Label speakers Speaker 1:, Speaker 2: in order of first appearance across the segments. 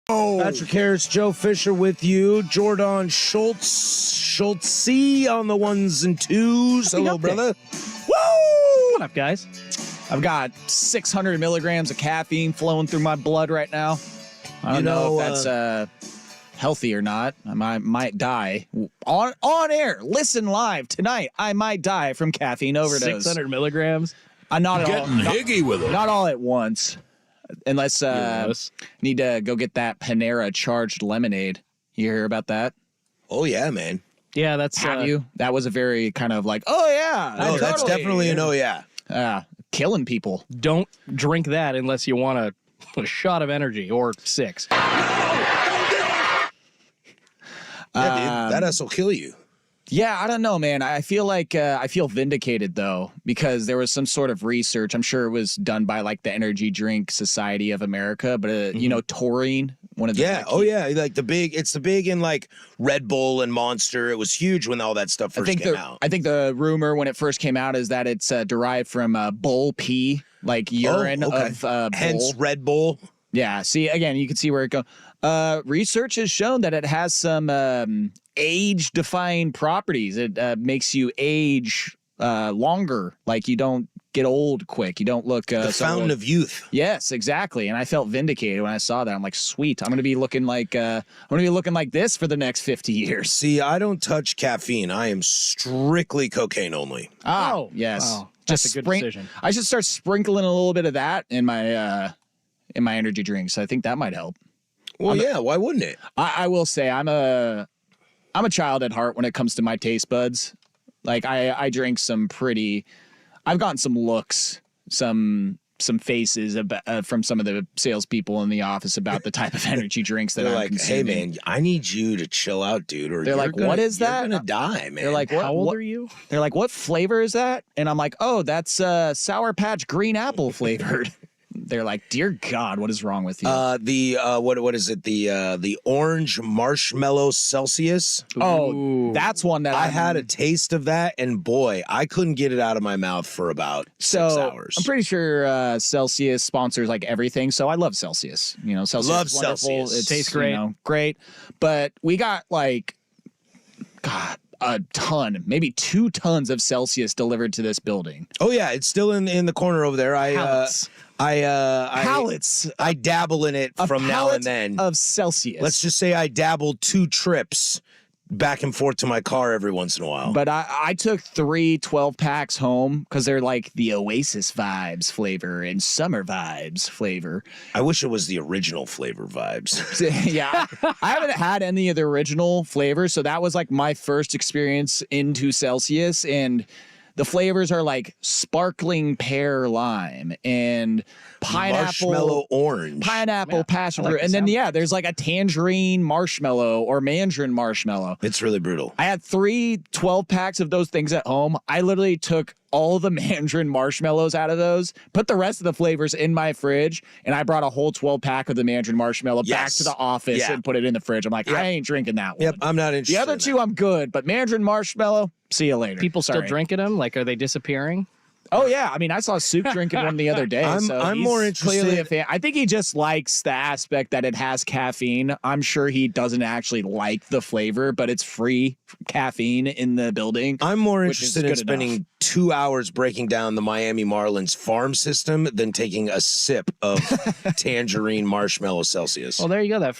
Speaker 1: Patrick Harris, Joe Fisher with you. Jordan Schultz on the ones and twos. Hello, brother. Woo!
Speaker 2: What up, guys? I've got 600 milligrams of caffeine flowing through my blood right now. I don't know if that's healthy or not. I might die. On air, listen live tonight. I might die from caffeine overdose.
Speaker 3: 600 milligrams?
Speaker 2: Not at all.
Speaker 4: Getting higgy with it.
Speaker 2: Not all at once. Unless need to go get that Panera charged lemonade. You hear about that?
Speaker 1: Oh, yeah, man.
Speaker 3: Yeah, that's...
Speaker 2: Have you? That was a very kind of like, oh, yeah.
Speaker 1: No, that's definitely an oh, yeah.
Speaker 2: Killing people.
Speaker 3: Don't drink that unless you want a shot of energy or 6.
Speaker 1: Yeah, dude, that will kill you.
Speaker 2: Yeah, I don't know, man. I feel like I feel vindicated, though, because there was some sort of research. I'm sure it was done by, like, the Energy Drink Society of America, but, you know, taurine, one of the...
Speaker 1: Yeah, like it's the big in, like, Red Bull and Monster. It was huge when all that stuff first came out.
Speaker 2: I think the rumor when it first came out is that it's derived from bull pee, like urine of bull.
Speaker 1: Hence Red Bull.
Speaker 2: Yeah, see, again, you can see where it goes. Research has shown that it has some age-defying properties. It makes you age longer. Like, you don't get old quick. You don't look...
Speaker 1: the fountain of youth.
Speaker 2: Yes, exactly. And I felt vindicated when I saw that. I'm like, sweet. I'm going to be looking like this for the next 50 years.
Speaker 1: See, I don't touch caffeine. I am strictly cocaine only.
Speaker 2: Oh, yes.
Speaker 3: Wow. That's a good decision.
Speaker 2: I should start sprinkling a little bit of that in my energy drinks. I think that might help.
Speaker 1: Well, yeah, why wouldn't it?
Speaker 2: I will say I'm a child at heart when it comes to my taste buds. Like I drink some pretty. I've gotten some looks, some faces from some of the salespeople in the office about the type of energy drinks that
Speaker 1: They're
Speaker 2: I'm
Speaker 1: like,
Speaker 2: consuming.
Speaker 1: hey man, I need you to chill out, dude. Or
Speaker 2: They're like, what is that?
Speaker 1: You're gonna die, man.
Speaker 2: They're like,
Speaker 3: How old are you?
Speaker 2: They're like, what flavor is that? And I'm like, oh, that's Sour Patch green apple flavored. They're like, dear God, what is wrong with you?
Speaker 1: What is it? The orange marshmallow Celsius.
Speaker 2: Oh, that's one that
Speaker 1: I had a taste of that, and boy, I couldn't get it out of my mouth for about 6 hours.
Speaker 2: I'm pretty sure Celsius sponsors like everything, so I love Celsius. You know, Celsius
Speaker 1: Love
Speaker 2: is wonderful.
Speaker 1: Celsius.
Speaker 2: It
Speaker 3: tastes great.
Speaker 2: You know, great. But we got like, God, a ton, maybe 2 tons of Celsius delivered to this building.
Speaker 1: Oh yeah, it's still in the corner over there.
Speaker 2: Pallets.
Speaker 1: I dabble in it from now and then.
Speaker 2: Of Celsius.
Speaker 1: Let's just say I dabble 2 trips back and forth to my car every once in a while.
Speaker 2: But I took 3 12-packs home because they're like the Oasis Vibes flavor and Summer Vibes flavor.
Speaker 1: I wish it was the original flavor vibes.
Speaker 2: Yeah. I haven't had any of the original flavors, so that was like my first experience into Celsius, and the flavors are like sparkling pear lime and pineapple,
Speaker 1: marshmallow orange,
Speaker 2: pineapple passion fruit,
Speaker 3: like
Speaker 2: and then there's like a tangerine marshmallow or mandarin marshmallow.
Speaker 1: It's really brutal.
Speaker 2: I had 3 12-packs of those things at home. I literally took all the mandarin marshmallows out of those, put the rest of the flavors in my fridge, and I brought a whole 12-pack of the mandarin marshmallow back to the office and put it in the fridge. I'm like, I ain't drinking that one.
Speaker 1: Yep, I'm not interested.
Speaker 2: The other 2, I'm good, but mandarin marshmallow, see you later.
Speaker 3: People still
Speaker 2: Sorry.
Speaker 3: drinking them? Like, are they disappearing?
Speaker 2: Oh, yeah. I mean, I saw Soup drinking one the other day.
Speaker 1: I'm
Speaker 2: he's
Speaker 1: more interested.
Speaker 2: Clearly a fan. I think he just likes the aspect that it has caffeine. I'm sure he doesn't actually like the flavor, but it's free caffeine in the building.
Speaker 1: I'm more interested in spending 2 hours breaking down the Miami Marlins farm system than taking a sip of tangerine marshmallow Celsius.
Speaker 3: Well, there you go. That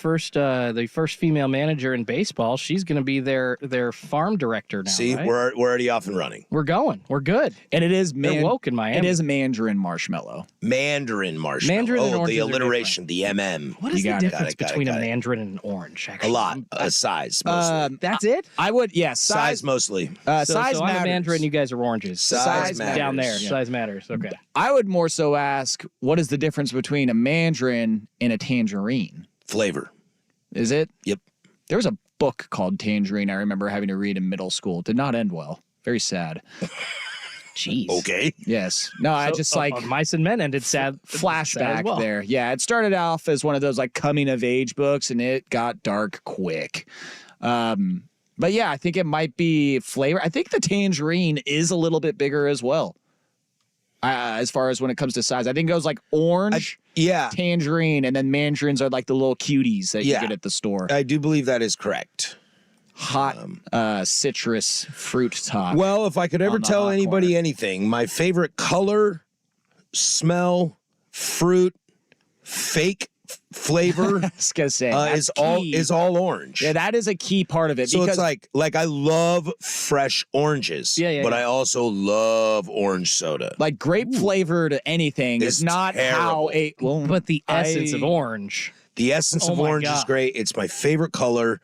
Speaker 3: the first female manager in baseball, she's going to be their farm director now.
Speaker 1: See,
Speaker 3: right?
Speaker 1: we're already off and running.
Speaker 3: We're going. We're good.
Speaker 2: And it is
Speaker 3: They're woke in Miami.
Speaker 2: It is mandarin marshmallow.
Speaker 1: Mandarin marshmallow.
Speaker 3: Mandarin and oranges
Speaker 1: the
Speaker 3: are
Speaker 1: alliteration, the MM.
Speaker 3: What is the
Speaker 2: got it,
Speaker 3: difference between a mandarin and an orange? Actually,
Speaker 1: A lot. Size, mostly.
Speaker 3: That's it.
Speaker 2: I would, yes.
Speaker 1: Size mostly.
Speaker 2: Size
Speaker 3: so
Speaker 2: matters.
Speaker 3: I'm a mandarin. You guys are oranges.
Speaker 1: Size matters.
Speaker 3: Down there.
Speaker 2: Yeah.
Speaker 3: Size matters. Okay.
Speaker 2: I would more so ask, what is the difference between a mandarin and a tangerine?
Speaker 1: Flavor.
Speaker 2: Is it?
Speaker 1: Yep.
Speaker 2: There was a book called Tangerine I remember having to read in middle school. It did not end well. Very sad.
Speaker 3: Jeez.
Speaker 1: Okay.
Speaker 2: Yes. No, I just like
Speaker 3: Mice and Men ended sad.
Speaker 2: flashback
Speaker 3: sad as well.
Speaker 2: there. Yeah, it started off as one of those like coming of age books, and it got dark quick. But yeah, I think it might be flavor. I think the tangerine is a little bit bigger as well. As far as when it comes to size, I think it goes like orange.
Speaker 1: Yeah.
Speaker 2: tangerine, and then mandarins are like the little cuties that you
Speaker 1: Yeah.
Speaker 2: get at the store.
Speaker 1: I do believe that is correct.
Speaker 2: Hot citrus fruit top.
Speaker 1: Well, if I could ever
Speaker 2: On the
Speaker 1: tell
Speaker 2: hot
Speaker 1: anybody
Speaker 2: corner.
Speaker 1: anything, my favorite color, smell, fruit, fake flavor
Speaker 2: I was gonna say that's key.
Speaker 1: is all orange.
Speaker 2: Yeah, that is a key part of it.
Speaker 1: So
Speaker 2: because
Speaker 1: it's like I love fresh oranges,
Speaker 3: Yeah,
Speaker 1: but
Speaker 3: yeah.
Speaker 1: I also love orange soda.
Speaker 2: like grape flavored anything
Speaker 1: It's
Speaker 2: is not how
Speaker 1: terrible.
Speaker 2: a well,
Speaker 3: But the essence of orange.
Speaker 1: The essence
Speaker 3: Oh
Speaker 1: of
Speaker 3: my
Speaker 1: orange is
Speaker 3: God.
Speaker 1: great. It's my favorite color,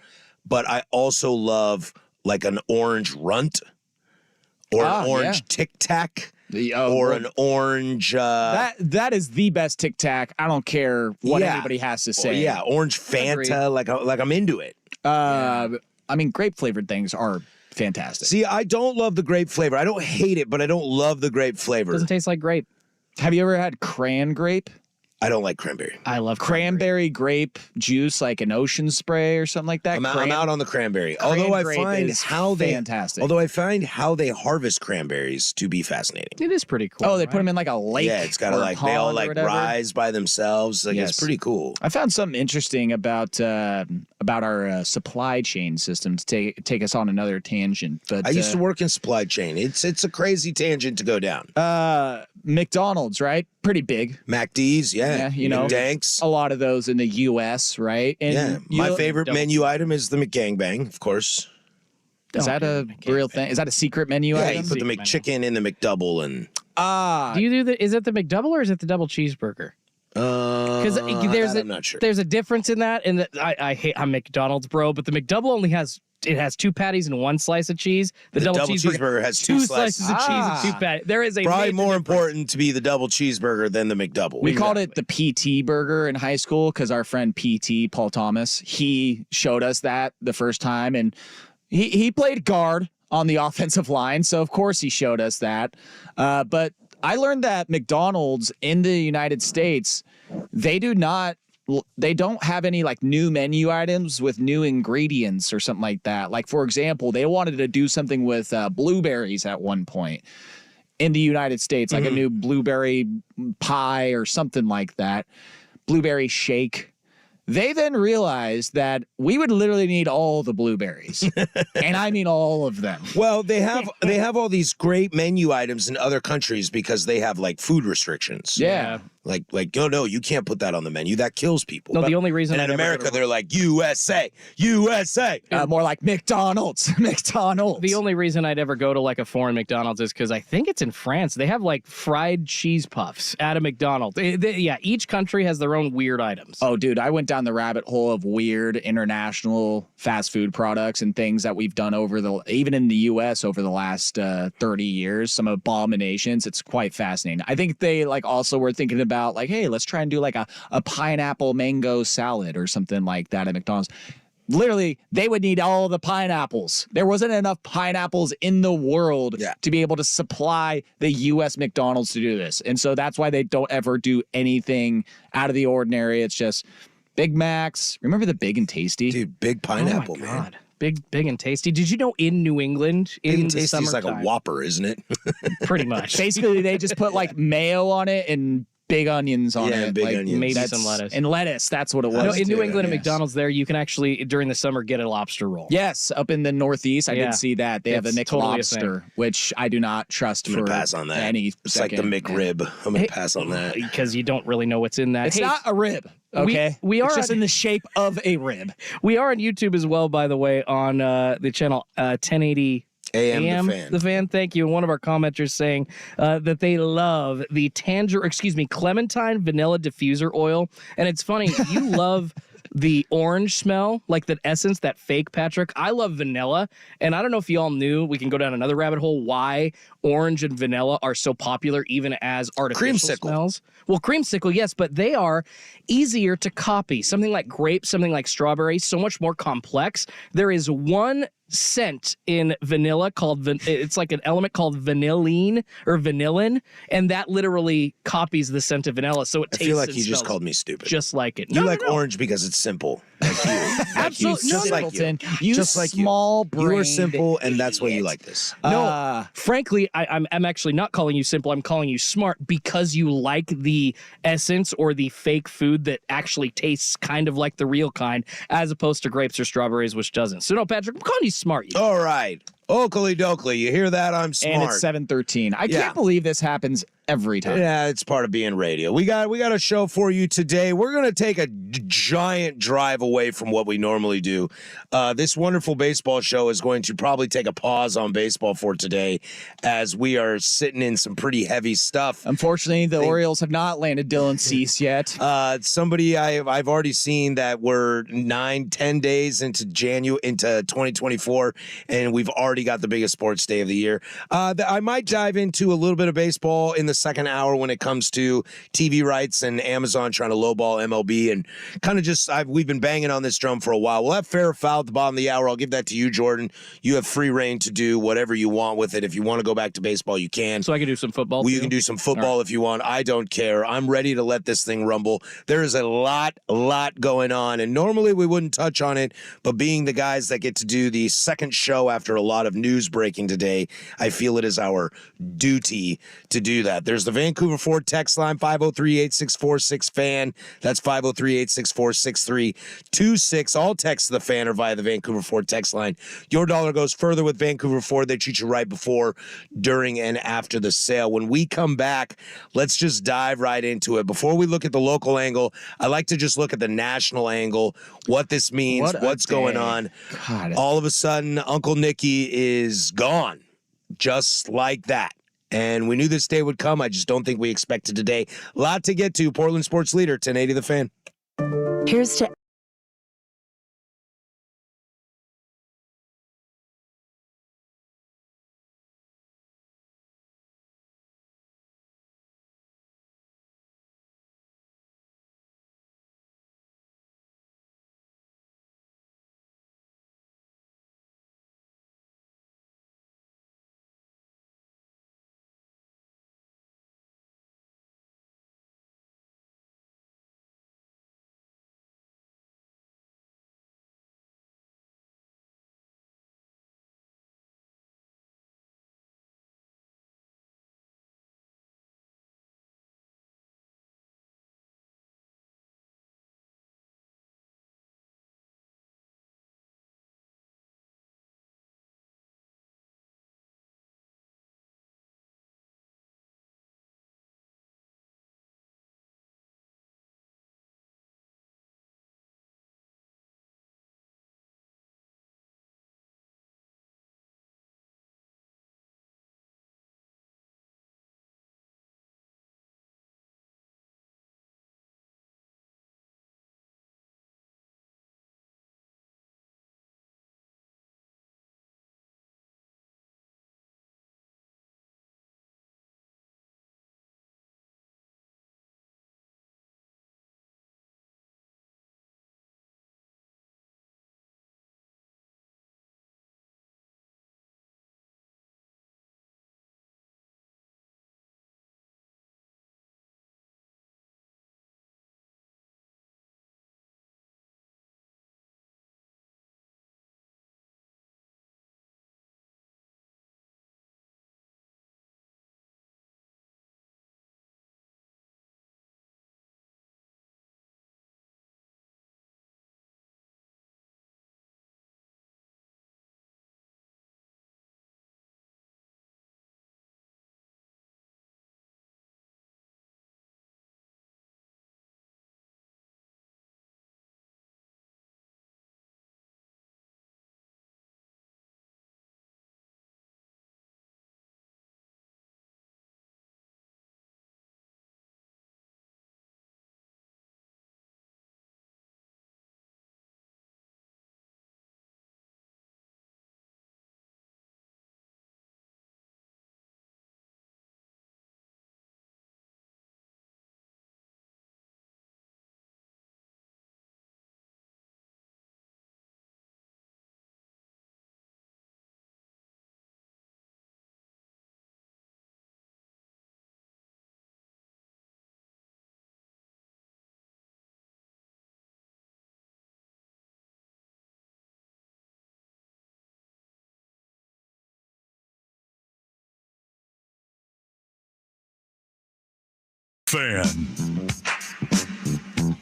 Speaker 1: but I also love like an orange runt or an orange
Speaker 2: yeah.
Speaker 1: Tic Tac
Speaker 2: the,
Speaker 1: or
Speaker 2: well,
Speaker 1: an orange
Speaker 2: that is the best Tic Tac. I don't care what
Speaker 1: Yeah.
Speaker 2: anybody has to say.
Speaker 1: yeah, orange Fanta. Like I'm into it.
Speaker 2: I mean, grape flavored things are fantastic.
Speaker 1: See, I don't love the grape flavor. I don't hate it, but I don't love the grape flavor.
Speaker 3: Doesn't taste like grape.
Speaker 2: Have you ever had cran grape?
Speaker 1: I don't like cranberry.
Speaker 3: I love
Speaker 2: Cranberry grape juice, like an ocean spray or something like that.
Speaker 1: I'm out on the cranberry.
Speaker 2: Cran
Speaker 1: Although I
Speaker 2: grape
Speaker 1: find
Speaker 2: is
Speaker 1: how
Speaker 2: fantastic.
Speaker 1: Although I find how they harvest cranberries to be fascinating.
Speaker 3: It is pretty cool.
Speaker 2: Oh, they put them in like a lake.
Speaker 1: Yeah, it's got to
Speaker 2: or a
Speaker 1: like they all
Speaker 2: pond or
Speaker 1: like
Speaker 2: whatever.
Speaker 1: rise by themselves. Like
Speaker 2: Yes.
Speaker 1: it's pretty cool.
Speaker 2: I found something interesting about our supply chain system to take us on another tangent. But
Speaker 1: I used to work in supply chain. It's a crazy tangent to go down.
Speaker 2: McDonald's, right? Pretty big.
Speaker 1: MacD's, yeah.
Speaker 2: Yeah, you know,
Speaker 1: Danks.
Speaker 2: a lot of those in the U.S., right? And
Speaker 1: Yeah.
Speaker 2: you
Speaker 1: My
Speaker 2: know-
Speaker 1: favorite menu item is the McGangbang, of course.
Speaker 2: Is that a real thing? Is that a secret menu
Speaker 1: Yeah,
Speaker 2: item?
Speaker 1: you put the
Speaker 3: Secret
Speaker 1: McChicken in the McDouble and
Speaker 3: Do you do the? Is it the McDouble or is it the double cheeseburger? Because
Speaker 1: I'm not sure.
Speaker 3: there's a difference in that. And I'm McDonald's bro, but the McDouble only has two patties and one slice of cheese. The double cheeseburger
Speaker 1: has
Speaker 3: two
Speaker 1: two
Speaker 3: slices of cheese and two patties. There is a
Speaker 1: Probably
Speaker 3: major
Speaker 1: more
Speaker 3: difference.
Speaker 1: important to be the double cheeseburger than the McDouble.
Speaker 2: We called it the PT burger in high school because our friend PT, Paul Thomas, he showed us that the first time. And he played guard on the offensive line. So, of course, he showed us that. But I learned that McDonald's in the United States, they don't have any like new menu items with new ingredients or something like that. Like, for example, they wanted to do something with blueberries at one point in the United States, like a new blueberry pie or something like that, blueberry shake. They then realized that we would literally need all the blueberries. And I mean all of them.
Speaker 1: Well, they have all these great menu items in other countries because they have like food restrictions.
Speaker 2: Yeah.
Speaker 1: Like no, you can't put that on the menu. That kills people.
Speaker 3: No,
Speaker 1: But-
Speaker 3: the only reason
Speaker 1: and
Speaker 3: I
Speaker 1: in
Speaker 3: never go
Speaker 1: America
Speaker 3: to-
Speaker 1: they're like USA.
Speaker 2: More like McDonald's. McDonald's.
Speaker 3: The only reason I'd ever go to like a foreign McDonald's is because I think it's in France. They have like fried cheese puffs at a McDonald's. Yeah, each country has their own weird items.
Speaker 2: Oh, dude, I went down the rabbit hole of weird international fast food products and things that we've done even in the U.S. over the last 30 years, some abominations. It's quite fascinating. I think they like also were thinking about like, hey, let's try and do like a pineapple mango salad or something like that at McDonald's. Literally, they would need all the pineapples. There wasn't enough pineapples in the world to be able to supply the U.S. McDonald's to do this. And so that's why they don't ever do anything out of the ordinary. It's just Big Macs. Remember the Big and Tasty?
Speaker 1: Dude, big pineapple,
Speaker 3: oh my
Speaker 1: man.
Speaker 3: God. Big and tasty. Did you know in New England
Speaker 1: Big
Speaker 3: in
Speaker 1: and
Speaker 3: the
Speaker 1: tasty is
Speaker 3: summertime,
Speaker 1: like a Whopper, isn't it?
Speaker 3: pretty much.
Speaker 2: Basically, they just put like mayo on it and big onions on
Speaker 1: Yeah,
Speaker 2: it.
Speaker 1: big
Speaker 2: like,
Speaker 1: onions.
Speaker 3: Maybe
Speaker 2: that's-
Speaker 3: some lettuce.
Speaker 2: And lettuce, that's what it was.
Speaker 3: No, in New
Speaker 1: too,
Speaker 3: England at
Speaker 1: yes.
Speaker 3: McDonald's there, you can actually, during the summer, get a lobster roll.
Speaker 2: Yes, up in the Northeast, I
Speaker 3: Yeah.
Speaker 2: did see that. They have a
Speaker 3: It's
Speaker 2: Nick
Speaker 3: totally a
Speaker 2: Lobster, which I do not trust
Speaker 1: I'm
Speaker 2: for
Speaker 1: gonna pass on that.
Speaker 2: any
Speaker 1: It's
Speaker 2: second.
Speaker 1: like the McRib. I'm gonna pass on that.
Speaker 3: Because you don't really know what's in that.
Speaker 2: It's
Speaker 3: Hey,
Speaker 2: not a rib, okay?
Speaker 3: we are
Speaker 2: It's just
Speaker 3: on-
Speaker 2: in the shape of a rib.
Speaker 3: We are on YouTube as well, by the way, on the channel 1080
Speaker 1: AM the fan.
Speaker 3: The fan, thank you. And one of our commenters saying that they love the clementine vanilla diffuser oil. And it's funny, you love the orange smell, like that essence, that fake Patrick. I love vanilla. And I don't know if you all knew, we can go down another rabbit hole, why orange and vanilla are so popular even as artificial
Speaker 1: Creamsicle.
Speaker 3: smells. Well, creamsicle, yes, but they are easier to copy. Something like grape, something like strawberry, so much more complex. There is one scent in vanilla called it's like an element called vanillin or vanillin, and that literally copies the scent of vanilla, so it
Speaker 1: I
Speaker 3: tastes
Speaker 1: feel like
Speaker 3: and
Speaker 1: you just
Speaker 3: smells
Speaker 1: called me stupid.
Speaker 3: just like it.
Speaker 1: You
Speaker 3: No,
Speaker 1: like
Speaker 3: no, no.
Speaker 1: orange because it's simple. Like you.
Speaker 3: Absolutely.
Speaker 1: Just
Speaker 3: No,
Speaker 1: like you.
Speaker 2: Simpleton. You
Speaker 1: Just like you.
Speaker 2: small
Speaker 1: You are
Speaker 2: brained
Speaker 1: simple, and that's why you
Speaker 2: idiot.
Speaker 1: like this.
Speaker 3: No, frankly, I'm actually not calling you simple. I'm calling you smart because you like the essence or the fake food that actually tastes kind of like the real kind, as opposed to grapes or strawberries, which doesn't. So no, Patrick, I'm calling you smart. You.
Speaker 1: All right. Oakley Dokley, you hear that? I'm smart.
Speaker 2: And it's 7:13. I
Speaker 1: Yeah.
Speaker 2: can't believe this happens every time.
Speaker 1: Yeah, it's part of being radio. We got a show for you today. We're going to take a giant drive away from what we normally do. This wonderful baseball show is going to probably take a pause on baseball for today as we are sitting in some pretty heavy stuff.
Speaker 2: Unfortunately, the Orioles have not landed Dylan Cease yet.
Speaker 1: Somebody I've already seen that we're 9-10 days into 2024, and we've already got the biggest sports day of the year. I might dive into a little bit of baseball in the second hour when it comes to TV rights and Amazon trying to lowball MLB, and kind of just we've been banging on this drum for a while. We'll have fair or foul at the bottom of the hour. I'll give that to you, Jordan. You have free reign to do whatever you want with it. If you want to go back to baseball, you can.
Speaker 3: So I can do some football.
Speaker 1: Well, you
Speaker 3: too?
Speaker 1: can do some football if you want. I don't care. I'm ready to let this thing rumble. There is a lot going on, and normally we wouldn't touch on it, but being the guys that get to do the second show after a lot of news breaking today, I feel it is our duty to do that. There's the Vancouver Ford text line, 503-8646-FAN. That's 503-864-6326. All texts to the Fan or via the Vancouver Ford text line. Your dollar goes further with Vancouver Ford. They treat you right before, during, and after the sale. When we come back, let's just dive right into it. Before we look at the local angle, I like to just look at the national angle, what this means, what's going on.
Speaker 2: God.
Speaker 1: All of a sudden, Uncle Nicky is gone, just like that. And we knew this day would come. I just don't think we expected today. A lot to get to. Portland Sports Leader, 1080 The Fan.
Speaker 4: Here's to
Speaker 5: Fan.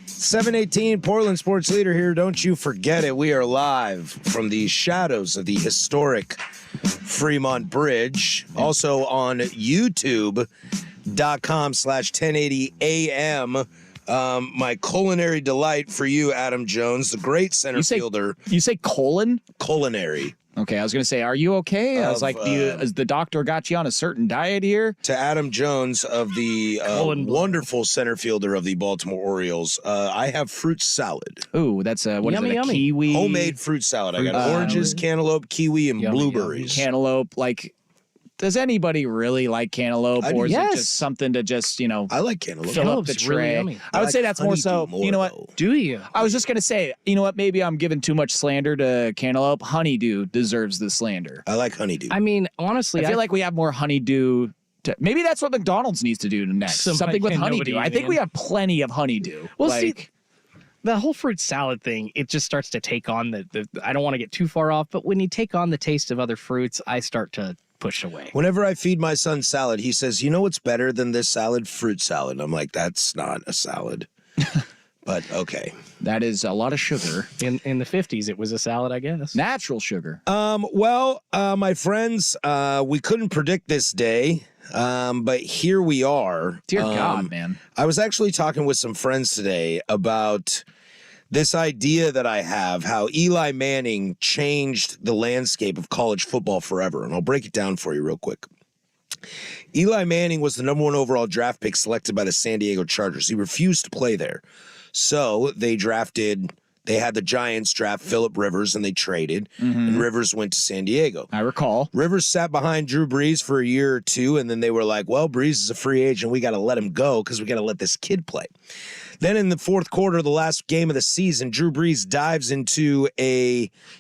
Speaker 1: 718 Portland Sports Leader here. Don't you forget it. We are live from the shadows of the historic Fremont Bridge. Also on YouTube.com/1080am. My culinary delight for you, Adam Jones, the great center fielder.
Speaker 2: You say colon?
Speaker 1: Culinary.
Speaker 2: Okay, I was going to say, are you okay? I was like, has the doctor got you on a certain diet here?
Speaker 1: To Adam Jones of the wonderful center fielder of the Baltimore Orioles, I have fruit salad.
Speaker 2: Ooh, that's what is
Speaker 3: Yummy,
Speaker 2: it, a
Speaker 3: yummy.
Speaker 2: kiwi?
Speaker 1: Homemade fruit salad. I got oranges, cantaloupe, kiwi, and
Speaker 3: Yummy,
Speaker 1: blueberries.
Speaker 2: Cantaloupe, like, does anybody really like cantaloupe? Or is it
Speaker 3: Yes.
Speaker 2: just something to just,
Speaker 1: I like cantaloupe.
Speaker 2: fill up the
Speaker 3: Cantaloupe's really
Speaker 2: tray?
Speaker 3: yummy.
Speaker 2: I would
Speaker 1: like
Speaker 2: say that's more so,
Speaker 1: honeydew
Speaker 2: you know
Speaker 1: more,
Speaker 2: what?
Speaker 1: though.
Speaker 3: Do you?
Speaker 2: I was just going to say, you know what? Maybe I'm giving too much slander to cantaloupe. Honeydew deserves the slander.
Speaker 1: I like honeydew.
Speaker 3: I mean, honestly,
Speaker 2: I feel like we have more honeydew. Maybe that's what McDonald's needs to do next. Something with
Speaker 3: Nobody
Speaker 2: honeydew. I
Speaker 3: eating
Speaker 2: think
Speaker 3: it.
Speaker 2: we have plenty of honeydew.
Speaker 3: Well, see, the whole fruit salad thing, it just starts to take on the I don't want to get too far off, but when you take on the taste of other fruits, I start to push away.
Speaker 1: Whenever I feed my son salad, he says, "You know what's better than this salad? Fruit salad." And I'm like, "That's not a salad." But okay.
Speaker 2: that is a lot of sugar.
Speaker 3: In the 50s, it was a salad, I guess.
Speaker 2: Natural sugar.
Speaker 1: Well, my friends, we couldn't predict this day, but here we are.
Speaker 2: Dear God, man.
Speaker 1: I was actually talking with some friends today about this idea that I have, how Eli Manning changed the landscape of college football forever. And I'll break it down for you real quick. Eli Manning was the number 1 overall draft pick selected by the San Diego Chargers. He refused to play there. So they had the Giants draft Phillip Rivers, and they traded, and Rivers went to San Diego.
Speaker 2: I recall.
Speaker 1: Rivers sat behind Drew Brees for a year or two, and then they were like, well, Brees is a free agent. We got to let him go because we got to let this kid play. Then in the fourth quarter, the last game of the season, Drew Brees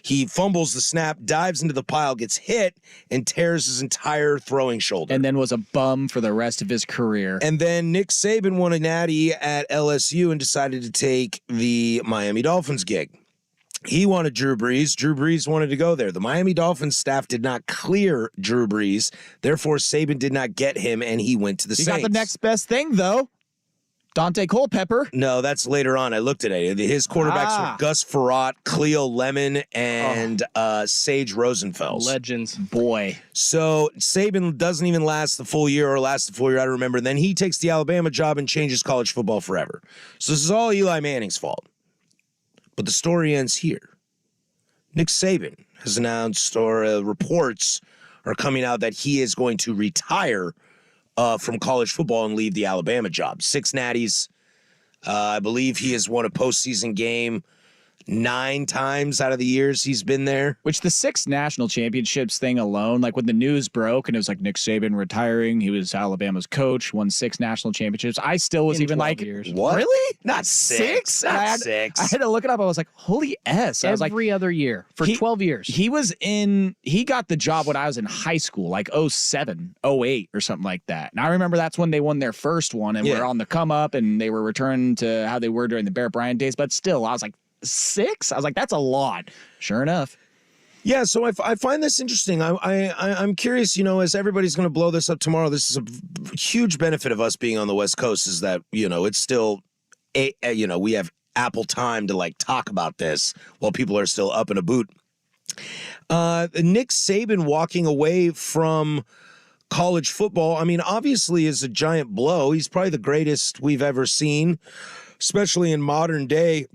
Speaker 1: he fumbles the snap, dives into the pile, gets hit, and tears his entire throwing shoulder.
Speaker 2: And then was a bum for the rest of his career.
Speaker 1: And then Nick Saban won a natty at LSU and decided to take the Miami Dolphins gig. He wanted Drew Brees. Drew Brees wanted to go there. The Miami Dolphins staff did not clear Drew Brees. Therefore, Saban did not get him, and he went to the
Speaker 2: He
Speaker 1: Saints.
Speaker 2: got the next best thing, though. Dante Culpepper.
Speaker 1: No, that's later on. I looked at it. His quarterbacks were Gus Frerotte, Cleo Lemon, and Sage Rosenfels.
Speaker 3: Legends.
Speaker 2: Boy.
Speaker 1: So Saban doesn't even last the full year, I don't remember. Then he takes the Alabama job and changes college football forever. So this is all Eli Manning's fault. But the story ends here. Nick Saban has announced, or reports are coming out, that he is going to retire from college football and leave the Alabama job. 6 natties. I believe he has won a postseason game 9 times out of the years he's been there.
Speaker 2: Which the 6 national championships thing alone, like when the news broke and it was like Nick Saban retiring, he was Alabama's coach, won 6 national championships. I still was
Speaker 3: In
Speaker 2: even
Speaker 3: 12
Speaker 2: like,
Speaker 3: years.
Speaker 1: What?
Speaker 2: Really?
Speaker 1: Not 6.
Speaker 2: And
Speaker 1: Not
Speaker 2: I had,
Speaker 1: 6.
Speaker 2: I had to look it up. I was like, holy S. I was like,
Speaker 3: Every other year for
Speaker 2: he-
Speaker 3: 12 years.
Speaker 2: he got the job when I was in high school, like 07, 08 or something like that. And I remember that's when they won their first one and were on the come up and they were returned to how they were during the Bear Bryant days. But still, I was like, 6? I was like, that's a lot. Sure enough.
Speaker 1: Yeah, so I find this interesting. I'm curious, as everybody's going to blow this up tomorrow, this is a huge benefit of us being on the West Coast, is that, it's still, we have Apple time to like talk about this while people are still up in a boot. Nick Saban walking away from college football, I mean, obviously is a giant blow. He's probably the greatest we've ever seen, especially in modern day.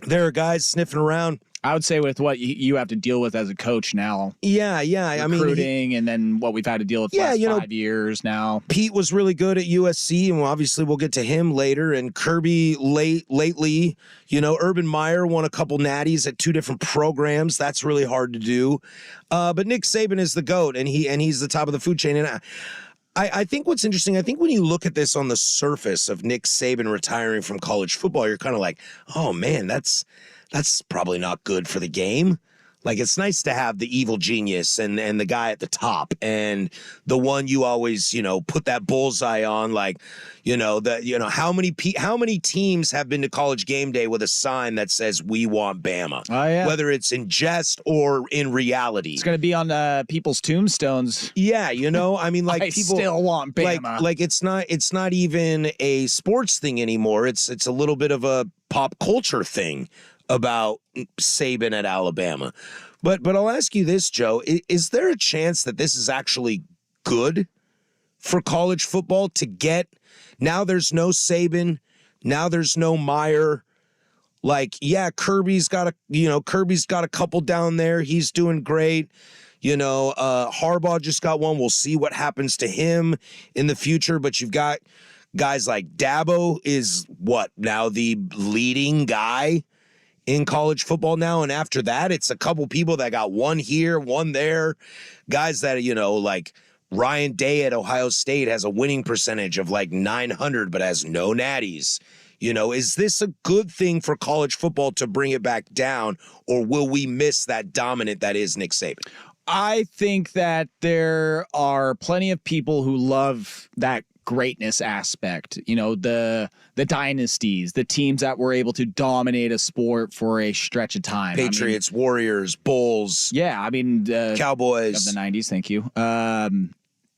Speaker 1: There are guys sniffing around.
Speaker 2: I would say with what you have to deal with as a coach now.
Speaker 1: Yeah. I mean,
Speaker 2: recruiting and then what we've had to deal with the last 5 years now.
Speaker 1: Pete was really good at USC, and obviously we'll get to him later. And Kirby lately, Urban Meyer won a couple natties at 2 different programs. That's really hard to do. But Nick Saban is the GOAT, and he's the top of the food chain. And I think what's interesting, I think when you look at this on the surface of Nick Saban retiring from college football, you're kind of like, oh man, that's probably not good for the game. Like, it's nice to have the evil genius and the guy at the top and the one you always, put that bullseye on. Like, how many teams have been to College Game Day with a sign that says "We want Bama"?
Speaker 2: Oh, yeah.
Speaker 1: Whether it's in jest or in reality.
Speaker 2: It's going to be on people's tombstones.
Speaker 1: Yeah, I mean, like,
Speaker 2: I
Speaker 1: people
Speaker 2: still want Bama.
Speaker 1: Like it's not even a sports thing anymore. It's a little bit of a pop culture thing about Saban at Alabama. But I'll ask you this, Joe. Is there a chance that this is actually good for college football to get? Now there's no Saban. Now there's no Meyer. Like, yeah, Kirby's got a couple down there. He's doing great. Harbaugh just got one. We'll see what happens to him in the future. But you've got guys like Dabo is now the leading guy in college football now. And after that, it's a couple people that got one here, one there. Guys that, like Ryan Day at Ohio State has a winning percentage of like 900, but has no natties. Is this a good thing for college football to bring it back down, or will we miss that dominant that is Nick Saban?
Speaker 2: I think that there are plenty of people who love that greatness aspect, the dynasties, the teams that were able to dominate a sport for a stretch of time.
Speaker 1: Patriots, Warriors, Bulls.
Speaker 2: Yeah,
Speaker 1: Cowboys
Speaker 2: of the 90s. Thank you.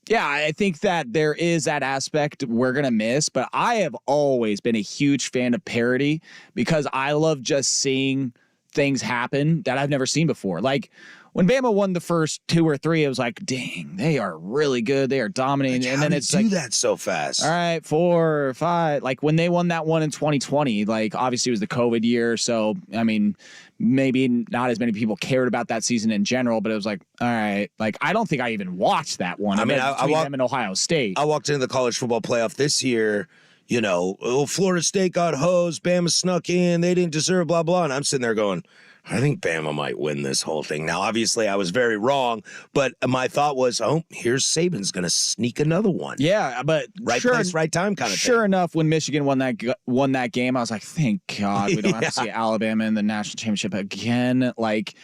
Speaker 2: Yeah, I think that there is that aspect we're going to miss, but I have always been a huge fan of parody because I love just seeing things happen that I've never seen before. Like, when Bama won the first 2 or 3, it was like, dang, they are really good. They are dominating. And then it's like,
Speaker 1: that so fast.
Speaker 2: All right, 4 or 5. Like, when they won that one in 2020, like, obviously it was the COVID year. So, I mean, maybe not as many people cared about that season in general, but it was like, all right. Like, I don't think I even watched that one. I between them and Ohio State.
Speaker 1: I walked into the college football playoff this year. Florida State got hosed. Bama snuck in. They didn't deserve blah, blah. And I'm sitting there going, I think Bama might win this whole thing. Now, obviously, I was very wrong, but my thought was, here's Saban's going to sneak another one.
Speaker 2: Yeah, but
Speaker 1: right place, right time kind of thing.
Speaker 2: Sure enough, when Michigan won that game, I was like, thank God we don't have to see Alabama in the national championship again. Like,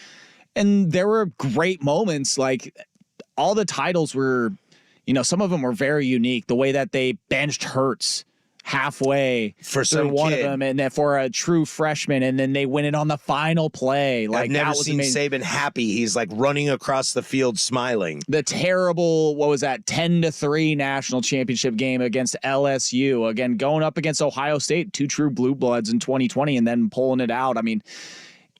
Speaker 2: and there were great moments. Like, all the titles were, some of them were very unique. The way that they benched Hurts halfway
Speaker 1: for some
Speaker 2: one
Speaker 1: kid.
Speaker 2: of them, and then for a true freshman, and then they win it on the final play. Like,
Speaker 1: I've never seen
Speaker 2: amazing.
Speaker 1: Saban happy. He's like running across the field smiling.
Speaker 2: The terrible, 10-3 national championship game against LSU, again going up against Ohio State, 2 true blue bloods in 2020, and then pulling it out. I mean,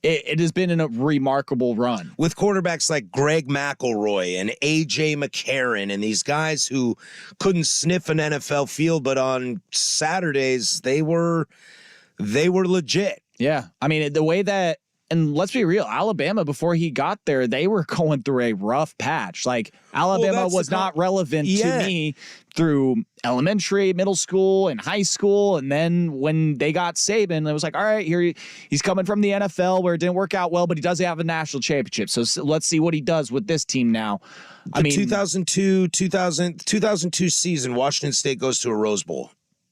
Speaker 2: it has been a remarkable run.
Speaker 1: With quarterbacks like Greg McElroy and A.J. McCarron and these guys who couldn't sniff an NFL field, but on Saturdays, they were legit.
Speaker 2: Yeah. I mean, the way that, and let's be real, Alabama, before he got there, they were going through a rough patch. Like, Alabama was not relevant to me through elementary, middle school, and high school. And then when they got Saban, it was like, all right, here he's coming from the NFL where it didn't work out well, but he does have a national championship. So let's see what he does with this team now.
Speaker 1: The 2002 season, Washington State goes to a Rose Bowl.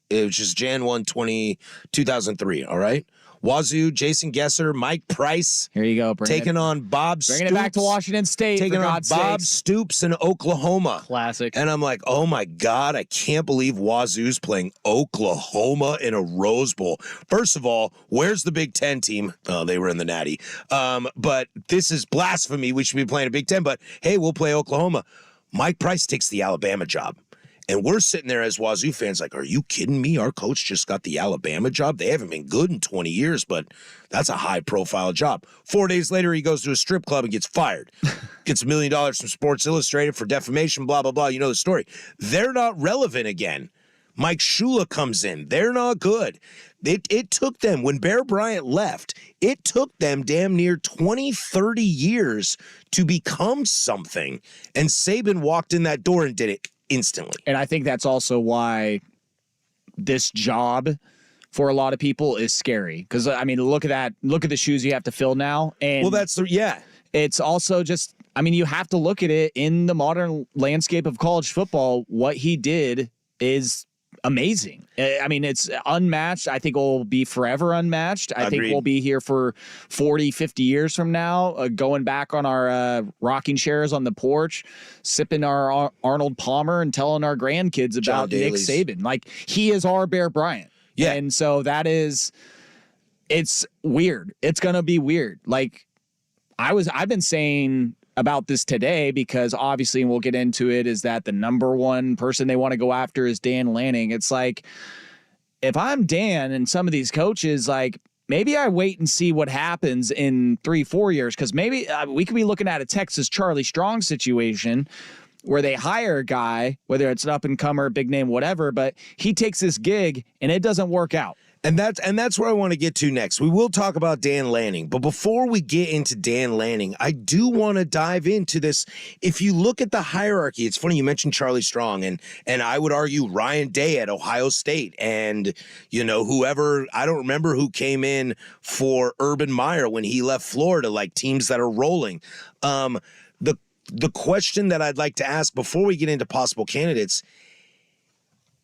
Speaker 1: It was just Jan 1, 2003, all right? Wazoo, Jason Gesser, Mike Price.
Speaker 2: Here you go.
Speaker 1: Taking on Bob Stoops.
Speaker 2: Bringing it back to Washington State.
Speaker 1: Taking on Bob Stoops in Oklahoma.
Speaker 3: Classic.
Speaker 1: And I'm like, oh my God, I can't believe Wazoo's playing Oklahoma in a Rose Bowl. First of all, where's the Big Ten team? Oh, they were in the Natty. But this is blasphemy. We should be playing a Big Ten. But hey, we'll play Oklahoma. Mike Price takes the Alabama job. And we're sitting there as Wazoo fans like, are you kidding me? Our coach just got the Alabama job. They haven't been good in 20 years, but that's a high-profile job. 4 days later, he goes to a strip club and gets fired. Gets $1 million from Sports Illustrated for defamation, blah, blah, blah. You know the story. They're not relevant again. Mike Shula comes in. They're not good. It took them, when Bear Bryant left, it took them damn near 20, 30 years to become something. And Saban walked in that door and did it instantly.
Speaker 2: And I think that's also why this job for a lot of people is scary. Because, I mean, look at that. Look at the shoes you have to fill now. And
Speaker 1: well,
Speaker 2: it's also just, I mean, you have to look at it in the modern landscape of college football. What he did is amazing. I mean, it's unmatched. I think we'll be forever unmatched. I think
Speaker 1: Agreed.
Speaker 2: we'll be here for 40, 50 years from now, going back on our rocking chairs on the porch, sipping our Arnold Palmer and telling our grandkids about Nick
Speaker 1: Daly's.
Speaker 2: Saban. Like, he is our Bear Bryant.
Speaker 1: Yeah.
Speaker 2: And so it's weird. It's going to be weird. Like, I've been saying about this today, because obviously, and we'll get into it, is that the number one person they want to go after is Dan Lanning. It's like, if I'm Dan and some of these coaches, like, maybe I wait and see what happens in 3-4 years, because maybe we could be looking at a Texas Charlie Strong situation where they hire a guy, whether it's an up-and-comer, big name, whatever, but he takes this gig and it doesn't work out.
Speaker 1: And that's where I want to get to next. We will talk about Dan Lanning, but before we get into Dan Lanning, I do want to dive into this. If you look at the hierarchy, it's funny you mentioned Charlie Strong, and I would argue Ryan Day at Ohio State, and whoever, I don't remember who came in for Urban Meyer when he left Florida, like teams that are rolling. The question that I'd like to ask before we get into possible candidates.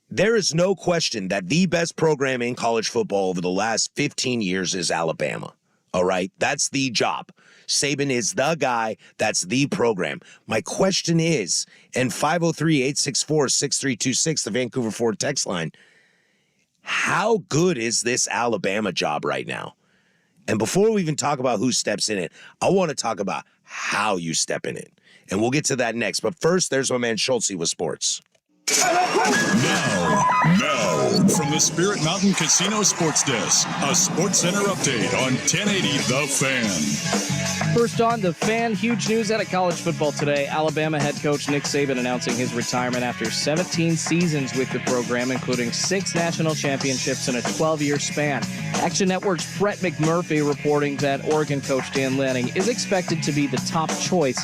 Speaker 1: There is no question that the best program in college football over the last 15 years is Alabama. All right? That's the job. Saban is the guy. That's the program. My question is, and 503-864-6326, the Vancouver Ford text line, how good is this Alabama job right now? And before we even talk about who steps in it, I want to talk about how you step in it. And we'll get to that next. But first, there's my man Schultze with sports.
Speaker 5: Now, from the Spirit Mountain Casino Sports Desk, a Sports Center update on 1080 The Fan.
Speaker 3: First on The Fan, huge news out of college football today. Alabama head coach Nick Saban announcing his retirement after 17 seasons with the program, including 6 national championships in a 12-year span. Action Network's Brett McMurphy reporting that Oregon coach Dan Lanning is expected to be the top choice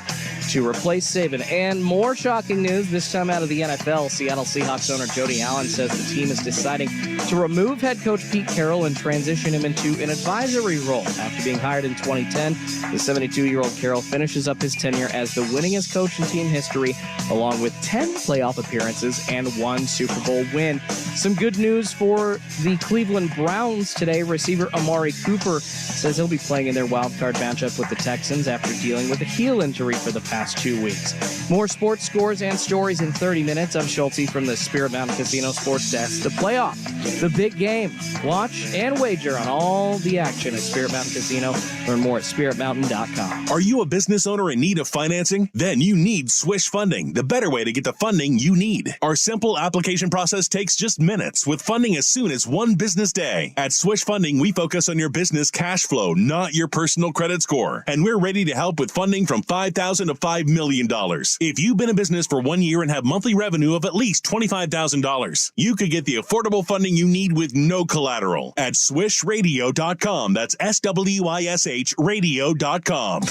Speaker 3: to replace Saban. And more shocking news, this time out of the NFL. Seattle Seahawks owner Jody Allen says the team is deciding to remove head coach Pete Carroll and transition him into an advisory role. After being hired in 2010, the 72-year-old Carroll finishes up his tenure as the winningest coach in team history, along with 10 playoff appearances and 1 Super Bowl win. Some good news for the Cleveland Browns today. Receiver Amari Cooper says he'll be playing in their wildcard matchup with the Texans after dealing with a heel injury for the past 2 weeks. More sports scores and stories in 30 minutes. I'm Schultze from the Spirit Mountain Casino Sports Desk. The playoff, the big game. Watch and wager on all the action at Spirit Mountain Casino. Learn more at spiritmountain.com.
Speaker 5: Are you a business owner in need of financing? Then you need Swish Funding, the better way to get the funding you need. Our simple application process takes just minutes, with funding as soon as 1 business day. At Swish Funding, we focus on your business cash flow, not your personal credit score. And we're ready to help with funding from $5,000 to $5 million. If you've been in business for 1 year and have monthly revenue of at least $25,000, you could get the affordable funding you need with no collateral at swishradio.com. That's SWISH radio.com.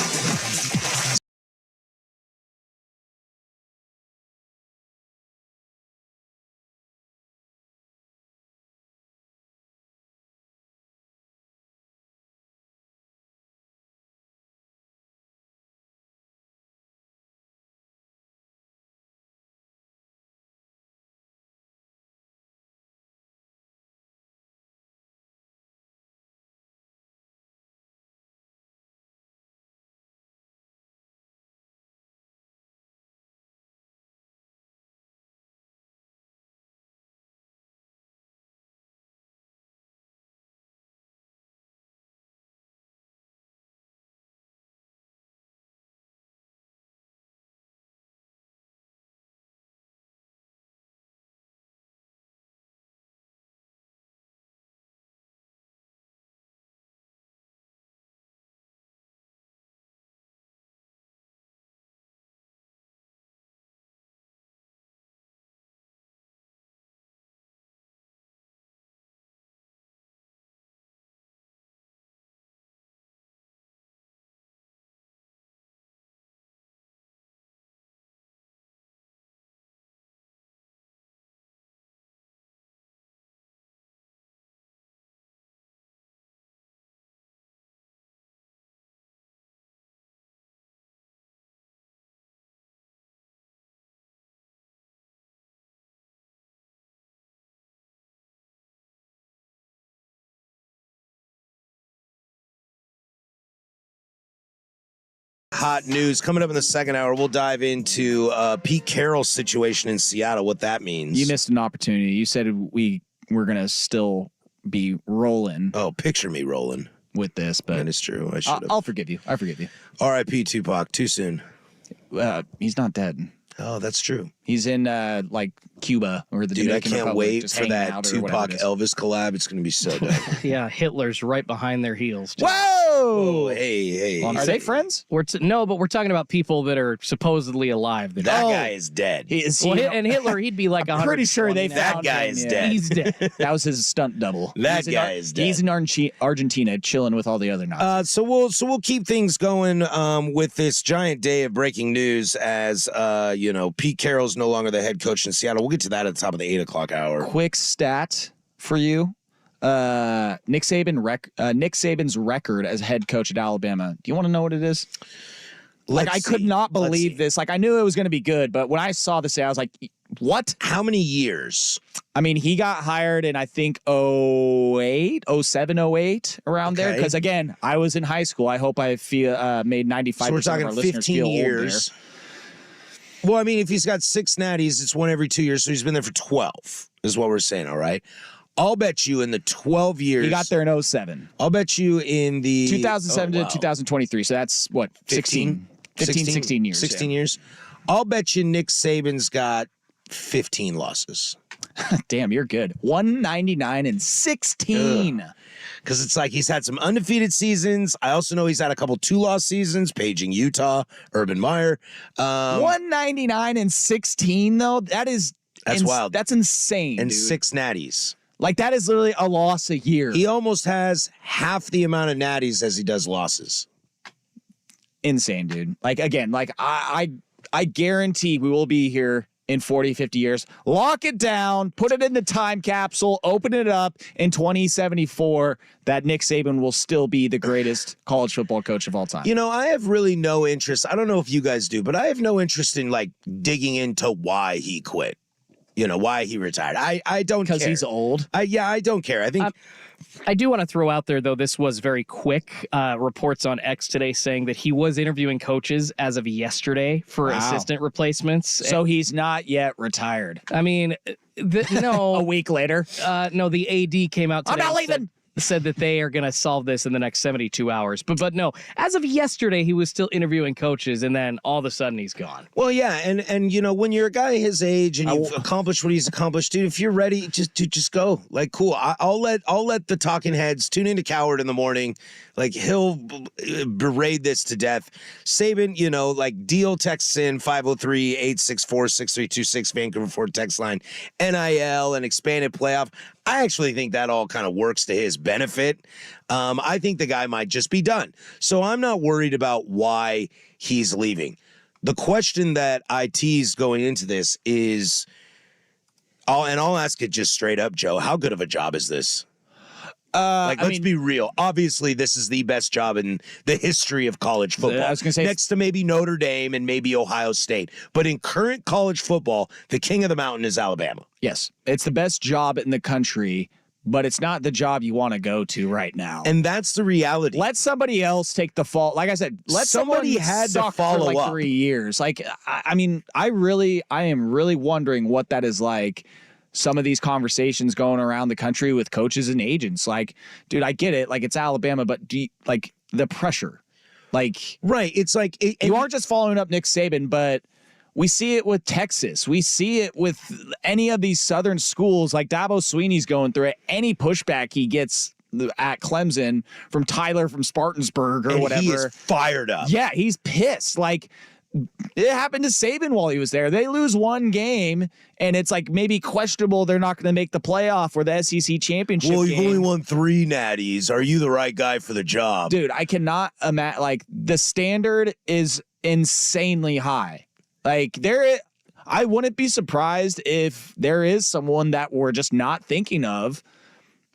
Speaker 1: Hot news coming up in the second hour. We'll dive into Pete Carroll's situation in Seattle, what that means.
Speaker 2: You missed an opportunity. You said we were going to still be rolling
Speaker 1: Oh, picture me rolling.
Speaker 2: with this, but
Speaker 1: That is true. I should have.
Speaker 2: I'll forgive you. I forgive you.
Speaker 1: R.I.P. Tupac. Too soon.
Speaker 2: He's not dead.
Speaker 1: Oh, that's true.
Speaker 2: He's in like Cuba or the
Speaker 1: Dude, I
Speaker 2: Dominican
Speaker 1: can't
Speaker 2: Republic,
Speaker 1: wait
Speaker 2: just
Speaker 1: for
Speaker 2: hanging
Speaker 1: that
Speaker 2: out or whatever
Speaker 1: Tupac
Speaker 2: it is.
Speaker 1: Elvis collab. It's going to be so dope.
Speaker 3: Yeah, Hitler's right behind their heels. too.
Speaker 1: Oh,
Speaker 2: Whoa!
Speaker 1: hey.
Speaker 2: Are they friends?
Speaker 3: No, but we're talking about people that are supposedly alive. That
Speaker 1: That
Speaker 2: Oh.
Speaker 1: guy is dead.
Speaker 3: well, and Hitler, he'd be like
Speaker 2: I'm pretty sure they
Speaker 3: 120 now.
Speaker 1: That
Speaker 2: found
Speaker 1: guy
Speaker 2: him,
Speaker 1: is
Speaker 2: yeah.
Speaker 1: dead.
Speaker 3: He's dead.
Speaker 2: That was his stunt double.
Speaker 1: That
Speaker 2: He's in
Speaker 1: guy is dead.
Speaker 2: He's in Argentina, chilling with all the other Nazis.
Speaker 1: So we'll keep things going with this giant day of breaking news as Pete Carroll's no longer the head coach in Seattle. We'll get to that at the top of the 8 o'clock hour.
Speaker 2: Quick stat for you: Nick Saban's record as head coach at Alabama. Do you want to know what it is?
Speaker 1: Let's
Speaker 2: I could
Speaker 1: see.
Speaker 2: not
Speaker 1: Let's
Speaker 2: believe
Speaker 1: see.
Speaker 2: this. Like I knew it was going to be good, but when I saw this, I was like, "What?"
Speaker 1: How many years?
Speaker 2: I mean, he got hired in I think 07, 08 around there.
Speaker 1: Okay.
Speaker 2: Because again, I was in high school. I hope I made 95%
Speaker 1: So we're
Speaker 2: of
Speaker 1: talking
Speaker 2: our listeners
Speaker 1: 15
Speaker 2: feel old
Speaker 1: years. Well, I mean, if he's got 6 natties, it's one every 2 years, so he's been there for 12, is what we're saying, all right? I'll bet you in the 12
Speaker 2: there.
Speaker 1: years.
Speaker 2: He got there in 07.
Speaker 1: I'll bet you in the
Speaker 2: 2007
Speaker 1: oh, wow.
Speaker 2: to 2023. So that's what, 16 years.
Speaker 1: 16
Speaker 2: yeah.
Speaker 1: years. I'll bet you Nick Saban's got 15 losses.
Speaker 2: Damn, you're good. 199 and 16.
Speaker 1: Because it's like he's had some undefeated seasons. I also know he's had a couple 2-loss seasons, paging Utah, Urban Meyer.
Speaker 2: 199 and 16 though. That's
Speaker 1: wild.
Speaker 2: That's insane.
Speaker 1: And
Speaker 2: dude.
Speaker 1: 6 natties.
Speaker 2: Like that is literally a loss a year.
Speaker 1: He almost has half the amount of natties as he does losses.
Speaker 2: Insane, dude. Like again, like I guarantee we will be here in 40, 50 years. Lock it down, put it in the time capsule, open it up in 2074 that Nick Saban will still be the greatest college football coach of all time.
Speaker 1: You know, I have really no interest. I don't know if you guys do, but I have no interest in like digging into why he quit. You know, why he retired. I don't care.
Speaker 2: Because he's old.
Speaker 1: I don't care. I think
Speaker 3: I do want to throw out there, though, this was very quick. Reports on X today saying that he was interviewing coaches as of yesterday for
Speaker 2: Wow.
Speaker 3: assistant replacements.
Speaker 2: So he's not yet retired.
Speaker 3: I mean,
Speaker 2: A
Speaker 3: no,
Speaker 2: week later.
Speaker 3: no, the AD came out
Speaker 2: I'm
Speaker 3: today
Speaker 2: not
Speaker 3: and
Speaker 2: leaving.
Speaker 3: said that they are going to solve this in the next 72 hours. But no, as of yesterday, he was still interviewing coaches, and then all of a sudden he's gone.
Speaker 1: well, yeah, and you know, when you're a guy his age and you've accomplished what he's accomplished, dude, if you're ready, just go. Like, cool. I'll let the talking heads tune into Coward in the morning. Like, he'll berate this to death. Saban, you know, like, deal texts in 503-864-6326 Vancouver Ford text line, NIL and expanded playoff. I actually think that all kind of works to his benefit. I think the guy might just be done. So I'm not worried about why he's leaving. The question that I tease going into this is, I'll ask it just straight up, Joe. How good of a job is this? Let's be real. Obviously, this is the best job in the history of college football.
Speaker 2: I was gonna say-
Speaker 1: next to maybe Notre Dame and maybe Ohio State. But in current college football, the king of the mountain is Alabama.
Speaker 2: Yes. It's the best job in the country, but it's not the job you want to go to right now.
Speaker 1: And that's the reality.
Speaker 2: Let somebody else take the fall. Like I said, let
Speaker 1: Somebody
Speaker 2: someone
Speaker 1: had to
Speaker 2: suck
Speaker 1: follow
Speaker 2: for like
Speaker 1: up.
Speaker 2: 3 years. Like, I mean, I am really wondering what that is like. Some of these conversations going around the country with coaches and agents. Like, dude, I get it. Like, it's Alabama, but like the pressure. Like,
Speaker 1: Right. It's like
Speaker 2: you aren't just following up Nick Saban, but we see it with Texas. We see it with any of these Southern schools. Like Dabo Swinney's going through it. Any pushback he gets at Clemson from Tyler from Spartansburg or
Speaker 1: and
Speaker 2: whatever.
Speaker 1: he is fired up.
Speaker 2: Yeah, he's pissed. Like, it happened to Saban while he was there. They lose one game, and it's like maybe questionable they're not going to make the playoff or the SEC championship
Speaker 1: Well, you've
Speaker 2: game.
Speaker 1: only won 3 natties. Are you the right guy for the job?
Speaker 2: Dude, I cannot imagine. Like, the standard is insanely high. Like, I wouldn't be surprised if there is someone that we're just not thinking of,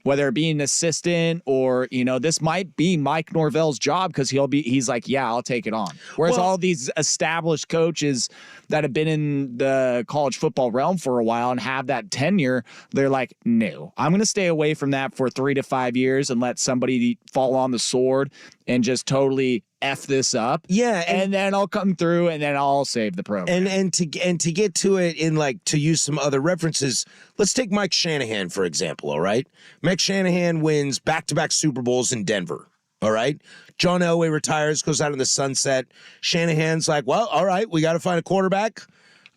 Speaker 2: whether it be an assistant or, you know, this might be Mike Norvell's job because he's like, yeah, I'll take it on. Whereas
Speaker 1: Well-
Speaker 2: all these established coaches that have been in the college football realm for a while and have that tenure, they're like, no, I'm going to stay away from that for 3 to 5 years and let somebody fall on the sword and just totally F this up.
Speaker 1: Yeah,
Speaker 2: And then I'll come through and then I'll save the program.
Speaker 1: And to get to it in to use some other references, let's take Mike Shanahan for example. All right, Mike Shanahan wins back-to-back Super Bowls in Denver. All right, John Elway retires, goes out in the sunset. Shanahan's like, well, all right, we got to find a quarterback.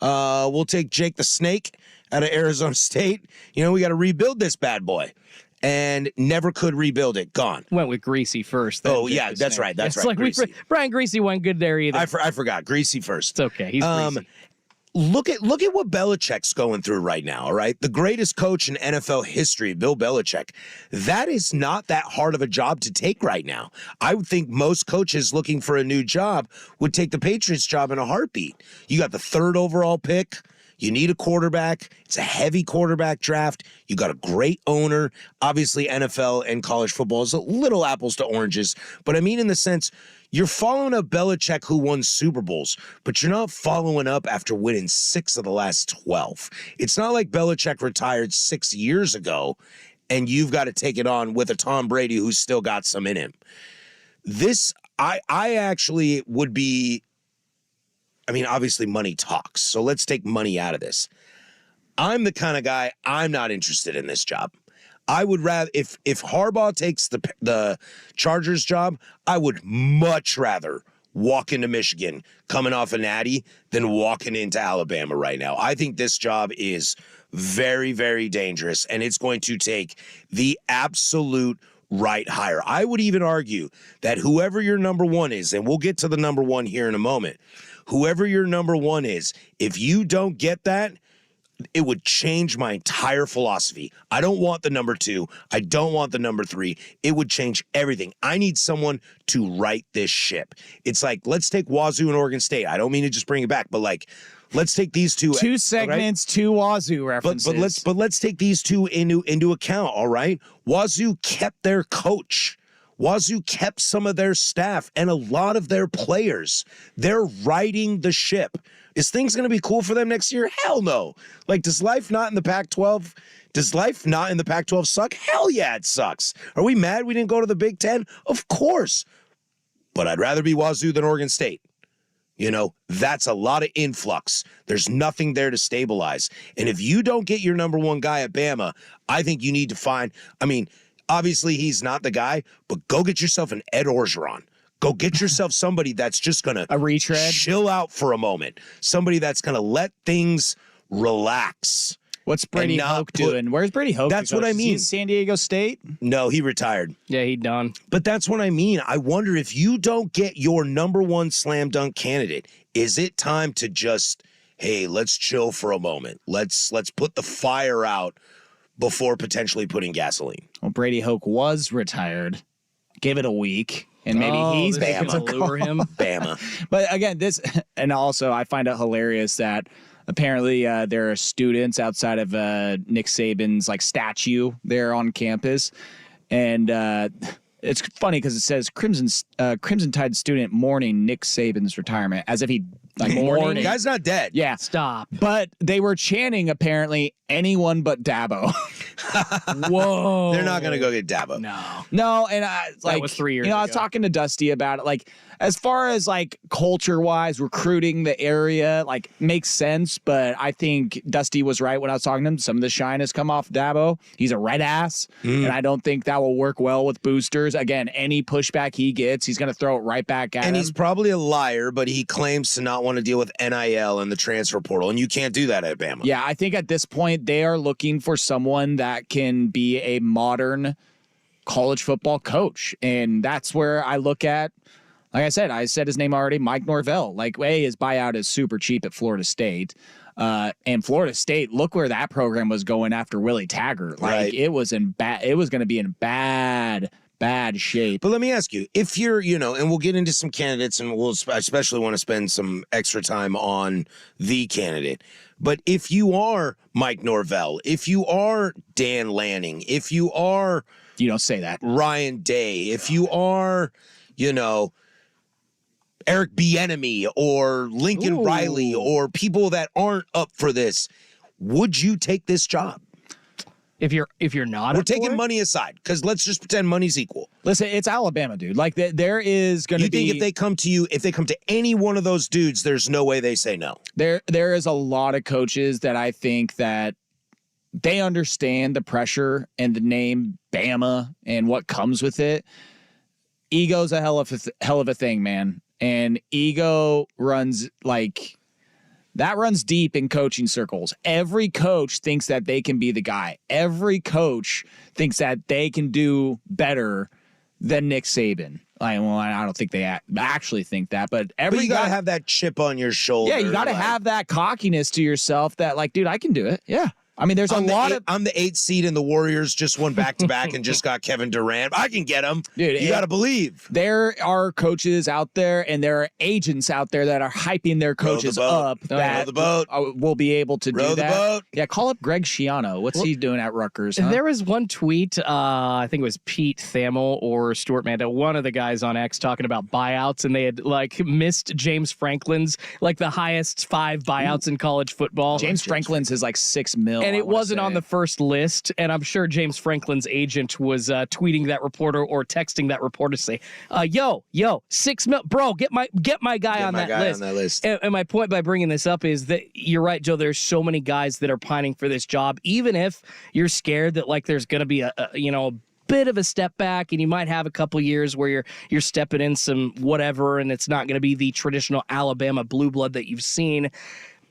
Speaker 1: We'll take Jake the Snake out of Arizona State. We got to rebuild this bad boy. And never could rebuild it. Gone.
Speaker 3: Went with Greasy first.
Speaker 1: Oh, yeah, that's right. That's
Speaker 3: it's
Speaker 1: right.
Speaker 3: Like Brian Greasy wasn't good there either.
Speaker 1: I forgot. Greasy first.
Speaker 3: It's okay. He's Greasy.
Speaker 1: Look at what Belichick's going through right now, all right? The greatest coach in NFL history, Bill Belichick. That is not that hard of a job to take right now. I would think most coaches looking for a new job would take the Patriots job in a heartbeat. You got the 3rd overall pick. You need a quarterback. It's a heavy quarterback draft. You got a great owner. Obviously, NFL and college football is a little apples to oranges. But I mean in the sense, you're following up Belichick, who won Super Bowls, but you're not following up after winning 6 of the last 12. It's not like Belichick retired 6 years ago, and you've got to take it on with a Tom Brady who's still got some in him. I actually would be... I mean, obviously money talks, so let's take money out of this. I'm the kind of guy, I'm not interested in this job. I would rather, if Harbaugh takes the Chargers job, I would much rather walk into Michigan coming off a natty than walking into Alabama right now. I think this job is very, very dangerous, and it's going to take the absolute right hire. I would even argue that whoever your number one is, and we'll get to the number one here in a moment, whoever your number one is, if you don't get that, it would change my entire philosophy. I don't want the number 2. I don't want the number 3. It would change everything. I need someone to right this ship. It's like, let's take Wazoo and Oregon State. I don't mean to just bring it back, but let's take these two.
Speaker 2: 2 segments, right? 2 Wazoo references.
Speaker 1: But let's take these two into account, all right? Wazoo kept their coach. Wazoo kept some of their staff and a lot of their players. They're riding the ship. Is things going to be cool for them next year? Hell no. Does life not in the Pac-12? Does life not in the Pac-12 suck? Hell yeah, it sucks. Are we mad we didn't go to the Big Ten? Of course. But I'd rather be Wazoo than Oregon State. That's a lot of influx. There's nothing there to stabilize. And if you don't get your number one guy at Bama, I think you need to find, obviously he's not the guy, but go get yourself an Ed Orgeron. Go get yourself somebody that's just going to
Speaker 2: a retread,
Speaker 1: chill out for a moment. Somebody that's going to let things relax.
Speaker 2: What's Brady Hoke doing? Where's Brady Hoke?
Speaker 1: That's what I mean.
Speaker 2: Is he San Diego State?
Speaker 1: No, he retired.
Speaker 3: Yeah, he done.
Speaker 1: But that's what I mean. I wonder if you don't get your number one slam dunk candidate, is it time to just, hey, let's chill for a moment. Let's put the fire out before potentially putting gasoline.
Speaker 2: Well, Brady Hoke was retired. Give it a week. And maybe he's
Speaker 3: going to lure him.
Speaker 1: Bama.
Speaker 2: But again, and also I find it hilarious that apparently there are students outside of Nick Saban's statue there on campus. And it's funny because it says Crimson Tide student mourning Nick Saban's retirement, as if he mourning.
Speaker 1: The guy's not dead.
Speaker 2: Yeah.
Speaker 3: Stop.
Speaker 2: But they were chanting apparently anyone but Dabo.
Speaker 3: Whoa.
Speaker 1: They're not going to go get Dabo.
Speaker 2: No, and
Speaker 3: that was 3 years ago.
Speaker 2: I was talking to Dusty about it. As far as culture-wise, recruiting the area, makes sense. But I think Dusty was right when I was talking to him. Some of the shine has come off Dabo. He's a red ass, and I don't think that will work well with boosters. Again, any pushback he gets, he's going to throw it right back at him.
Speaker 1: And he's probably a liar, but he claims to not want to deal with NIL and the transfer portal, and you can't do that at Bama.
Speaker 2: Yeah, I think at this point they are looking for someone that can be a modern college football coach, and that's where I look at. Like I said his name already, Mike Norvell. His buyout is super cheap at Florida State. And Florida State, look where that program was going after Willie Taggart.
Speaker 1: Right.
Speaker 2: It was going to be in bad shape.
Speaker 1: But let me ask you, if you're, and we'll get into some candidates, and we'll especially want to spend some extra time on the candidate. But if you are Mike Norvell, if you are Dan Lanning, if you are...
Speaker 2: You don't say that.
Speaker 1: Ryan Day, if you are, Eric Bieniemy or Lincoln Riley or people that aren't up for this, would you take this job?
Speaker 3: If you're not,
Speaker 1: We're
Speaker 3: up for
Speaker 1: taking
Speaker 3: it?
Speaker 1: money aside because let's just pretend money's equal.
Speaker 2: Listen, it's Alabama, dude. Like there is going
Speaker 1: You
Speaker 2: to be.
Speaker 1: think if they come to any one of those dudes, there's no way they say no.
Speaker 2: There is a lot of coaches that I think that they understand the pressure and the name Bama and what comes with it. Ego's a hell of a thing, man. And ego runs deep in coaching circles. Every coach thinks that they can be the guy. Every coach thinks that they can do better than Nick Saban. I don't think they actually think that, but
Speaker 1: But you gotta have that chip on your shoulder.
Speaker 2: yeah, you got to have that cockiness to yourself that like, dude, I can do it. Yeah. I mean, there's I'm the
Speaker 1: 8th seed, and the Warriors just won back-to-back and just got Kevin Durant. I can get him.
Speaker 2: Dude,
Speaker 1: you got to believe.
Speaker 2: There are coaches out there and there are agents out there that are hyping their coaches up that will be able to do that.
Speaker 1: Boat.
Speaker 2: Yeah, call up Greg Schiano. What's he doing at Rutgers? Huh?
Speaker 3: There was one tweet, I think it was Pete Thamel or Stuart Manda, one of the guys on X talking about buyouts, and they had like missed James Franklin's, like the highest 5 buyouts in college football.
Speaker 2: James Franklin's is like $6 million.
Speaker 3: And it wasn't on the first list. And I'm sure James Franklin's agent was tweeting that reporter or texting that reporter to say, yo, $6 million, bro, get my guy on that list. And my point by bringing this up is that you're right, Joe. There's so many guys that are pining for this job, even if you're scared that like there's going to be a bit of a step back and you might have a couple years where you're stepping in some whatever and it's not going to be the traditional Alabama blue blood that you've seen.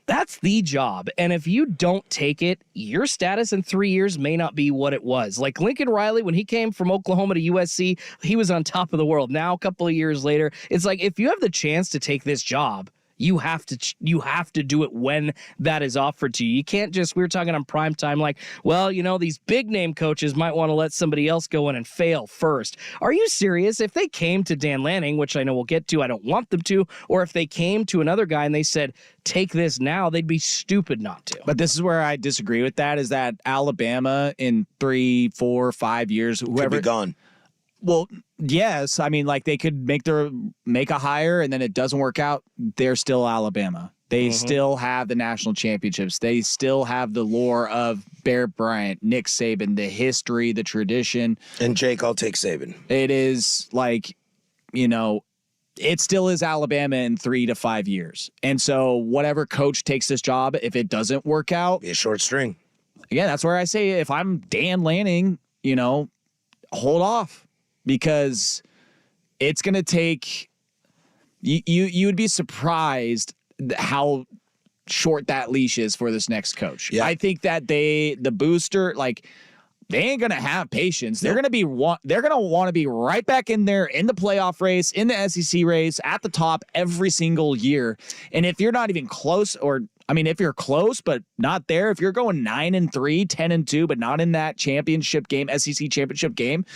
Speaker 3: That's the job. And if you don't take it, your status in 3 years may not be what it was. Like Lincoln Riley, when he came from Oklahoma to USC, he was on top of the world. Now, a couple of years later, it's like if you have the chance to take this job, you have to do it when that is offered to you. You can't just, we were talking on prime time, like, well, these big name coaches might want to let somebody else go in and fail first. Are you serious? If they came to Dan Lanning, which I know we'll get to, I don't want them to, or if they came to another guy and they said, take this now, they'd be stupid not to.
Speaker 2: But this is where I disagree with that, is that Alabama in 3, 4, 5 years, whoever
Speaker 1: could be gone.
Speaker 2: Well, yes. I mean, like they could make a hire and then it doesn't work out. They're still Alabama. They still have the national championships. They still have the lore of Bear Bryant, Nick Saban, the history, the tradition.
Speaker 1: And Jake, I'll take Saban.
Speaker 2: It is like, it still is Alabama in 3 to 5 years. And so whatever coach takes this job, if it doesn't work out,
Speaker 1: be a short string.
Speaker 2: Again, that's where I say if I'm Dan Lanning, hold off. Because it's going to take you would be surprised how short that leash is for this next coach.
Speaker 1: Yeah.
Speaker 2: I think that the booster, like, they ain't going to have patience. They're going to want to be right back in there in the playoff race, in the SEC race, at the top every single year. And if you're not even close, if you're close but not there, if you're going 9-3, 10-2, but not in that championship game, SEC championship game,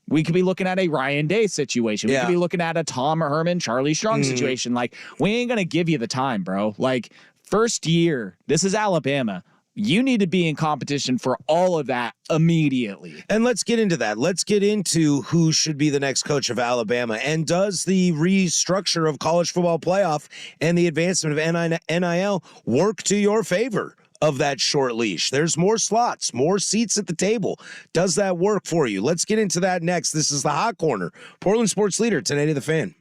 Speaker 2: we could be looking at a Ryan Day situation. We could be looking at a Tom Herman, Charlie Strong situation. Like, we ain't going to give you the time, bro. Like, first year, this is Alabama. You need to be in competition for all of that immediately.
Speaker 1: And let's get into that. Let's get into who should be the next coach of Alabama. And does the restructure of college football playoff and the advancement of NIL work to your favor of that short leash? There's more slots, more seats at the table. Does that work for you? Let's get into that next. This is the Hot Corner. Portland Sports Leader, 1080 The Fan.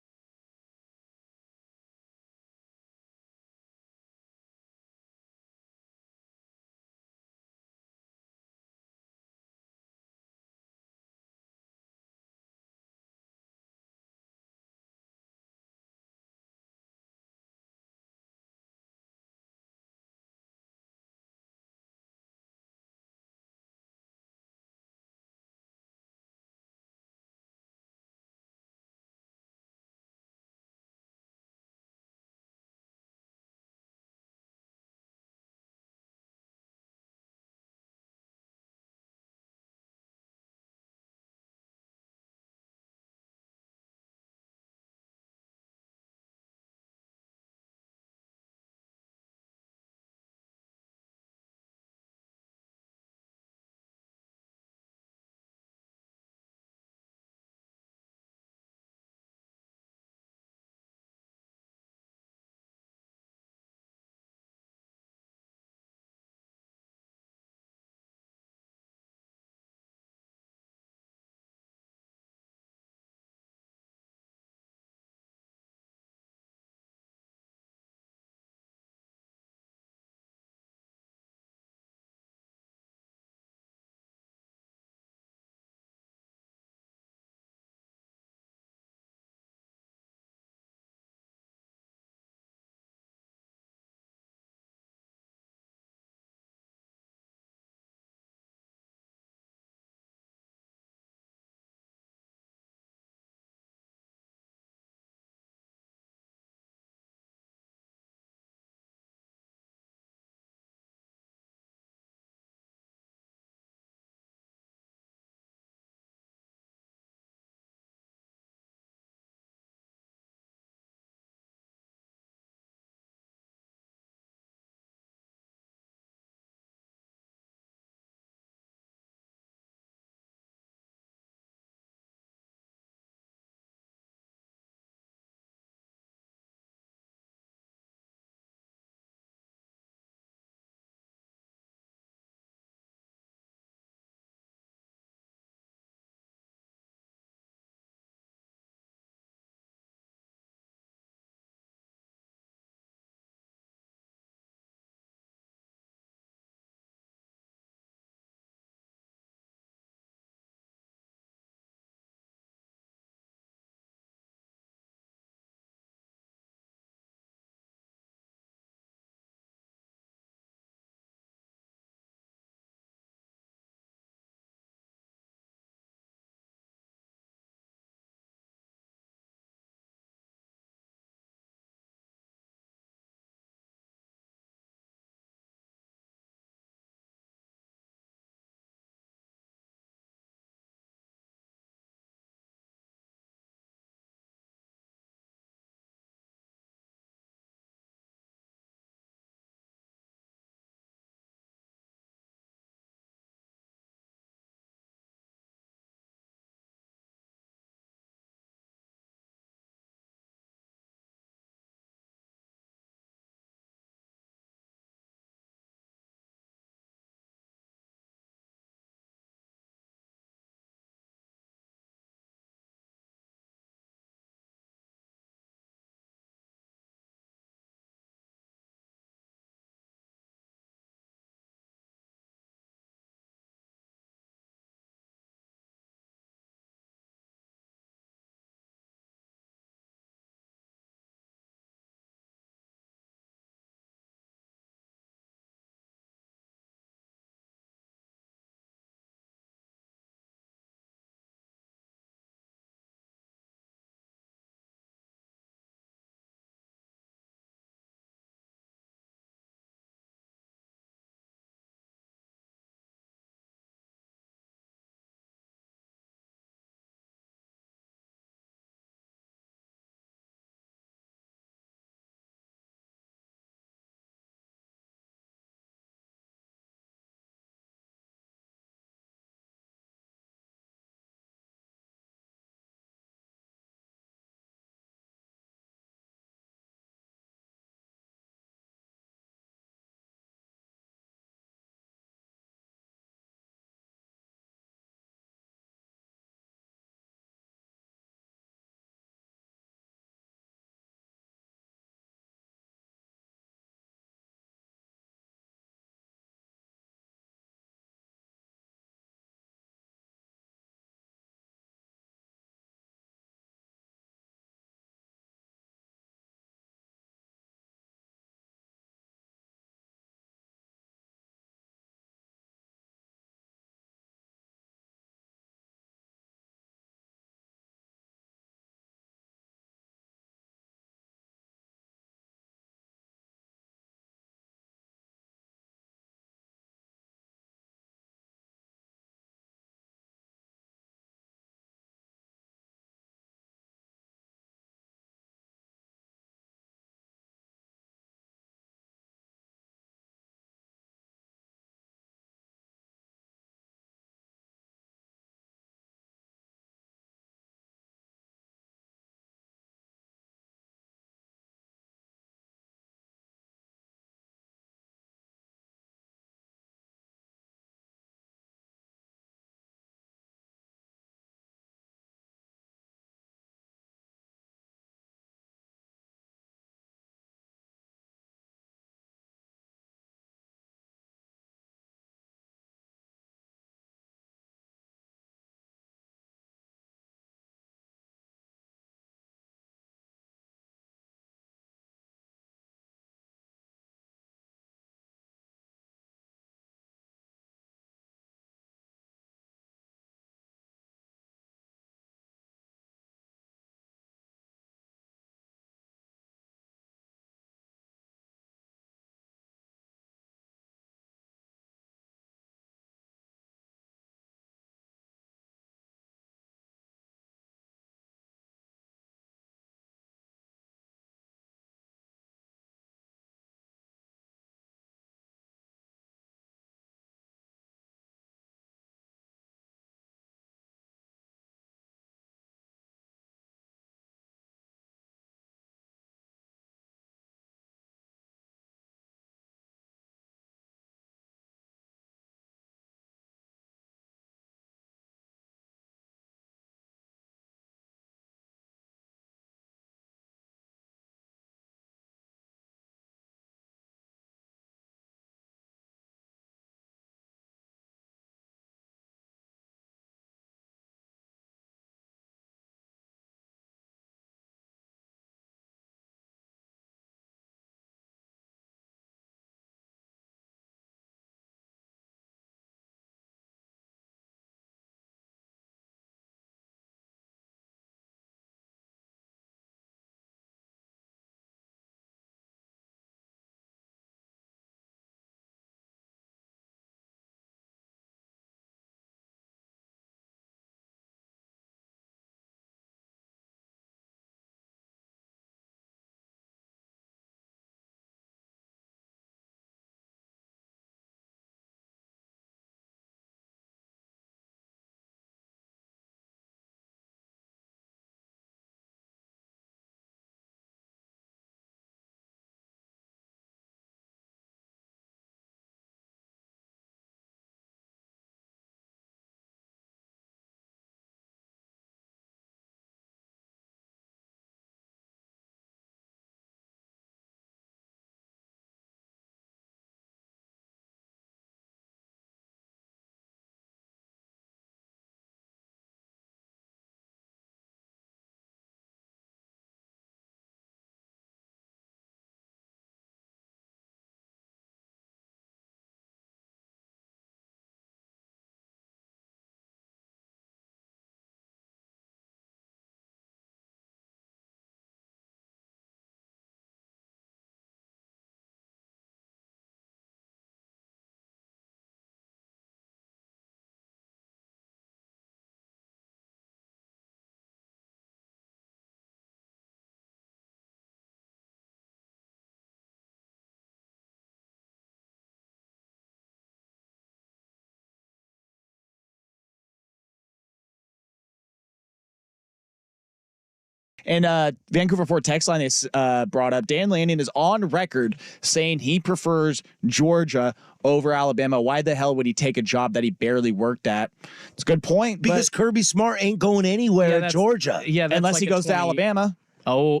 Speaker 2: And Vancouver Ford text line is brought up. Dan Lanning is on record saying he prefers Georgia over Alabama. Why the hell would he take a job that he barely worked at? It's a good point.
Speaker 1: Because Kirby Smart ain't going anywhere at Georgia.
Speaker 3: Yeah, that's
Speaker 2: unless
Speaker 3: like
Speaker 2: he goes to Alabama.
Speaker 3: Oh,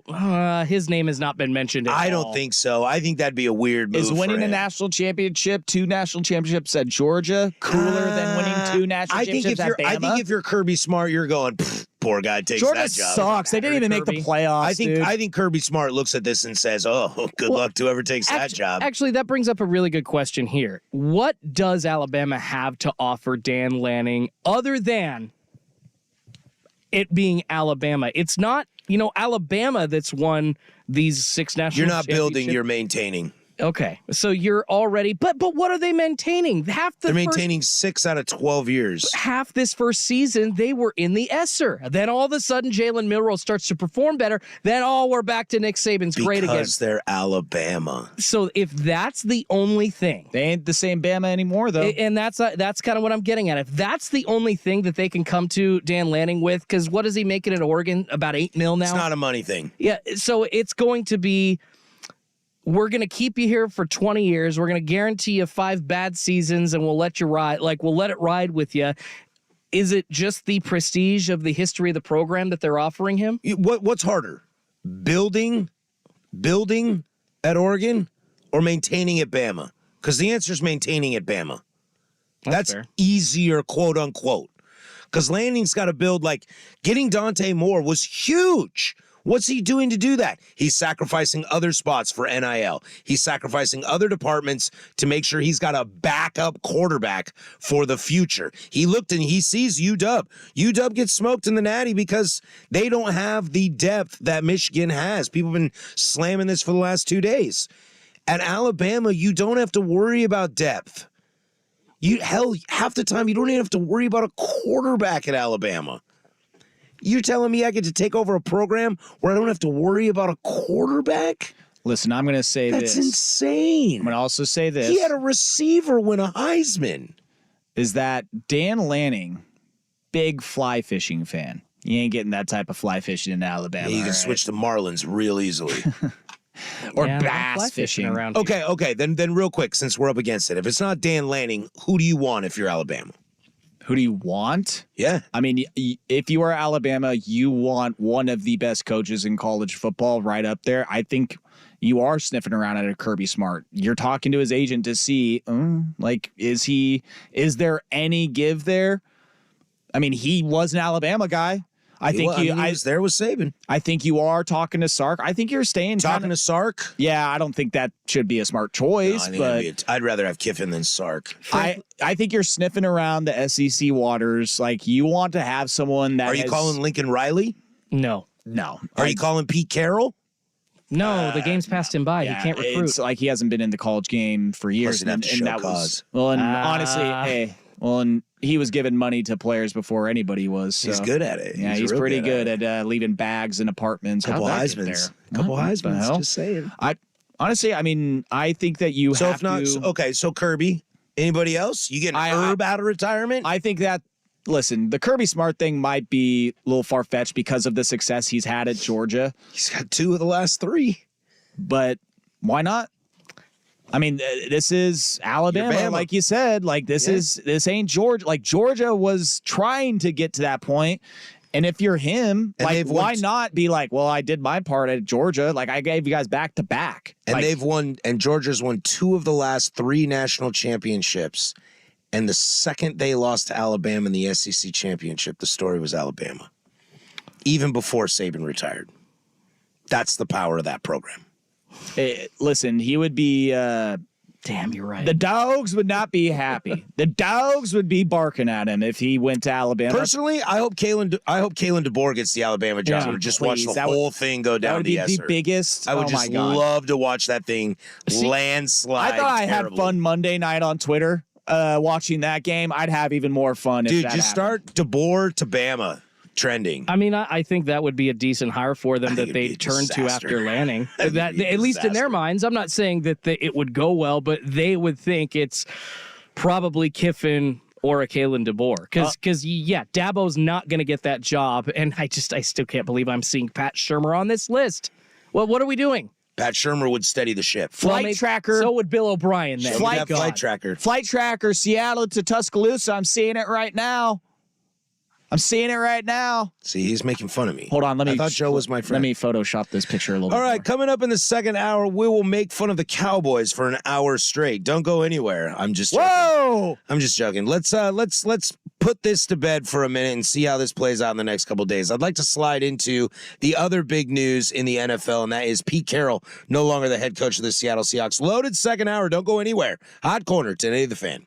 Speaker 3: his name has not been mentioned at
Speaker 1: I
Speaker 3: all.
Speaker 1: don't think so. I think that'd be a weird move.
Speaker 2: Is winning
Speaker 1: for
Speaker 2: a
Speaker 1: him.
Speaker 2: national championship, 2 national championships at Georgia, cooler than winning 2 national championships at Bama?
Speaker 1: I think if you're Kirby Smart, you're going, poor guy takes
Speaker 2: Georgia
Speaker 1: that job.
Speaker 2: sucks. They didn't even make the playoffs.
Speaker 1: I think Kirby Smart looks at this and says, "Oh, good luck to whoever takes that job."
Speaker 3: Actually, that brings up a really good question here. What does Alabama have to offer Dan Lanning other than it being Alabama? It's not, Alabama that's won these 6 national
Speaker 1: You're not building,
Speaker 3: championships.
Speaker 1: you're maintaining.
Speaker 3: Okay, so you're already, but what are they maintaining?
Speaker 1: They're maintaining 6 out of 12 years.
Speaker 3: Half this first season, they were in the ESSER. Then all of a sudden, Jalen Milroe starts to perform better. Then, we're back to Nick Saban's great again.
Speaker 1: Because they're Alabama.
Speaker 3: So if that's the only thing,
Speaker 2: They ain't the same Bama anymore, though.
Speaker 3: and that's kind of what I'm getting at. If that's the only thing that they can come to Dan Lanning with, because what is he making at Oregon? About $8 million now.
Speaker 1: It's not a money thing.
Speaker 3: Yeah, so it's going to be, we're going to keep you here for 20 years. We're going to guarantee you 5 bad seasons, and we'll let you ride. We'll let it ride with you. Is it just the prestige of the history of the program that they're offering him?
Speaker 1: What's harder? Building at Oregon or maintaining at Bama? Because the answer is maintaining at Bama. That's
Speaker 3: fair.
Speaker 1: easier, quote unquote. Because Lanning's got to build, getting Dante Moore was huge. What's he doing to do that? He's sacrificing other spots for NIL. He's sacrificing other departments to make sure he's got a backup quarterback for the future. He looked and he sees UW. UW gets smoked in the Natty because they don't have the depth that Michigan has. People have been slamming this for the last 2 days. At Alabama, you don't have to worry about depth. Half the time you don't even have to worry about a quarterback at Alabama. You're telling me I get to take over a program where I don't have to worry about a quarterback?
Speaker 2: Listen, I'm going to say
Speaker 1: That's
Speaker 2: this.
Speaker 1: insane.
Speaker 2: I'm going to also say this.
Speaker 1: He had a receiver win a Heisman.
Speaker 2: Is that Dan Lanning, big fly fishing fan. You ain't getting that type of fly fishing in Alabama.
Speaker 1: Yeah, you can
Speaker 2: all
Speaker 1: switch to marlins real easily.
Speaker 2: Or
Speaker 3: Yeah,
Speaker 2: bass
Speaker 3: fly
Speaker 2: fishing.
Speaker 3: around here.
Speaker 1: Okay. Then real quick, since we're up against it, if it's not Dan Lanning, who do you want if you're Alabama?
Speaker 2: Who do you want?
Speaker 1: Yeah.
Speaker 2: I mean, if you are Alabama, you want one of the best coaches in college football right up there. I think you are sniffing around at a Kirby Smart. You're talking to his agent to see, is there any give there? I mean, he was an Alabama guy.
Speaker 1: He was there with Saban.
Speaker 2: I think you are talking to Sark. I think you're staying
Speaker 1: Talking to Sark?
Speaker 2: Yeah, I don't think that should be a smart choice, but
Speaker 1: I'd rather have Kiffin than Sark.
Speaker 2: I think you're sniffing around the SEC waters. You want to have someone that
Speaker 1: Are you calling Lincoln Riley?
Speaker 3: No.
Speaker 2: No.
Speaker 1: Are you calling Pete Carroll?
Speaker 3: No, the game's passed him by.
Speaker 2: Yeah,
Speaker 3: he can't recruit.
Speaker 2: It's like he hasn't been in the college game for years.
Speaker 1: Plus he'd have to show cause.
Speaker 2: Honestly, and he was giving money to players before anybody was. So.
Speaker 1: He's good at it.
Speaker 2: Yeah, he's
Speaker 1: real
Speaker 2: pretty good
Speaker 1: at it.
Speaker 2: at leaving bags in apartments.
Speaker 1: Couple
Speaker 2: How'd that get
Speaker 1: Heismans.
Speaker 2: there?
Speaker 1: Couple
Speaker 2: What the
Speaker 1: Heismans.
Speaker 2: hell?
Speaker 1: Just saying.
Speaker 2: Honestly, I think that you
Speaker 1: So
Speaker 2: have
Speaker 1: if not,
Speaker 2: to.
Speaker 1: okay. So Kirby, anybody else? You getting Herb out of retirement?
Speaker 2: I think that. Listen, the Kirby Smart thing might be a little far fetched because of the success he's had at Georgia,
Speaker 1: He's got 2 of the last 3.
Speaker 2: but why not? I mean, this is Alabama,
Speaker 1: Bama.
Speaker 2: like you said. This ain't Georgia. Georgia was trying to get to that point. And if you're him,
Speaker 1: And
Speaker 2: why not be well, I did my part at Georgia. I gave you guys back to back.
Speaker 1: And they've won, and Georgia's won 2 of the last 3 national championships. And the second they lost to Alabama in the SEC championship, the story was Alabama. Even before Saban retired. That's the power of that program.
Speaker 2: Listen, he would be.
Speaker 3: Damn, you're right.
Speaker 2: The dogs would not be happy. The dogs would be barking at him if he went to Alabama.
Speaker 1: Personally, I hope Kalen DeBoer gets the Alabama job.
Speaker 3: Yeah,
Speaker 1: I would just
Speaker 2: please.
Speaker 1: watch the whole thing go
Speaker 2: that
Speaker 1: down
Speaker 2: would
Speaker 1: to
Speaker 2: be
Speaker 1: Esser.
Speaker 2: the biggest.
Speaker 1: I would
Speaker 2: oh
Speaker 1: just
Speaker 2: my God.
Speaker 1: love to watch that thing landslide.
Speaker 2: I thought I had
Speaker 1: terribly.
Speaker 2: fun Monday night on Twitter watching that game. I'd have even more fun.
Speaker 1: Dude,
Speaker 2: if that
Speaker 1: just
Speaker 2: happened.
Speaker 1: start DeBoer to Bama trending.
Speaker 3: I mean, I think that would be a decent hire for them
Speaker 1: I think
Speaker 3: that
Speaker 1: it'd be
Speaker 3: they
Speaker 1: a
Speaker 3: turn to
Speaker 1: disaster.
Speaker 3: after Lanning.
Speaker 1: That'd
Speaker 3: That
Speaker 1: be a
Speaker 3: at least in their
Speaker 1: disaster.
Speaker 3: minds, I'm not saying that it would go well, but they would think it's probably Kiffin or a Kalen DeBoer. Because yeah, Dabo's not going to get that job. And I still can't believe I'm seeing Pat Shurmur on this list. Well, what are we doing?
Speaker 1: Pat Shurmur would steady the ship.
Speaker 2: Flight tracker.
Speaker 3: So would Bill O'Brien then.
Speaker 1: Flight tracker.
Speaker 2: Flight tracker, Seattle to Tuscaloosa. I'm seeing it right now.
Speaker 1: See, he's making fun of me.
Speaker 2: Hold on,
Speaker 1: I thought Joe was my friend.
Speaker 2: Let me Photoshop this picture a little bit.
Speaker 1: All right,
Speaker 2: more.
Speaker 1: coming up in the second hour, we will make fun of the Cowboys for an hour straight. Don't go anywhere. I'm just joking.
Speaker 2: Whoa!
Speaker 1: I'm just joking. Let's put this to bed for a minute and see how this plays out in the next couple of days. I'd like to slide into the other big news in the NFL, and that is Pete Carroll, no longer the head coach of the Seattle Seahawks. Loaded second hour. Don't go anywhere. Hot corner, 1080 The Fan.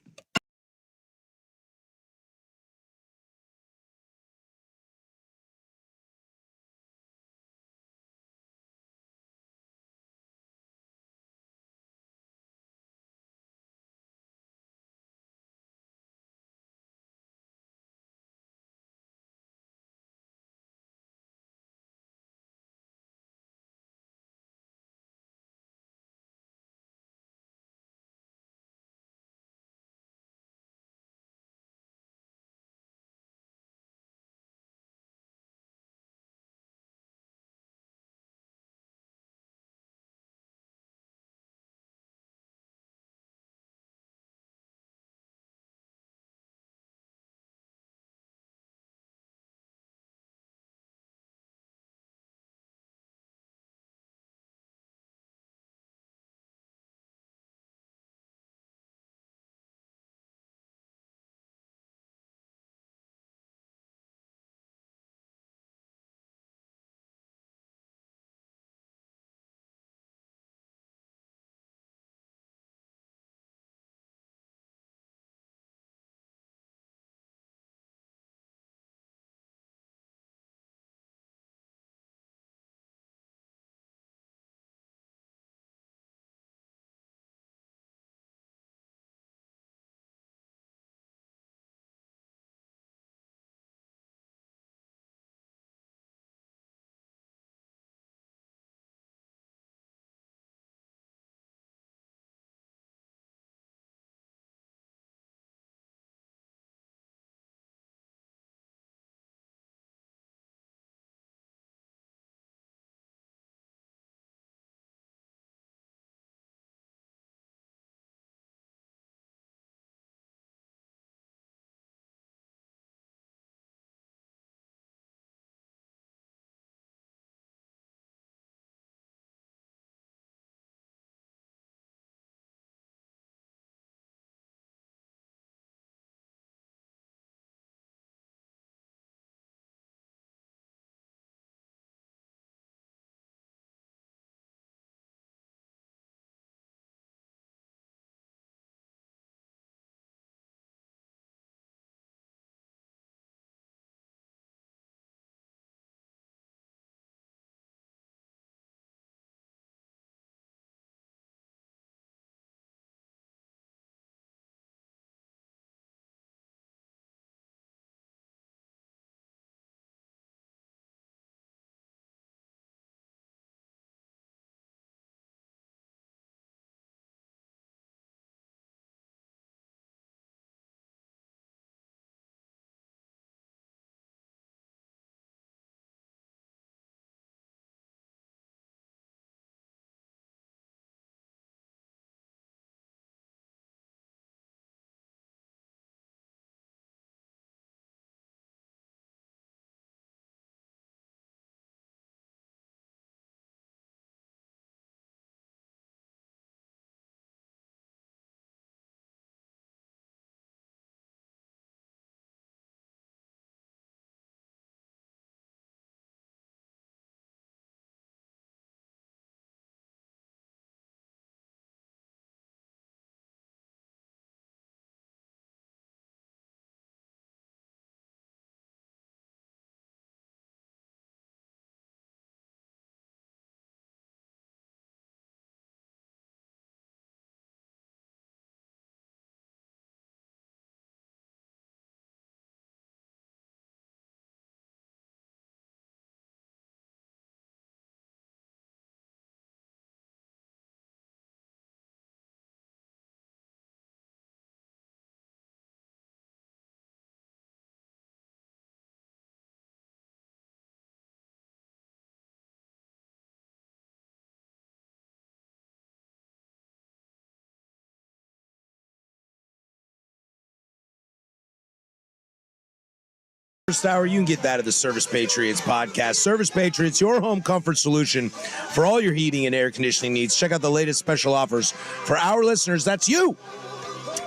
Speaker 1: first hour, you can get that at the Service Patriots podcast. Service Patriots, your home comfort solution for all your heating and air conditioning needs. Check out the latest special offers for our listeners. That's you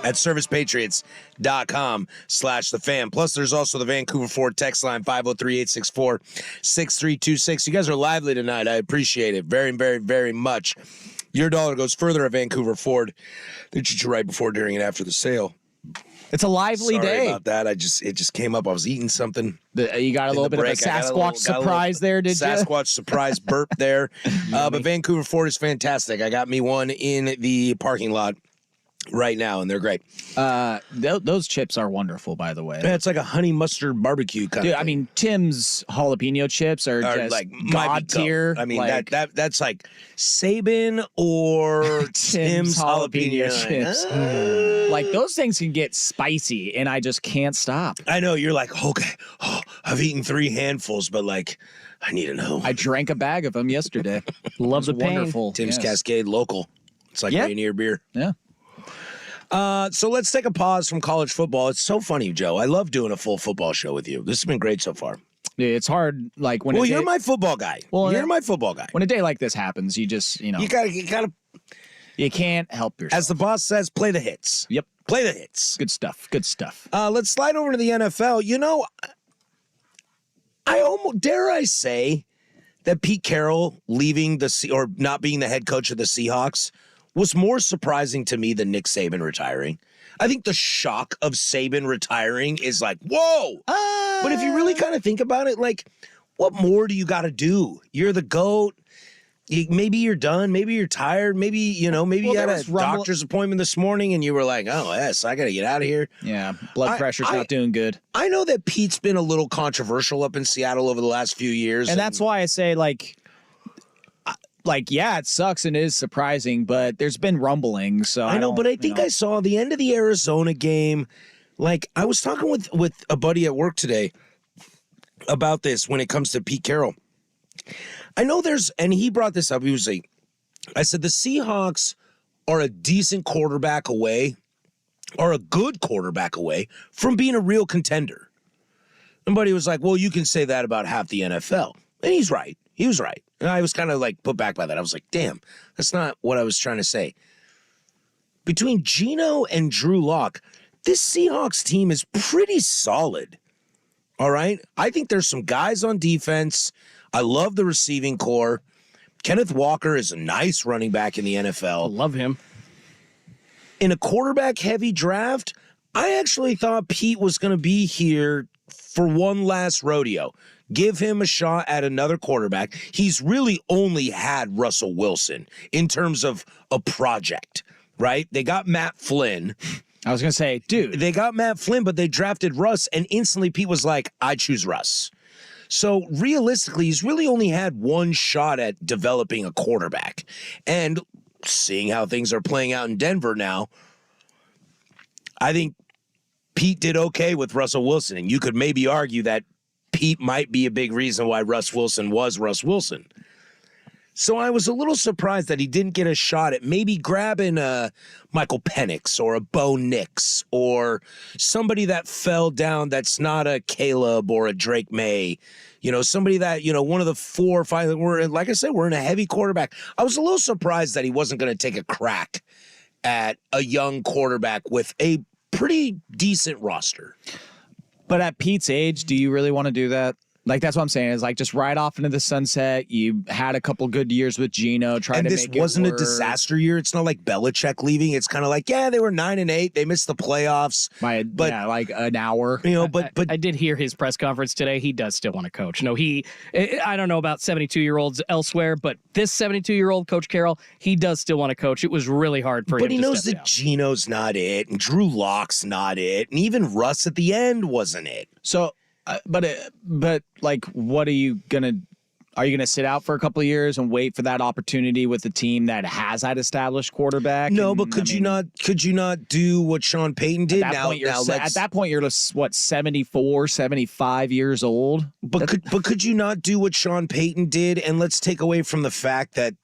Speaker 1: at servicepatriots.com/thefan. Plus, there's also the Vancouver Ford text line, 503-864-6326. You guys are lively tonight. I appreciate it very, very, very much. Your dollar goes further at Vancouver Ford. They treat you right before, during, and after the sale.
Speaker 2: It's a lively
Speaker 1: Sorry
Speaker 2: day.
Speaker 1: about that. It just came up. I was eating something.
Speaker 2: You got a little bit of a Sasquatch surprise there, did you?
Speaker 1: Sasquatch surprise burp there. But Vancouver Ford is fantastic. I got me one in the parking lot right now, and they're great.
Speaker 2: Those chips are wonderful, by the way.
Speaker 1: Yeah, it's like a honey mustard barbecue kind
Speaker 2: Dude,
Speaker 1: of thing.
Speaker 2: I mean, Tim's jalapeno chips are just
Speaker 1: like
Speaker 2: god tier.
Speaker 1: I mean,
Speaker 2: like,
Speaker 1: that's like Sabin or Tim's jalapeno
Speaker 2: chips. Like those things can get spicy, and I just can't stop.
Speaker 1: I know you're like, okay, I've eaten 3 handfuls, but like, I need to know.
Speaker 2: I drank a bag of them yesterday.
Speaker 3: Love the pain.
Speaker 2: Wonderful.
Speaker 1: Tim's
Speaker 2: Yes.
Speaker 1: Cascade local. It's like
Speaker 2: Yeah.
Speaker 1: Rainier beer.
Speaker 2: Yeah.
Speaker 1: So let's take a pause from college football. It's so funny, Joe. I love doing a full football show with you. This has been great so far.
Speaker 2: Yeah, it's hard. Like when
Speaker 1: Well,
Speaker 2: a day,
Speaker 1: you're my football guy.
Speaker 2: Well,
Speaker 1: You're my football guy.
Speaker 2: when a day like this happens, you just
Speaker 1: You gotta,
Speaker 2: you can't help yourself.
Speaker 1: as the boss says, play the hits.
Speaker 2: Yep.
Speaker 1: Play the hits.
Speaker 2: Good stuff. Good stuff.
Speaker 1: Let's slide over to the NFL. You know, I almost dare I say that Pete Carroll leaving or not being the head coach of the Seahawks was more surprising to me than Nick Saban retiring. I think the shock of Saban retiring is like, whoa. But if you really kind of think about it, like, what more do you got to do? You're the GOAT. Maybe you're done. Maybe you're tired. Maybe, you had a doctor's appointment this morning and you were like, oh, yes, I got to get out of here.
Speaker 2: Yeah. Blood pressure's not doing good.
Speaker 1: I know that Pete's been a little controversial up in Seattle over the last few years.
Speaker 2: And that's why I say, yeah, it sucks and it is surprising, but there's been rumbling. So
Speaker 1: I know, but I think I saw the end of the Arizona game. Like, I was talking with a buddy at work today about this when it comes to Pete Carroll. I know and he brought this up. He was like, I said, the Seahawks are a decent quarterback away, or a good quarterback away from being a real contender. And buddy was like, well, you can say that about half the NFL. And he's right. He was right. And I was kind of like put back by that. I was like, damn, that's not what I was trying to say. Between Geno and Drew Lock, this Seahawks team is pretty solid. All right? I think there's some guys on defense. I love the receiving core. Kenneth Walker is a nice running back in the NFL.
Speaker 3: Love him.
Speaker 1: In a quarterback-heavy draft, I actually thought Pete was going to be here for one last rodeo. Give him a shot at another quarterback. He's really only had Russell Wilson in terms of a project, right? They got Matt Flynn.
Speaker 2: I was going to say, dude.
Speaker 1: They got Matt Flynn, but they drafted Russ, and instantly Pete was like, I choose Russ. So realistically, he's really only had one shot at developing a quarterback. And seeing how things are playing out in Denver now, I think Pete did okay with Russell Wilson. And you could maybe argue that Pete might be a big reason why Russ Wilson was Russ Wilson. So I was a little surprised that he didn't get a shot at maybe grabbing a Michael Penix or a Bo Nix or somebody that fell down that's not a Caleb or a Drake May. Somebody that, one of the 4 or 5, like I said, we're in a heavy quarterback. I was a little surprised that he wasn't going to take a crack at a young quarterback with a pretty decent roster.
Speaker 2: But at Pete's age, do you really want to do that? Like, that's what I'm saying, is like just ride off into the sunset. You had a couple good years with Geno, trying to make it work.
Speaker 1: And this wasn't a disaster year. It's not like Belichick leaving. It's kind of like, yeah, they were 9-8. They missed the playoffs.
Speaker 2: But like an hour.
Speaker 1: But
Speaker 3: I did hear his press conference today. He does still want to coach. No, I don't know about 72-year-olds elsewhere, but this 72-year-old Coach Carroll, he does still want to coach. It was really hard for him to
Speaker 1: But he knows
Speaker 3: step
Speaker 1: that
Speaker 3: down.
Speaker 1: Geno's not it, and Drew Lock's not it, and even Russ at the end wasn't it.
Speaker 2: So, but like, what are you gonna sit out for a couple of years and wait for that opportunity with the team that has that established quarterback?
Speaker 1: No, but could you not do what Sean Payton did?
Speaker 2: At that point, you're what, 74, 75 years old?
Speaker 1: But could you not do what Sean Payton did? And let's take away from the fact that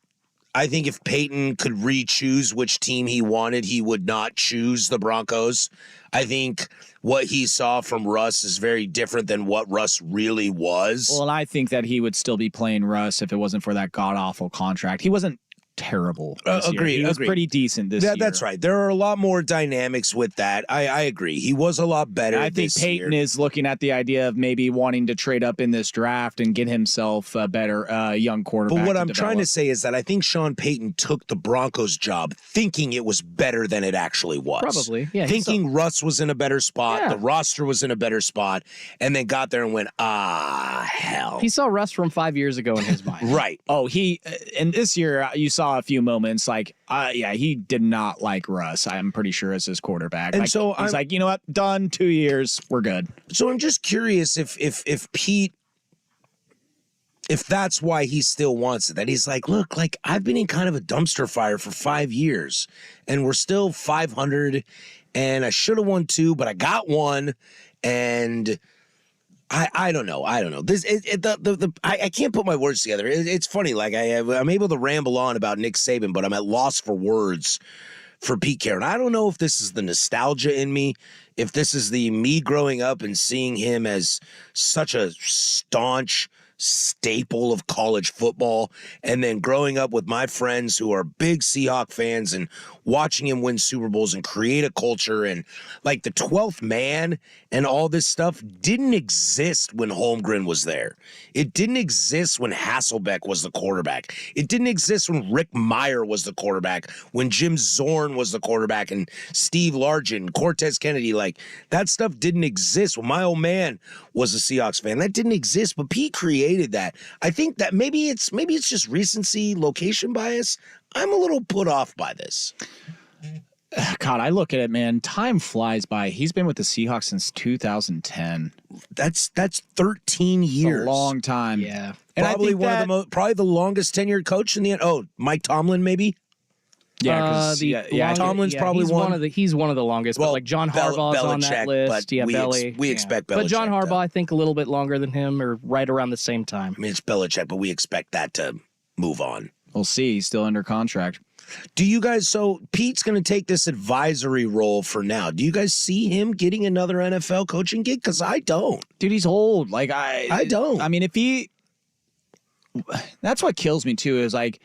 Speaker 1: I think if Peyton could re-choose which team he wanted, he would not choose the Broncos. I think what he saw from Russ is very different than what Russ really was.
Speaker 2: Well, and I think that he would still be playing Russ if it wasn't for that god-awful contract. He wasn't terrible this year.
Speaker 1: Agreed.
Speaker 2: He was pretty decent this year.
Speaker 1: That's right. There are a lot more dynamics with that. I agree. He was a lot better.
Speaker 2: I think Peyton is looking at the idea of maybe wanting to trade up in this draft and get himself a better young quarterback.
Speaker 1: But what I'm trying to say is that I think Sean Payton took the Broncos job thinking it was better than it actually was.
Speaker 3: Probably, yeah.
Speaker 1: Thinking Russ was in a better spot, the roster was in a better spot, and then got there and went, hell.
Speaker 3: He saw Russ from 5 years ago in his mind.
Speaker 1: Right.
Speaker 2: Oh, and this year you saw a few moments like, he did not like Russ. I'm pretty sure as his quarterback.
Speaker 1: And so
Speaker 2: he's like, you know what? Done. 2 years. We're good.
Speaker 1: So I'm just curious if Pete, if that's why he still wants it, that he's like, look, like I've been in kind of a dumpster fire for 5 years and we're still 500 and I should have won 2, but I got 1 and I don't know. This I can't put my words together. It's funny. Like I'm able to ramble on about Nick Saban, but I'm at loss for words for Pete Carroll. I don't know if this is the nostalgia in me, if this is the me growing up and seeing him as such a staunch staple of college football, and then growing up with my friends who are big Seahawk fans and watching him win Super Bowls and create a culture, and like the 12th man and all this stuff didn't exist when Holmgren was there. It didn't exist when Hasselbeck was the quarterback. It didn't exist when Rick Meyer was the quarterback, when Jim Zorn was the quarterback, and Steve Largent, Cortez Kennedy. Like that stuff didn't exist when my old man was a Seahawks fan. That didn't exist, but Pete created that. I think that maybe it's just recency, location bias. I'm a little put off by this.
Speaker 2: God, I look at it, man. Time flies by. He's been with the Seahawks since 2010.
Speaker 1: That's 13 years.
Speaker 2: A long time.
Speaker 3: Yeah.
Speaker 2: And
Speaker 1: Probably
Speaker 2: I think
Speaker 1: probably the longest tenured coach in the Mike Tomlin maybe.
Speaker 2: Yeah,
Speaker 1: Tomlin's probably
Speaker 3: he's one of the longest.
Speaker 1: Well,
Speaker 3: but like John Harbaugh's on that list.
Speaker 1: But we expect Belichick.
Speaker 3: But John Harbaugh, I think, a little bit longer than him, or right around the same time.
Speaker 1: I mean, it's Belichick, but we expect that to move on.
Speaker 2: We'll see. He's still under contract.
Speaker 1: Do you guys? So Pete's going to take this advisory role for now. Do you guys see him getting another NFL coaching gig? Because I don't.
Speaker 2: Dude, he's old. Like I
Speaker 1: don't.
Speaker 2: I mean, that's what kills me too. Is like,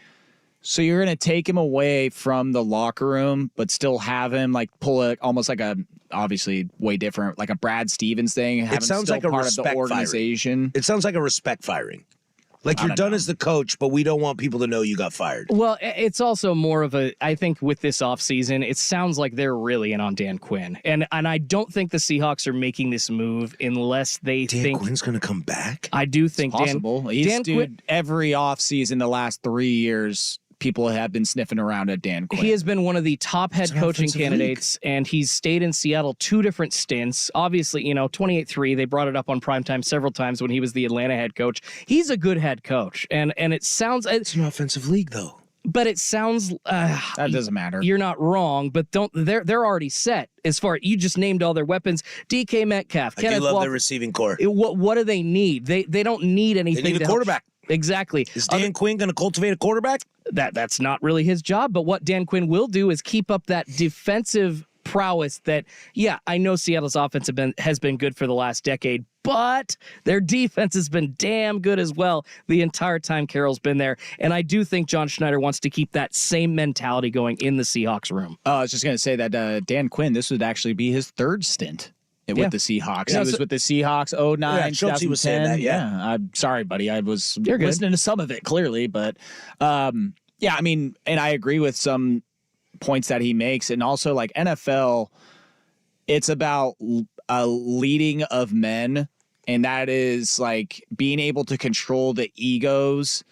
Speaker 2: so you're going to take him away from the locker room, but still have him like pull almost like a, obviously way different, like a Brad Stevens thing. Have
Speaker 1: It sounds like a
Speaker 2: part of the
Speaker 1: respect
Speaker 2: organization.
Speaker 1: Firing. It sounds like a respect firing. Like you're done as the coach, but we don't want people to know you got fired.
Speaker 3: Well, it's also more of I think with this offseason, it sounds like they're really in on Dan Quinn. And I don't think the Seahawks are making this move unless they think
Speaker 1: Dan Quinn's going to come back.
Speaker 3: I do think
Speaker 2: It's possible. Every offseason the last 3 years, people have been sniffing around at Dan Quinn.
Speaker 3: He has been one of the top head coaching candidates, and he's stayed in Seattle 2 different stints. Obviously, 28-3, they brought it up on primetime several times when he was the Atlanta head coach. He's a good head coach, and it sounds...
Speaker 1: It's an offensive league, though.
Speaker 3: But it sounds...
Speaker 2: that doesn't matter.
Speaker 3: You're not wrong, but they're already set. As far you just named all their weapons, DK Metcalf,
Speaker 1: I
Speaker 3: Kenneth
Speaker 1: do love
Speaker 3: Walker.
Speaker 1: their receiving core.
Speaker 3: What do they need? They don't need anything.
Speaker 1: They need a quarterback.
Speaker 3: Exactly.
Speaker 1: Is Dan Quinn going to cultivate a quarterback?
Speaker 3: That's not really his job, but what Dan Quinn will do is keep up that defensive prowess that, I know Seattle's offense has been good for the last decade, but their defense has been damn good as well the entire time Carroll's been there. And I do think John Schneider wants to keep that same mentality going in the Seahawks room.
Speaker 2: I was just going to say that Dan Quinn, this would actually be his 3rd stint with the Seahawks. He was with the Seahawks 09,
Speaker 1: Schultz was saying that,
Speaker 2: I'm sorry, buddy. I was
Speaker 3: You're good.
Speaker 2: listening to some of it clearly, but I mean, and I agree with some points that he makes. And also like NFL, it's about a leading of men. And that is like being able to control the egos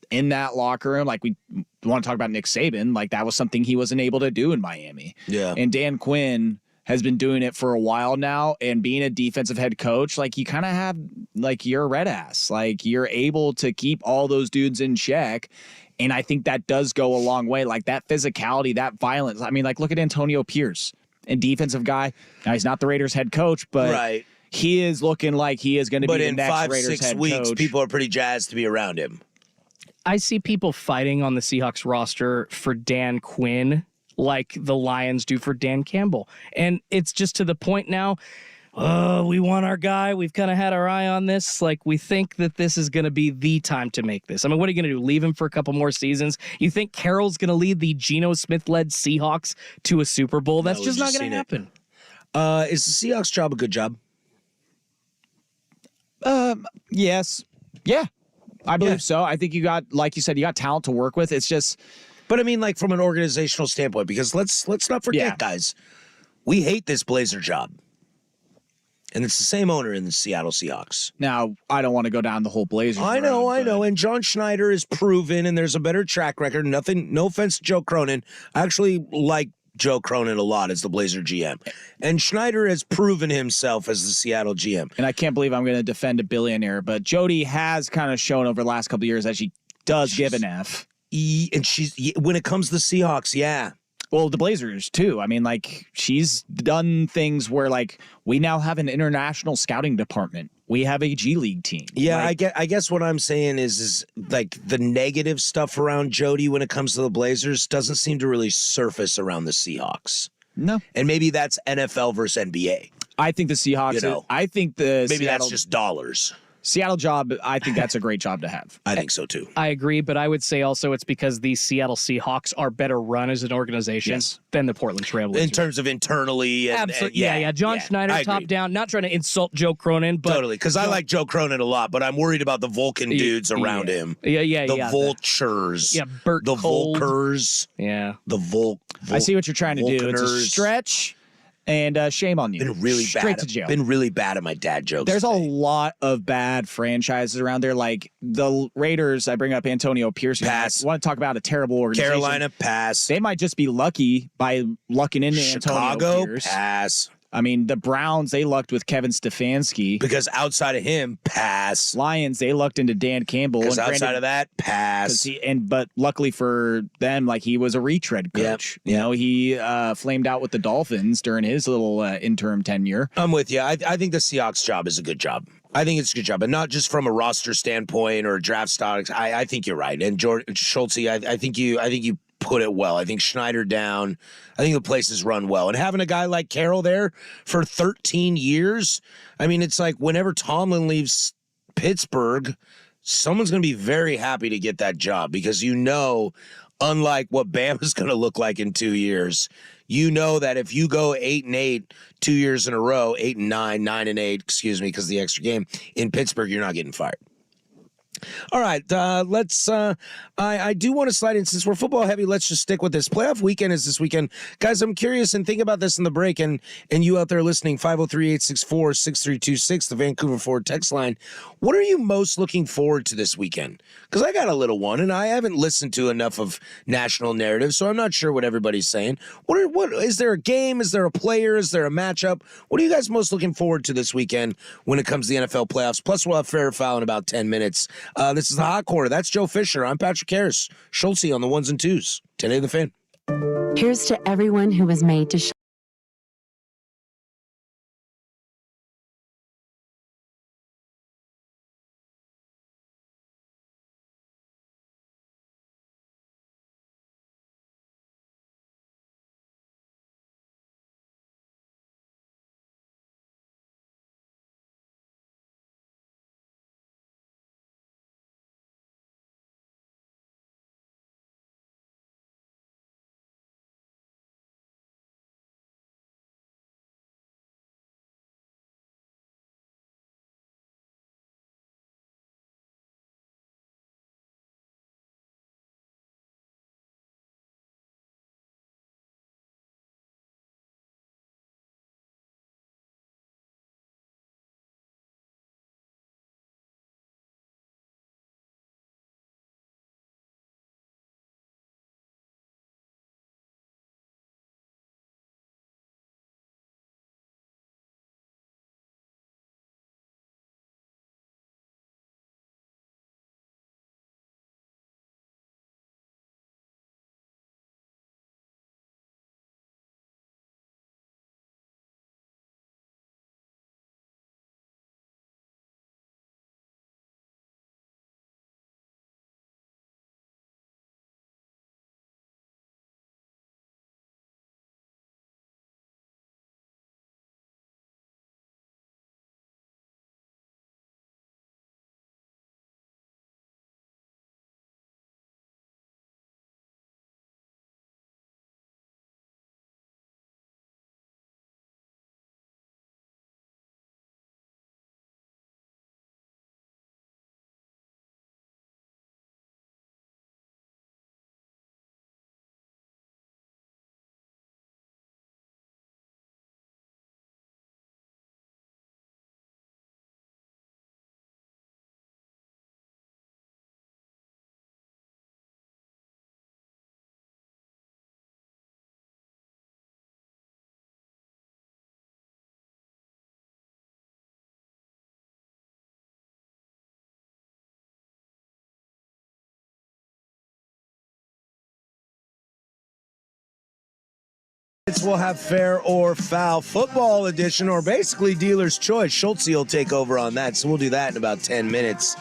Speaker 2: in that locker room. Like we want to talk about Nick Saban. Like that was something he wasn't able to do in Miami.
Speaker 1: Yeah.
Speaker 2: And Dan Quinn has been doing it for a while now, and being a defensive head coach, like you kind of have, like you're a red ass, like you're able to keep all those dudes in check. And I think that does go a long way. Like that physicality, that violence. I mean, like look at Antonio Pierce, a defensive guy. Now he's not the Raiders head coach, but he is looking like he is going to be the next Raiders head coach.
Speaker 1: But in 5-6 weeks, people are pretty jazzed to be around him.
Speaker 3: I see people fighting on the Seahawks roster for Dan Quinn like the Lions do for Dan Campbell. And it's just to the point now, we want our guy. We've kind of had our eye on this. Like, we think that this is going to be the time to make this. I mean, what are you going to do? Leave him for a couple more seasons? You think Carroll's going to lead the Geno Smith-led Seahawks to a Super Bowl? That's just not going to happen.
Speaker 1: Is the Seahawks job a good job?
Speaker 2: Yes. Yeah. I believe so. I think you got, like you said, you got talent to work with. It's just,
Speaker 1: But I mean, like from an organizational standpoint, because let's not forget, guys, we hate this Blazer job. And it's the same owner in the Seattle Seahawks.
Speaker 2: now I don't want to go down the whole Blazers.
Speaker 1: I know.
Speaker 2: road,
Speaker 1: And John Schneider is proven, and there's a better track record. No offense to Joe Cronin. I actually like Joe Cronin a lot as the Blazer GM. And Schneider has proven himself as the Seattle GM.
Speaker 2: And I can't believe I'm going to defend a billionaire, but Jody has kind of shown over the last couple of years that she does give an F.
Speaker 1: And when it comes to the Seahawks, yeah.
Speaker 2: Well, the Blazers too. I mean, like, she's done things where, like, we now have an international scouting department. We have a G League team.
Speaker 1: Yeah,
Speaker 2: like,
Speaker 1: I guess what I'm saying is like the negative stuff around Jody when it comes to the Blazers doesn't seem to really surface around the Seahawks.
Speaker 2: no.
Speaker 1: And maybe that's NFL versus NBA.
Speaker 2: I think the Seahawks.
Speaker 1: You know,
Speaker 2: I think the
Speaker 1: Maybe
Speaker 2: Seattle,
Speaker 1: that's just dollars.
Speaker 2: Seattle job. I think that's a great job to have.
Speaker 1: I think so too.
Speaker 3: I agree, but I would say also it's because the Seattle Seahawks are better run as an organization
Speaker 2: Yes.
Speaker 3: than the Portland Trail
Speaker 1: In
Speaker 3: Blazers.
Speaker 1: terms of internally. And,
Speaker 3: Absolutely. Yeah. John Schneider,
Speaker 1: I
Speaker 3: top
Speaker 1: agree.
Speaker 3: down. Not trying to insult Joe Cronin, but
Speaker 1: Totally, because I like Joe Cronin a lot, but I'm worried about the Vulcan dudes around him.
Speaker 3: Yeah.
Speaker 1: The Vultures.
Speaker 3: Bert
Speaker 1: The
Speaker 3: Cold.
Speaker 1: Volkers.
Speaker 3: Yeah.
Speaker 1: The Volk.
Speaker 2: I see what you're trying to do. It's a
Speaker 1: Vulcaners.
Speaker 2: stretch, and shame on you.
Speaker 1: Been really
Speaker 2: Straight
Speaker 1: bad.
Speaker 2: to jail.
Speaker 1: Been really bad at my dad jokes.
Speaker 2: There's a
Speaker 1: today.
Speaker 2: lot of bad franchises around there. Like the Raiders, I bring up Antonio Pierce.
Speaker 1: Pass.
Speaker 2: I want to talk about a terrible organization.
Speaker 1: Carolina, pass.
Speaker 2: They might just be lucky by lucking into Antonio
Speaker 1: Chicago,
Speaker 2: Pierce.
Speaker 1: pass.
Speaker 2: I mean, the Browns, they lucked with Kevin Stefanski.
Speaker 1: Because outside of him, pass.
Speaker 2: Lions, they lucked into Dan Campbell.
Speaker 1: Because
Speaker 2: and
Speaker 1: outside
Speaker 2: granted,
Speaker 1: of that, pass.
Speaker 2: but luckily for them, like, he was a retread coach.
Speaker 1: Yep.
Speaker 2: You know, he flamed out with the Dolphins during his little interim tenure.
Speaker 1: I'm with you. I think the Seahawks job is a good job. I think it's a good job, and not just from a roster standpoint or draft stocks. I think you're right. And George Schultz, I think you put it well. I think Schneider down. I think the place is run well. And having a guy like Carroll there for 13 years, I mean, it's like whenever Tomlin leaves Pittsburgh, someone's going to be very happy to get that job because unlike what Bama's going to look like in 2 years, you know that if you go 8-8 2 years in a row, 8-9, 9-8, excuse me, because of the extra game in Pittsburgh, you're not getting fired. All right, let's. I do want to slide in since we're football heavy. Let's just stick with this. Playoff weekend is this weekend, guys. I'm curious and think about this in the break. And you out there listening, 503-864-6326, the Vancouver Ford text line. What are you most looking forward to this weekend? Because I got a little one, and I haven't listened to enough of national narrative, so I'm not sure what everybody's saying. What is there a game? Is there a player? Is there a matchup? What are you guys most looking forward to this weekend when it comes to the NFL playoffs? Plus, we'll have fair or foul in about 10 minutes. This is the Hot Corner. That's Joe Fisher. I'm Patrick Harris. Schultze on the ones and twos. 10 The Fan.
Speaker 4: Here's to everyone who was made to shine.
Speaker 1: We'll have fair or foul football edition, or basically dealer's choice. Schultz will take over on that, so we'll do that in about 10 minutes.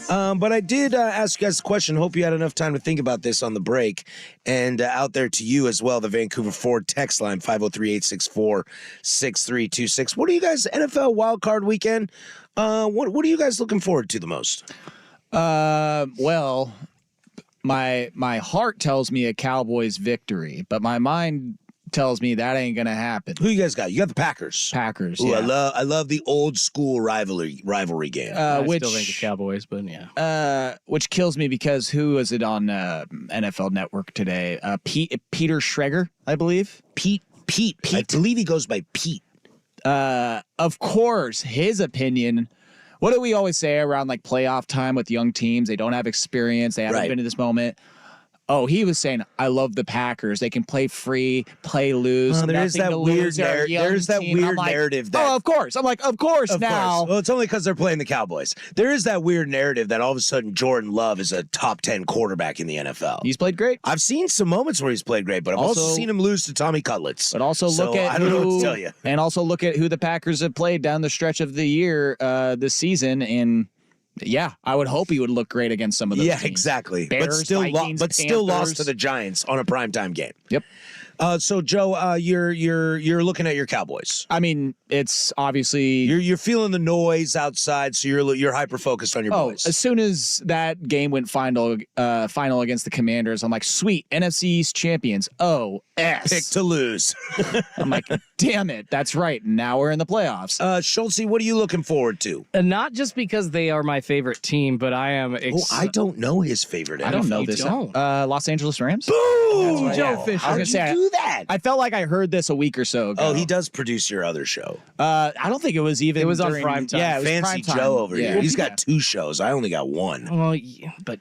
Speaker 1: But I did ask you guys a question. Hope you had enough time to think about this on the break. And out there to you as well, the Vancouver Ford text line, 503-864-6326. What are you guys, NFL wildcard weekend, what are you guys looking forward to the most?
Speaker 2: Well, my heart tells me a Cowboys victory, but my mind tells me that ain't gonna happen.
Speaker 1: Who you guys got? You got the Packers.
Speaker 2: Packers.
Speaker 1: Ooh,
Speaker 2: Yeah.
Speaker 1: I love the old school rivalry game.
Speaker 3: I
Speaker 2: which
Speaker 3: still think the Cowboys, but yeah.
Speaker 2: which kills me because who was it on NFL Network today? Peter Schrager, I believe.
Speaker 1: Pete. I believe he goes by Pete.
Speaker 2: Of course, his opinion. What do we always say around like playoff time with young teams? They don't have experience. They haven't
Speaker 1: Right.
Speaker 2: been to this moment. Oh, he was saying, I love the Packers. They can play free, play loose.
Speaker 1: There's
Speaker 2: nothing
Speaker 1: that
Speaker 2: to
Speaker 1: weird
Speaker 2: lose. They're a young
Speaker 1: there's that
Speaker 2: team. I'm
Speaker 1: weird
Speaker 2: like,
Speaker 1: narrative that
Speaker 2: oh, of course. I'm like, of course now.
Speaker 1: Well, it's only because they're playing the Cowboys. There is that weird narrative that all of a sudden Jordan Love is a top 10 quarterback in the NFL.
Speaker 2: He's played great.
Speaker 1: I've seen some moments where he's played great, but I've also seen him lose to Tommy Cutlets.
Speaker 2: But also
Speaker 1: So
Speaker 2: look at
Speaker 1: I don't know what
Speaker 2: who,
Speaker 1: to tell you.
Speaker 2: and also look at who the Packers have played down the stretch of the year this season. And yeah, I would hope he would look great against some of those
Speaker 1: Yeah,
Speaker 2: teams.
Speaker 1: exactly.
Speaker 2: Bears,
Speaker 1: but still,
Speaker 2: Vikings,
Speaker 1: still lost
Speaker 2: Panthers.
Speaker 1: to the Giants on a primetime game.
Speaker 2: Yep.
Speaker 1: So Joe, you're looking at your Cowboys.
Speaker 2: I mean, it's obviously
Speaker 1: You're feeling the noise outside, so you're hyper focused on your boys.
Speaker 2: as soon as that game went final against the Commanders, I'm like, sweet, NFC East champions. Oh, S.
Speaker 1: Pick to lose.
Speaker 2: I'm like, damn it, that's right. Now we're in the playoffs.
Speaker 1: Schultze, what are you looking forward to?
Speaker 3: And not just because they are my favorite team, but I am
Speaker 1: I don't know his favorite.
Speaker 2: I don't know
Speaker 3: you
Speaker 2: this.
Speaker 3: don't.
Speaker 2: Los Angeles Rams.
Speaker 1: Boom!
Speaker 2: right.
Speaker 3: Joe
Speaker 2: Yeah.
Speaker 3: Fisher.
Speaker 1: How
Speaker 2: I
Speaker 1: did
Speaker 2: was
Speaker 1: you
Speaker 2: gonna say,
Speaker 1: do that?
Speaker 2: I felt like I heard this a week or so ago.
Speaker 1: Oh, he does produce your other show.
Speaker 2: I don't think it was even.
Speaker 3: It was on
Speaker 2: during-
Speaker 3: prime time.
Speaker 2: Yeah, it was
Speaker 1: Fancy
Speaker 2: prime time.
Speaker 1: Joe over
Speaker 2: Yeah.
Speaker 1: here. He's got 2 shows. I only got 1.
Speaker 3: Well, yeah, but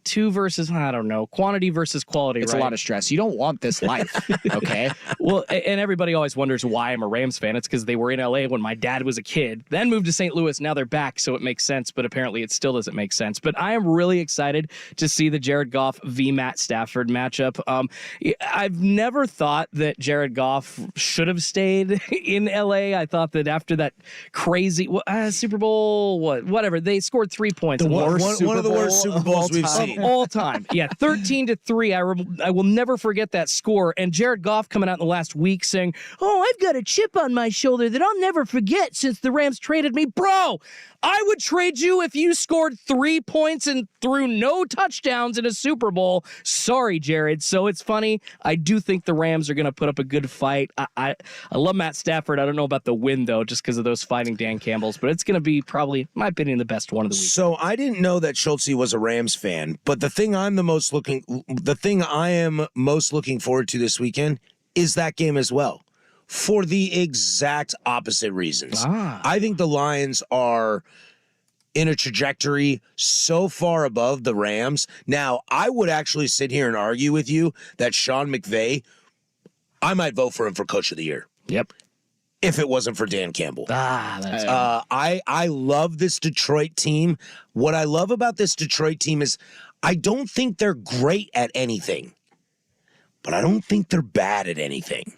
Speaker 3: 2 versus, I don't know, quantity versus quality,
Speaker 2: It's
Speaker 3: right?
Speaker 2: a lot of stress. You don't want this life, okay?
Speaker 3: Well, and everybody always wonders why I'm a Rams fan. It's because they were in LA when my dad was a kid, then moved to St. Louis. Now they're back, so it makes sense, but apparently it still doesn't make sense. But I am really excited to see the Jared Goff v. Matt Stafford matchup. I've never thought that Jared Goff should have stayed in LA. I thought that after that crazy Super Bowl, whatever, they scored 3 points.
Speaker 1: One
Speaker 3: in
Speaker 1: of the worst Super Bowls we've seen.
Speaker 3: of all time. Yeah, 13-3. I will never forget that score. And Jared Goff coming out in the last week saying, "Oh, I've got a chip on my shoulder that I'll never forget since the Rams traded me." Bro, I would trade you if you scored 3 points and threw no touchdowns in a Super Bowl. Sorry, Jared. So it's funny. I do think the Rams are going to put up a good fight. I love Matt Stafford. I don't know about the win, though, just because of those fighting Dan Campbells. But it's going to be probably, in my opinion, the best one of the week.
Speaker 1: So I didn't know that Schultze was a Rams fan, but the thing I am most looking forward to this weekend is that game as well, for the exact opposite reasons. I think the Lions are in a trajectory so far above the Rams. Now, I would actually sit here and argue with you that Sean McVay, I might vote for him for Coach of the Year.
Speaker 3: Yep.
Speaker 1: If it wasn't for Dan Campbell.
Speaker 3: That's
Speaker 1: I love this Detroit team. What I love about this Detroit team is I don't think they're great at anything, but I don't think they're bad at anything.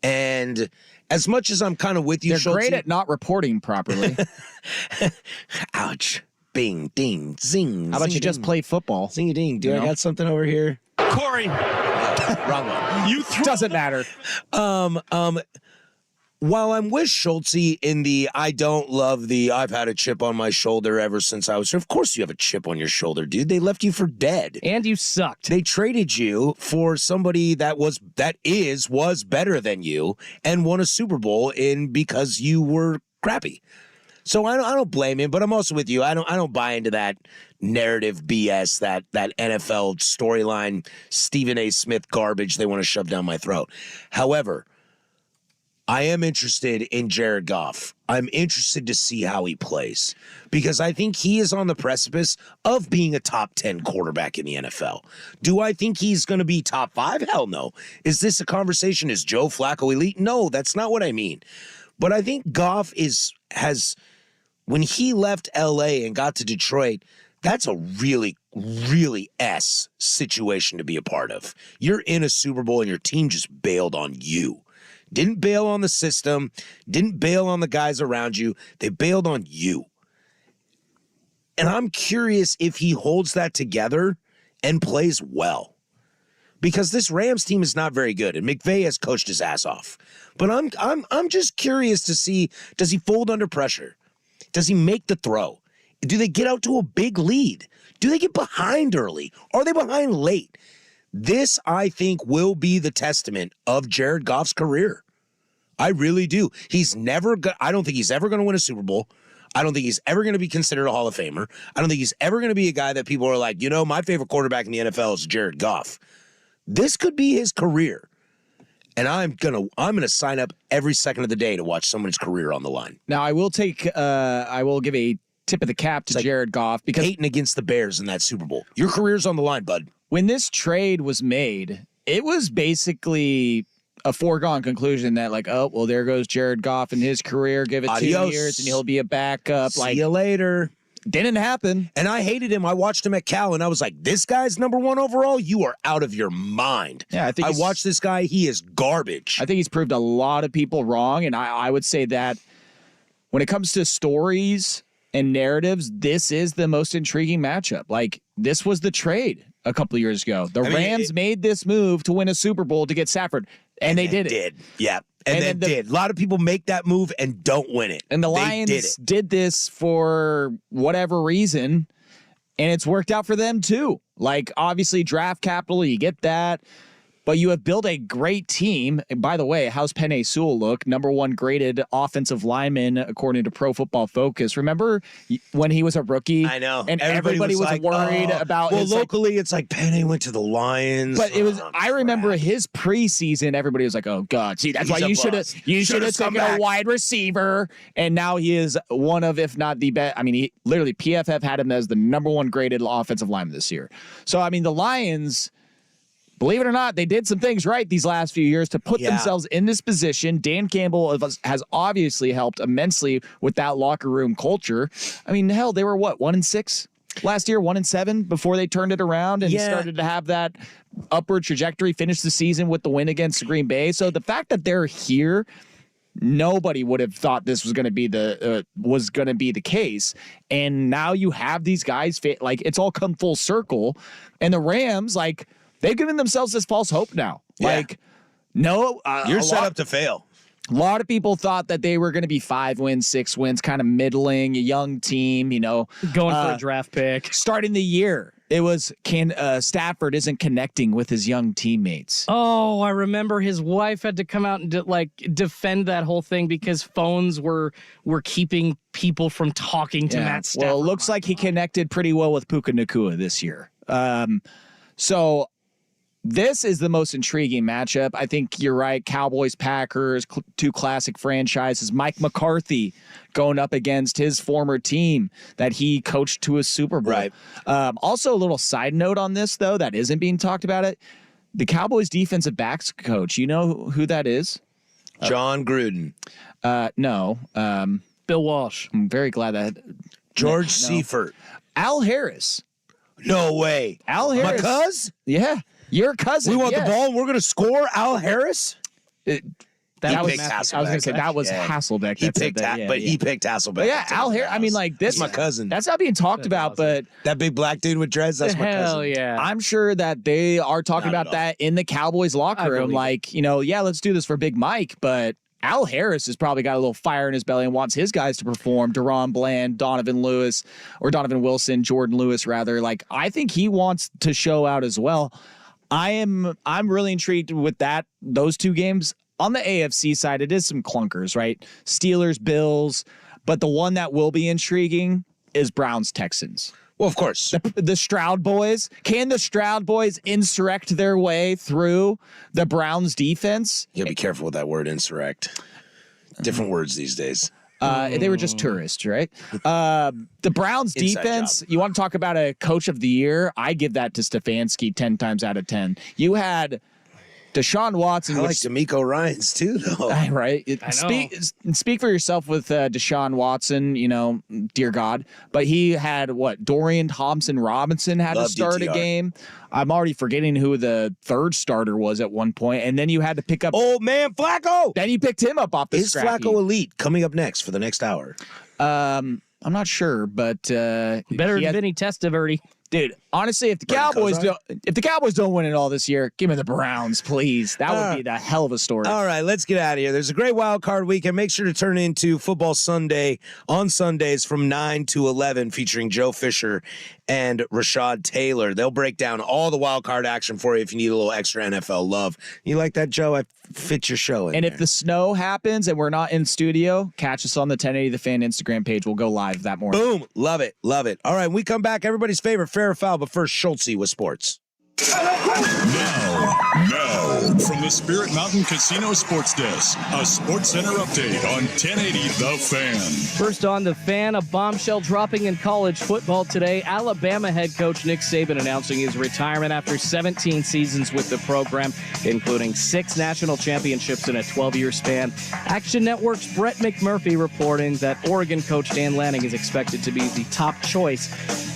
Speaker 1: And as much as I'm kind of with you,
Speaker 2: They're
Speaker 1: Schultze,
Speaker 2: great at not reporting properly.
Speaker 1: ouch, bing, ding, zing.
Speaker 2: How about you just play football?
Speaker 1: Zing a ding? Do
Speaker 2: You
Speaker 1: I
Speaker 2: know?
Speaker 1: got something over here?
Speaker 5: Corey,
Speaker 1: Wrong one.
Speaker 5: you threw
Speaker 2: Doesn't matter.
Speaker 1: While I'm with Schultze in the I don't love the I've had a chip on my shoulder ever since I was here. Of course you have a chip on your shoulder, dude. They left you for dead.
Speaker 3: and you sucked.
Speaker 1: They traded you for somebody that was better than you and won a Super Bowl because you were crappy. So I don't blame him, but I'm also with you. I don't buy into that narrative BS, that NFL storyline, Stephen A. Smith garbage they want to shove down my throat. However, I am interested in Jared Goff. I'm interested to see how he plays because I think he is on the precipice of being a top 10 quarterback in the NFL. Do I think he's going to be top 5? Hell no. Is this a conversation? Is Joe Flacco elite? No, that's not what I mean. But I think Goff has when he left LA and got to Detroit, that's a really really S situation to be a part of. You're in a Super Bowl and your team just bailed on you. Didn't bail on the system, didn't bail on the guys around you. They bailed on you. And I'm curious if he holds that together and plays well. Because this Rams team is not very good, and McVay has coached his ass off. But I'm just curious to see, does he fold under pressure? Does he make the throw? Do they get out to a big lead? Do they get behind early? Are they behind late? This, I think, will be the testament of Jared Goff's career. I really do. I don't think he's ever going to win a Super Bowl. I don't think he's ever going to be considered a Hall of Famer. I don't think he's ever going to be a guy that people are like, my favorite quarterback in the NFL is Jared Goff. This could be his career. And I'm gonna sign up every second of the day to watch someone's career on the line.
Speaker 2: Now I will give a tip of the cap to Jared Goff because
Speaker 1: Peyton against the Bears in that Super Bowl. Your career's on the line, bud.
Speaker 2: When this trade was made, it was basically a foregone conclusion that there goes Jared Goff and his career. Give it
Speaker 1: Adios.
Speaker 2: 2 years and he'll be a backup.
Speaker 1: See you later.
Speaker 2: Didn't happen.
Speaker 1: And I hated him. I watched him at Cal, and I was like, this guy's number 1 overall? You are out of your mind.
Speaker 2: Yeah, I
Speaker 1: watched this guy. He is garbage.
Speaker 2: I think he's proved a lot of people wrong, and I would say that when it comes to stories and narratives, this is the most intriguing matchup. This was the trade a couple of years ago. The Rams made this move to win a Super Bowl to get Stafford, and they did it.
Speaker 1: Yeah. And then did. A lot of people make that move and don't win it.
Speaker 2: And the Lions did this for whatever reason, and it's worked out for them too. Obviously, draft capital, you get that. But you have built a great team. And by the way, how's Penei Sewell look? Number 1 graded offensive lineman according to Pro Football Focus. Remember when he was a rookie?
Speaker 1: I know.
Speaker 2: And everybody was worried about.
Speaker 1: Well, locally, it's like Penei went to the Lions.
Speaker 2: But it was. I remember his preseason. Everybody was like, "Oh God, see, that's why you should have taken a wide receiver." And now he is one of, if not the best. He literally PFF had him as the number 1 graded offensive lineman this year. So the Lions. Believe it or not, they did some things right these last few years to put themselves in this position. Dan Campbell has obviously helped immensely with that locker room culture. Hell, they were 1-6 last year, 1-7 before they turned it around and started to have that upward trajectory, finished the season with the win against Green Bay. So the fact that they're here, nobody would have thought this was going to be the case. And now you have these guys, it's all come full circle. And the Rams, they've given themselves this false hope now.
Speaker 1: Yeah.
Speaker 2: You're
Speaker 1: set up to fail.
Speaker 2: A lot of people thought that they were going to be 5 wins, 6 wins, kind of middling, a young team, going
Speaker 3: for a draft pick.
Speaker 2: Starting the year, it was Stafford isn't connecting with his young teammates.
Speaker 3: Oh, I remember his wife had to come out and defend that whole thing because phones were keeping people from talking to Matt Stafford.
Speaker 2: Well, it looks like he connected pretty well with Puka Nacua this year. So this is the most intriguing matchup. I think you're right. Cowboys, Packers, 2 classic franchises. Mike McCarthy going up against his former team that he coached to a Super Bowl.
Speaker 1: Right.
Speaker 2: Also, a little side note on this, though, that isn't being talked about it. The Cowboys defensive backs coach, you know who that is?
Speaker 1: John Gruden.
Speaker 2: No.
Speaker 3: Bill Walsh.
Speaker 2: I'm very glad that.
Speaker 1: George Seifert.
Speaker 2: Al Harris.
Speaker 1: No way.
Speaker 2: Al Harris.
Speaker 1: My cuz?
Speaker 2: Yeah. Your cousin.
Speaker 1: We want
Speaker 2: yes.
Speaker 1: the ball and we're going to score Al Harris?
Speaker 2: That was
Speaker 1: picked
Speaker 2: I was going to say that was Hasselbeck.
Speaker 1: He picked he picked Hasselbeck.
Speaker 2: But yeah, Al Harris. This
Speaker 1: is my cousin.
Speaker 2: That's not being talked about, but
Speaker 1: that big black dude with dreads, that's my cousin.
Speaker 3: Hell yeah.
Speaker 2: I'm sure that they are talking about that in the Cowboys locker room. Let's do this for Big Mike, but Al Harris has probably got a little fire in his belly and wants his guys to perform. Deron Bland, Donovan Wilson, Jordan Lewis, rather. I think he wants to show out as well. I'm really intrigued with those 2 games. On the AFC side, it is some clunkers, right? Steelers, Bills, but the one that will be intriguing is Browns, Texans.
Speaker 1: Well, of course.
Speaker 2: The Stroud boys. Can the Stroud boys insurrect their way through the Browns defense?
Speaker 1: You gotta be careful with that word, insurrect. Different words these days.
Speaker 2: They were just tourists, right? The Browns defense, you want to talk about a coach of the year? I give that to Stefanski 10 times out of 10. You had Deshaun Watson.
Speaker 1: I like D'Amico Ryans too, though.
Speaker 2: Right.
Speaker 3: I know.
Speaker 2: Speak for yourself with Deshaun Watson, dear God. But he had Dorian Thompson-Robinson had
Speaker 1: Love
Speaker 2: to start
Speaker 1: DTR.
Speaker 2: a game. I'm already forgetting who the third starter was at one point. And then you had to pick up.
Speaker 1: Old man Flacco.
Speaker 2: Then you picked him up off the
Speaker 1: Is
Speaker 2: scrap
Speaker 1: Flacco
Speaker 2: heap.
Speaker 1: elite coming up next for the next hour?
Speaker 2: I'm not sure, but
Speaker 3: Better
Speaker 2: he
Speaker 3: than
Speaker 2: had-
Speaker 3: Vinny Testaverde.
Speaker 2: Dude, honestly, if the Cowboys don't win it all this year, give me the Browns, please. That would be the hell of a story.
Speaker 1: All right, let's get out of here. There's a great wild card weekend. Make sure to turn into Football Sunday on Sundays from 9 to 11 featuring Joe Fisher and Rashad Taylor. They'll break down all the wild card action for you if you need a little extra NFL love. You like that, Joe? I fit your show in
Speaker 2: And
Speaker 1: there.
Speaker 2: if the snow happens and we're not in studio, catch us on the 1080 The Fan Instagram page. We'll go live that morning.
Speaker 1: Boom. Love it. Love it. All right, when we come back, everybody's favorite fair or foul, but first, Schultze with sports.
Speaker 6: Now, from the Spirit Mountain Casino Sports Desk, a Sports Center update on 1080 The Fan.
Speaker 3: First on The Fan, a bombshell dropping in college football today. Alabama head coach Nick Saban announcing his retirement after 17 seasons with the program, including 6 national championships in a 12-year span. Action Network's Brett McMurphy reporting that Oregon coach Dan Lanning is expected to be the top choice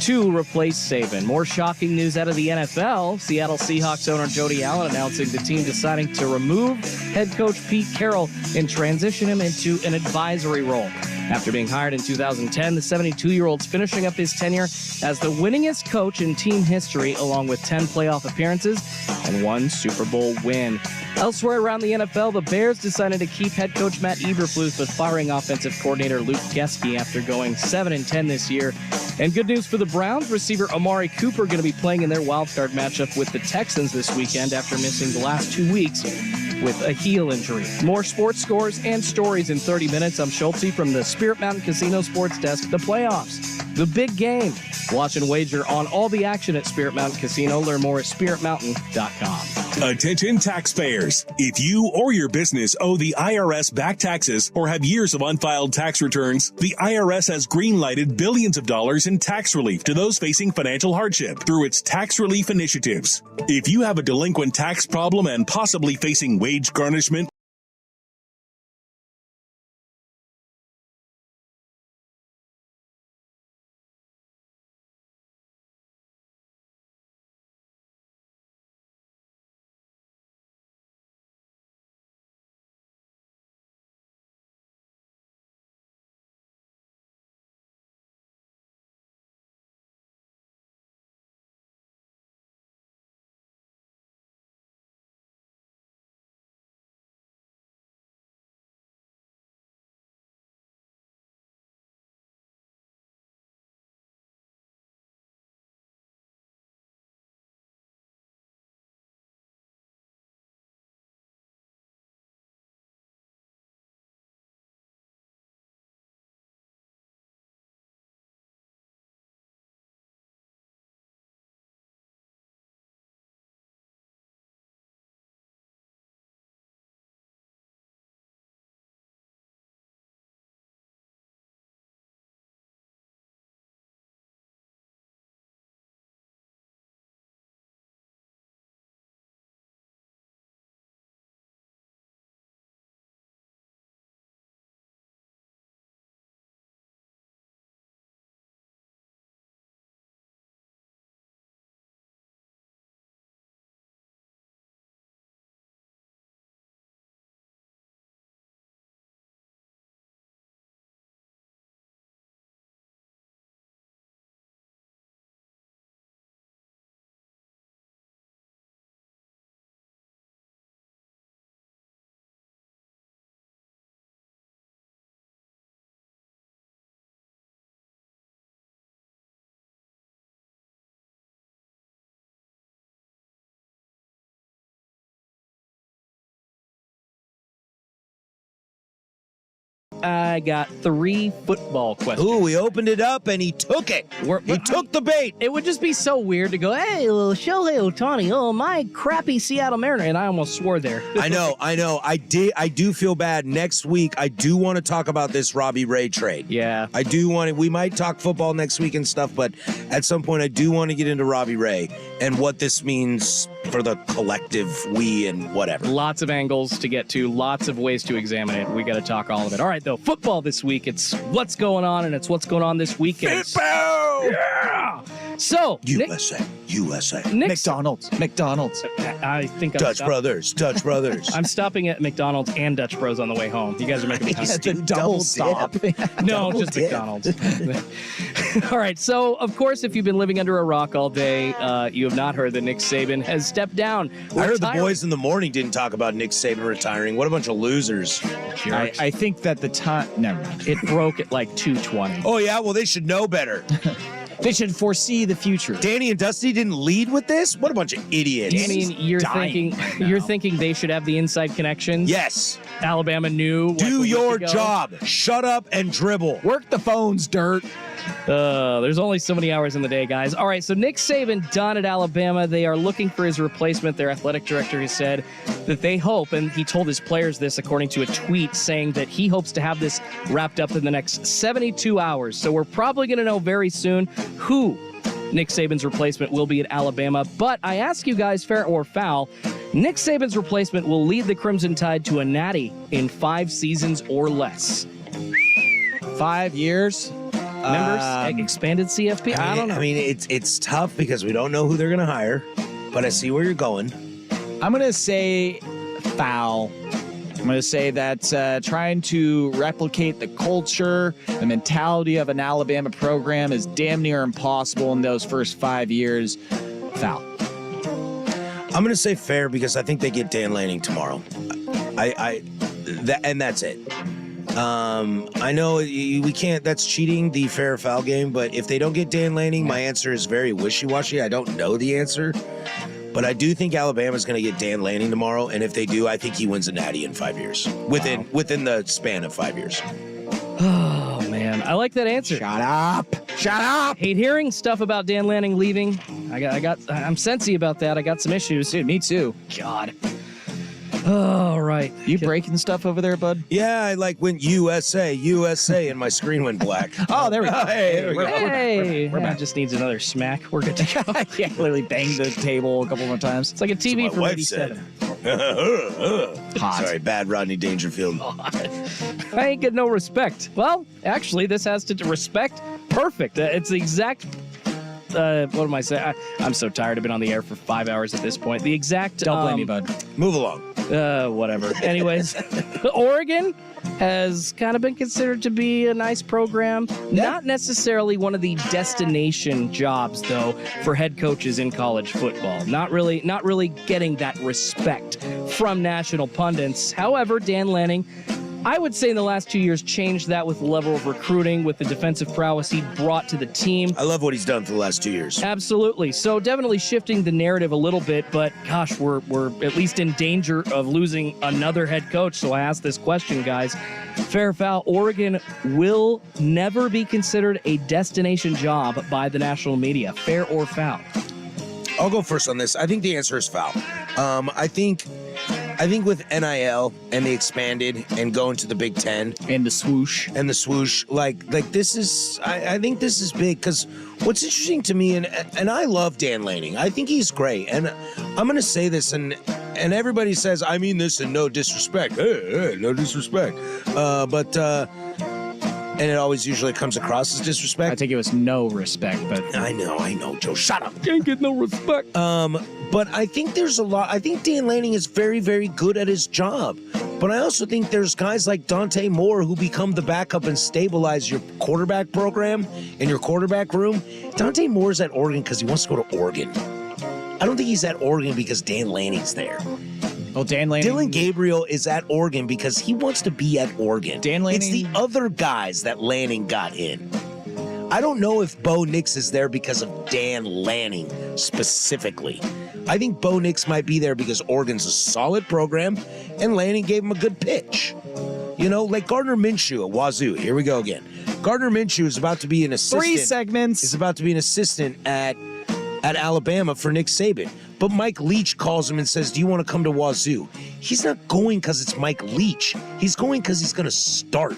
Speaker 3: to replace Saban. More shocking news out of the NFL. Seattle Seahawks owner Jody Allen announcing the team deciding to remove head coach Pete Carroll and transition him into an advisory role. After being hired in 2010, the 72-year-old's finishing up his tenure as the winningest coach in team history, along with 10 playoff appearances and 1 Super Bowl win. Elsewhere around the NFL, the Bears decided to keep head coach Matt Eberflus, but firing offensive coordinator Luke Geske after going 7-10 this year. And good news for the Browns, receiver Amari Cooper going to be playing in their wildcard matchup with the Texans this weekend after missing the last 2 weeks with a heel injury. More sports scores and stories in 30 minutes. I'm Schultze from the Spirit Mountain Casino Sports Desk. The playoffs, the big game. Watch and wager on all the action at Spirit Mountain Casino. Learn more at spiritmountain.com.
Speaker 5: Attention taxpayers. If you or your business owe the IRS back taxes or have years of unfiled tax returns, the IRS has green-lighted billions of dollars in tax relief to those facing financial hardship through its tax relief initiatives. If you have a delinquent tax problem and possibly facing wage garnishment,
Speaker 3: I got 3 football questions.
Speaker 1: Ooh, we opened it up and he took it. He took the bait.
Speaker 3: It would just be so weird to go, hey, little Shohei Ohtani, oh, my crappy Seattle Mariner. And I almost swore there.
Speaker 1: I know. I do feel bad. Next week, I do want to talk about this Robbie Ray trade.
Speaker 3: Yeah.
Speaker 1: I do want to. We might talk football next week and stuff, but at some point, I do want to get into Robbie Ray and what this means collective we and whatever.
Speaker 3: Lots of angles to get to, lots of ways to examine it. We got to talk all of it. All right, though, football this week. It's what's going on, and it's what's going on this weekend. Yeah! So,
Speaker 1: USA.
Speaker 3: Nick's,
Speaker 2: McDonald's.
Speaker 3: I think I'm
Speaker 1: Dutch Brothers.
Speaker 3: I'm stopping at McDonald's and Dutch Bros on the way home. You guys are making me hungry.
Speaker 2: The double stop.
Speaker 3: No,
Speaker 1: Double
Speaker 3: just
Speaker 1: dip.
Speaker 3: McDonald's. All right. So, of course, if you've been living under a rock all day, you have not heard that Nick Saban has stepped down.
Speaker 1: I heard the
Speaker 3: Retiring.
Speaker 1: boys in the morning didn't talk about Nick Saban retiring. What a bunch of losers.
Speaker 2: I think that the time. Never mind.
Speaker 3: It broke at like 2:20.
Speaker 1: Oh, yeah? Well, they should know better.
Speaker 2: They should foresee the future.
Speaker 1: Danny and Dusty didn't lead with this? What a bunch of idiots.
Speaker 3: Danny, you're
Speaker 2: dying
Speaker 3: thinking
Speaker 2: right now.
Speaker 3: you're thinking they should have the inside connections.
Speaker 1: Yes.
Speaker 3: Alabama knew. like, a
Speaker 1: Do
Speaker 3: week
Speaker 1: your
Speaker 3: ago.
Speaker 1: job. Shut up and dribble.
Speaker 2: Work the phones, Dirt.
Speaker 3: There's only so many hours in the day, guys. All right, so Nick Saban done at Alabama. They are looking for his replacement. Their athletic director has said that they hope, and he told his players this according to a tweet, saying that he hopes to have this wrapped up in the next 72 hours. So we're probably going to know very soon who Nick Saban's replacement will be at Alabama. But I ask you guys, fair or foul, Nick Saban's replacement will lead the Crimson Tide to a natty in 5 seasons or less.
Speaker 2: 5 years.
Speaker 3: Members, expanded CFP? I don't know.
Speaker 1: I mean, it's tough because we don't know who they're going to hire, but I see where you're going.
Speaker 2: I'm going to say foul. I'm going to say that trying to replicate the culture, the mentality of an Alabama program is damn near impossible in those first 5 years. Foul.
Speaker 1: I'm going to say fair because I think they get Dan Lanning tomorrow. And that's it. I know we can't, that's cheating the fair or foul game, but if they don't get Dan Lanning, my answer is very wishy-washy. I don't know the answer, but I do think Alabama's going to get Dan Lanning tomorrow, and if they do, I think he wins a natty in 5 years, within the span of 5 years.
Speaker 3: Oh, man. I like that answer.
Speaker 2: Shut up.
Speaker 3: Hate hearing stuff about Dan Lanning leaving. I'm sensy about that. I got some issues.
Speaker 2: Dude, me too.
Speaker 3: God. All right.
Speaker 2: You breaking stuff over there, bud?
Speaker 1: Yeah, I like when USA, and my screen went black.
Speaker 2: Oh, there we go.
Speaker 1: Hey, there we go.
Speaker 3: Hey,
Speaker 2: We're back.
Speaker 3: Just needs another smack. We're good to go.
Speaker 2: Yeah, literally banged the table a couple more times.
Speaker 3: It's like a TV
Speaker 1: My
Speaker 3: from
Speaker 1: wife
Speaker 3: 87.
Speaker 1: said.
Speaker 2: Hot.
Speaker 1: Sorry, bad Rodney Dangerfield.
Speaker 3: I ain't get no respect. Well, actually, this has to do respect. Perfect. It's the exact. What am I saying? I'm so tired. I've been on the air for 5 hours at this point. The exact.
Speaker 2: Don't blame me, bud.
Speaker 1: Move along.
Speaker 3: Whatever. Anyways, Oregon has kind of been considered to be a nice program. Not necessarily one of the destination jobs, though, for head coaches in college football. Not really getting that respect from national pundits. However, Dan Lanning, I would say in the last 2 years, changed that with the level of recruiting, with the defensive prowess he brought to the team.
Speaker 1: I love what he's done for the last 2 years.
Speaker 3: Absolutely. So definitely shifting the narrative a little bit, but gosh, we're at least in danger of losing another head coach. So I ask this question, guys. Fair or foul, Oregon will never be considered a destination job by the national media. Fair or foul?
Speaker 1: I'll go first on this. I think the answer is foul. I think with NIL and the expanded and going to the Big Ten
Speaker 2: And the swoosh.
Speaker 1: and the swoosh, like this is, I think this is big because what's interesting to me, and I love Dan Lanning. I think he's great, and I'm going to say this, and everybody says I mean this in no disrespect. Hey, no disrespect, and it always usually comes across as disrespect.
Speaker 2: I think it was no respect, but
Speaker 1: I know, Joe. Shut up.
Speaker 3: Can't get no respect.
Speaker 1: But I think there's a lot. I think Dan Lanning is very, very good at his job. But I also think there's guys like Dante Moore who become the backup and stabilize your quarterback program in your quarterback room. Dante Moore's at Oregon because he wants to go to Oregon. I don't think he's at Oregon because Dan Lanning's there.
Speaker 2: well, Dan Lanning.
Speaker 1: Dylan Gabriel is at Oregon because he wants to be at Oregon.
Speaker 2: Dan Lanning.
Speaker 1: It's the other guys that Lanning got in. I don't know if Bo Nix is there because of Dan Lanning specifically. I think Bo Nix might be there because Oregon's a solid program and Lanning gave him a good pitch. You know, like Gardner Minshew at Wazoo. Here we go again. Gardner Minshew is about to be an assistant.
Speaker 2: 3 segments.
Speaker 1: Is about to be an assistant at Alabama for Nick Saban. But Mike Leach calls him and says, do you want to come to Wazoo? He's not going because it's Mike Leach. He's going because he's going to start.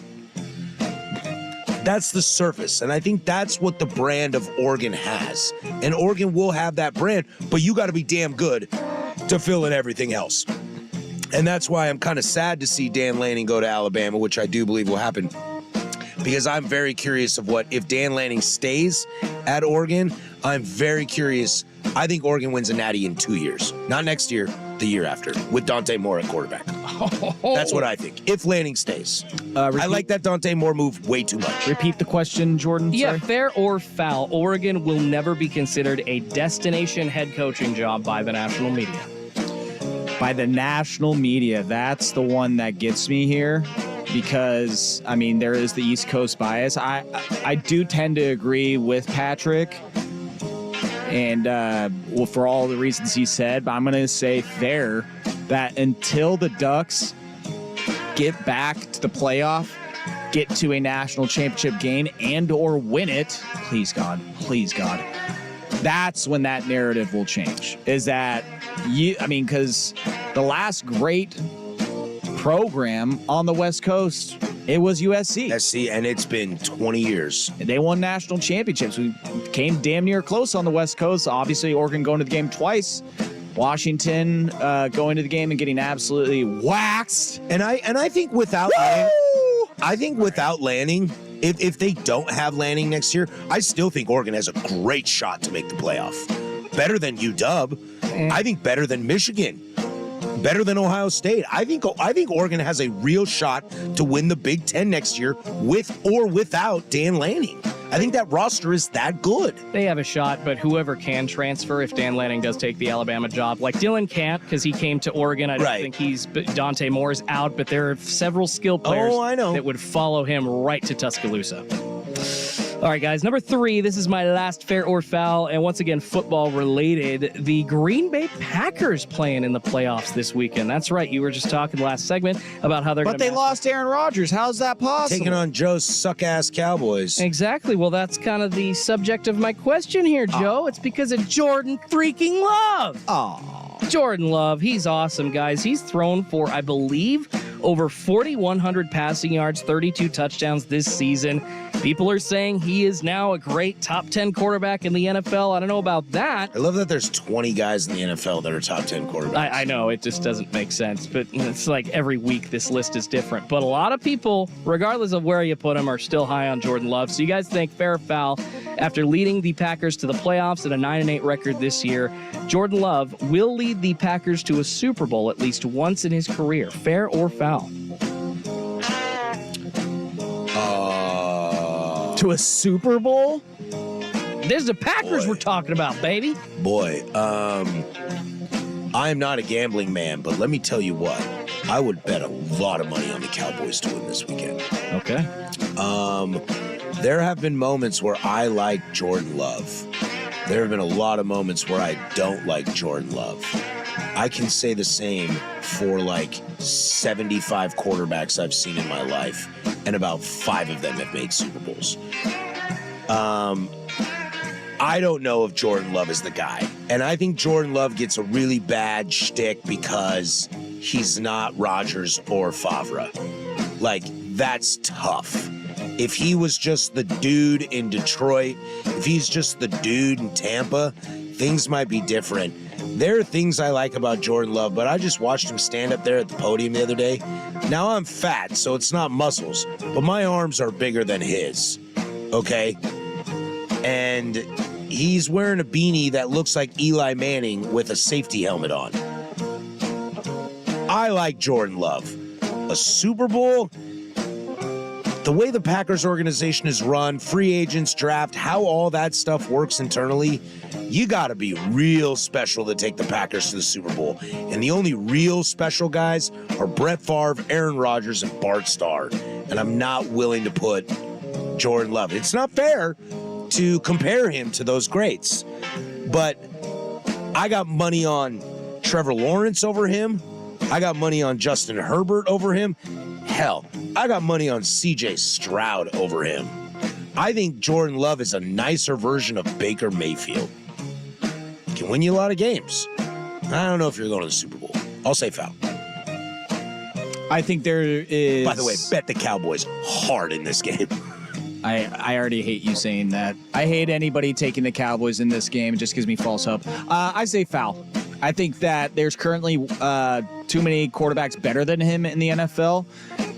Speaker 1: That's the surface. And I think that's what the brand of Oregon has. And Oregon will have that brand, but you got to be damn good to fill in everything else. And that's why I'm kind of sad to see Dan Lanning go to Alabama, which I do believe will happen. Because I'm very curious of if Dan Lanning stays at Oregon, I'm very curious. I think Oregon wins a natty in 2 years. Not next year, the year after, with Dante Moore at quarterback. That's what I think, if Lanning stays. I like that Dante Moore move way too much.
Speaker 2: Repeat the question, Jordan.
Speaker 3: Yeah,
Speaker 2: Sorry.
Speaker 3: fair or foul, Oregon will never be considered a destination head coaching job by the national media.
Speaker 2: By the national media, that's the one that gets me here. Because, I mean, there is the East Coast bias. I do tend to agree with Patrick, and well, for all the reasons he said, but I'm going to say fair that until the Ducks get back to the playoff, get to a national championship game, and or win it, please God, that's when that narrative will change. Is that because the last great program on the West Coast, it was USC.
Speaker 1: SC, and it's been 20 years.
Speaker 2: They won national championships. We came damn near close on the West Coast. Obviously, Oregon going to the game twice. Washington going to the game and getting absolutely waxed.
Speaker 1: And I think without Lanning, if they don't have Lanning next year, I still think Oregon has a great shot to make the playoff. Better than UW. I think better than Michigan. Better than Ohio State. I think Oregon has a real shot to win the Big Ten next year with or without Dan Lanning. I think that roster is that good.
Speaker 3: They have a shot, but whoever can transfer if Dan Lanning does take the Alabama job, like Dylan can't because he came to Oregon. I don't think Dante Moore's out, but there are several skill players that would follow him right to Tuscaloosa. All right, guys, number 3, this is my last fair or foul, and once again, football related. The Green Bay Packers playing in the playoffs this weekend. That's right. You were just talking last segment about how they're going to...
Speaker 2: But they lost Aaron Rodgers. How's that possible?
Speaker 1: Taking on Joe's suck-ass Cowboys.
Speaker 3: Exactly. Well, that's kind of the subject of my question here, Joe. It's because of Jordan freaking Love. Jordan Love, he's awesome, guys. He's thrown for, I believe, over 4,100 passing yards, 32 touchdowns this season. People are saying he is now a great top 10 quarterback in the NFL. I don't know about that.
Speaker 1: I love that there's 20 guys in the NFL that are top 10 quarterbacks.
Speaker 3: I know, it just doesn't make sense. But it's like every week this list is different. But a lot of people, regardless of where you put them, are still high on Jordan Love. So you guys think fair or foul? After leading the Packers to the playoffs at a 9-8 record this year, Jordan Love will lead the Packers to a Super Bowl at least once in his career. Fair or foul?
Speaker 2: To a Super Bowl?
Speaker 3: There's the Packers we're talking about, baby.
Speaker 1: Boy, I am not a gambling man, but let me tell you what. I would bet a lot of money on the Cowboys to win this weekend.
Speaker 3: Okay.
Speaker 1: There have been moments where I like Jordan Love. There have been a lot of moments where I don't like Jordan Love. I can say the same for like 75 quarterbacks I've seen in my life, and about 5 of them have made Super Bowls. I don't know if Jordan Love is the guy. And I think Jordan Love gets a really bad shtick because he's not Rodgers or Favre. Like, that's tough. If he was just the dude in Detroit, if he's just the dude in Tampa, things might be different. There are things I like about Jordan Love, but I just watched him stand up there at the podium the other day. Now I'm fat, so it's not muscles, but my arms are bigger than his, okay? And he's wearing a beanie that looks like Eli Manning with a safety helmet on. I like Jordan Love. A Super Bowl? The way the Packers organization is run, free agents, draft, how all that stuff works internally, you got to be real special to take the Packers to the Super Bowl. And the only real special guys are Brett Favre, Aaron Rodgers, and Bart Starr. And I'm not willing to put Jordan Love. It's not fair to compare him to those greats. But I got money on Trevor Lawrence over him. I got money on Justin Herbert over him. Hell, I got money on C.J. Stroud over him. I think Jordan Love is a nicer version of Baker Mayfield. Can win you a lot of games. I don't know if you're going to the Super Bowl. I'll say foul.
Speaker 2: I think there is...
Speaker 1: By the way, bet the Cowboys hard in this game.
Speaker 2: I already hate you saying that. I hate anybody taking the Cowboys in this game. It just gives me false hope. I say foul. I think that there's currently too many quarterbacks better than him in the NFL,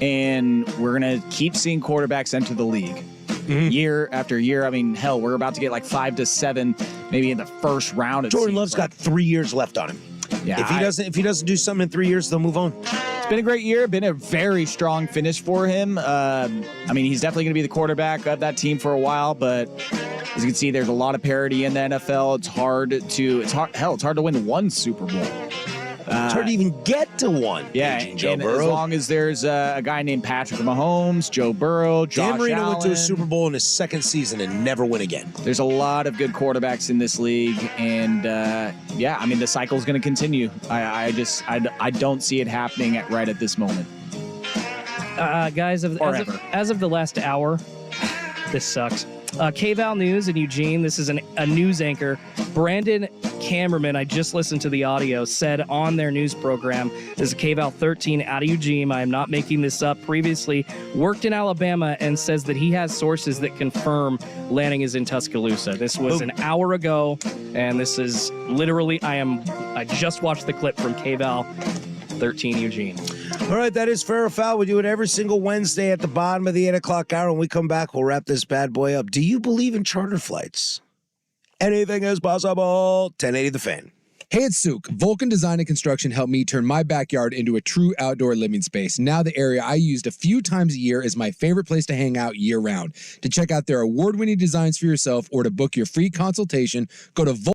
Speaker 2: and we're going to keep seeing quarterbacks enter the league. Year after year. I mean, hell, we're about to get like 5 to 7, maybe in the first round.
Speaker 1: Jordan Love's got 3 years left on him.
Speaker 2: Yeah,
Speaker 1: If he doesn't do something in 3 years, they'll move on.
Speaker 2: It's been a great year. Been a very strong finish for him. I mean, he's definitely going to be the quarterback of that team for a while. But as you can see, there's a lot of parity in the NFL. It's hard to win one Super Bowl.
Speaker 1: It's hard to even get to one.
Speaker 2: Yeah, and as long as there's a guy named Patrick Mahomes, Joe Burrow, Josh
Speaker 1: Dan Marino
Speaker 2: Allen,
Speaker 1: went to a Super Bowl in his second season and never win again.
Speaker 2: There's a lot of good quarterbacks in this league, and yeah, I mean the cycle's going to continue. I don't see it happening right at this moment.
Speaker 3: Guys, as of the last hour, this sucks. KVAL News in Eugene. This is a news anchor. Brandon Cameraman, I just listened to the audio, said on their news program, this is KVAL 13 out of Eugene. I am not making this up. Previously worked in Alabama and says that he has sources that confirm Lanning is in Tuscaloosa. This was an hour ago, and this is literally, I just watched the clip from KVAL 13 Eugene.
Speaker 1: All right, that is Fair or Foul. We do it every single Wednesday at the bottom of the 8 o'clock hour. When we come back, we'll wrap this bad boy up. Do you believe in charter flights? Anything is possible. 1080 The Fan.
Speaker 7: Hey, it's Souk. Vulcan Design and Construction helped me turn my backyard into a true outdoor living space. Now the area I used a few times a year is my favorite place to hang out year-round. To check out their award-winning designs for yourself or to book your free consultation, go to Vulcan.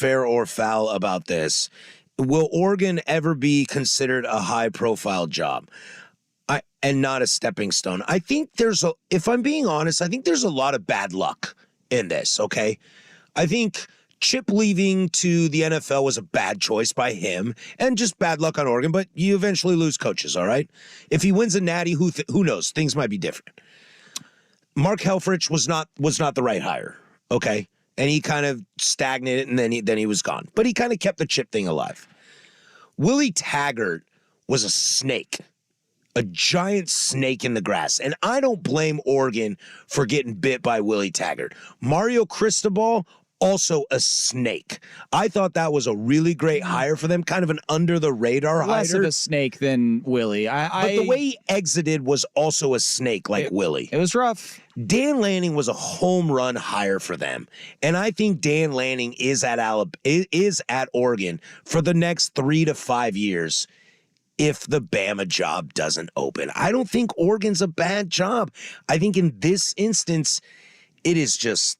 Speaker 1: fair or foul about this. Will Oregon ever be considered a high-profile job? And not a stepping stone? I think if I'm being honest, I think there's a lot of bad luck in this, okay? I think Chip leaving to the NFL was a bad choice by him and just bad luck on Oregon, but you eventually lose coaches, all right? If he wins a natty, who knows? Things might be different. Mark Helfrich was not the right hire, okay? And he kind of stagnated, and then he was gone. But he kind of kept the Chip thing alive. Willie Taggart was a snake. A giant snake in the grass. And I don't blame Oregon for getting bit by Willie Taggart. Mario Cristobal, also a snake. I thought that was a really great hire for them, kind of an under-the-radar hire.
Speaker 2: Less of a snake than Willie.
Speaker 1: But the way he exited was also a snake like Willie.
Speaker 2: It was rough.
Speaker 1: Dan Lanning was a home run hire for them. And I think Dan Lanning is at Oregon for the next 3 to 5 years. If the Bama job doesn't open. I don't think Oregon's a bad job. I think in this instance, it is just,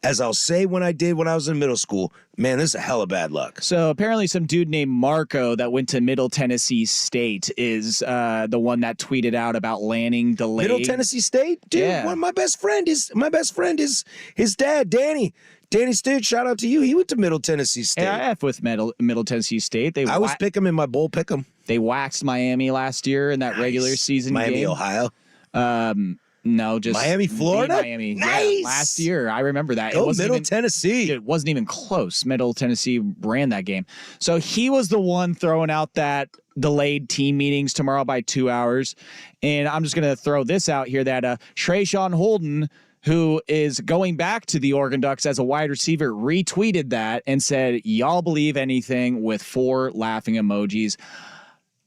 Speaker 1: as I'll say when I was in middle school, man, this is a hell of bad luck.
Speaker 2: So apparently some dude named Marco that went to Middle Tennessee State is the one that tweeted out about Lanning delayed.
Speaker 1: Middle Tennessee State? Dude,
Speaker 2: Yeah.
Speaker 1: my best friend is his dad, Danny. Danny Stewart, shout out to you. He went to Middle Tennessee State.
Speaker 2: Yeah, I F with Middle Tennessee State.
Speaker 1: I was pick 'em in my bowl pick 'em.
Speaker 2: They waxed Miami last year in that regular season
Speaker 1: Miami,
Speaker 2: game.
Speaker 1: Ohio.
Speaker 2: No, just
Speaker 1: Miami, Florida?
Speaker 2: Miami.
Speaker 1: Nice.
Speaker 2: Yeah, last year. I remember that.
Speaker 1: Go Middle Tennessee.
Speaker 2: It wasn't even close. Middle Tennessee ran that game. So he was the one throwing out that delayed team meetings tomorrow by 2 hours. And I'm just going to throw this out here that Trayshawn Holden, who is going back to the Oregon Ducks as a wide receiver, retweeted that and said, y'all believe anything, with 4 laughing emojis.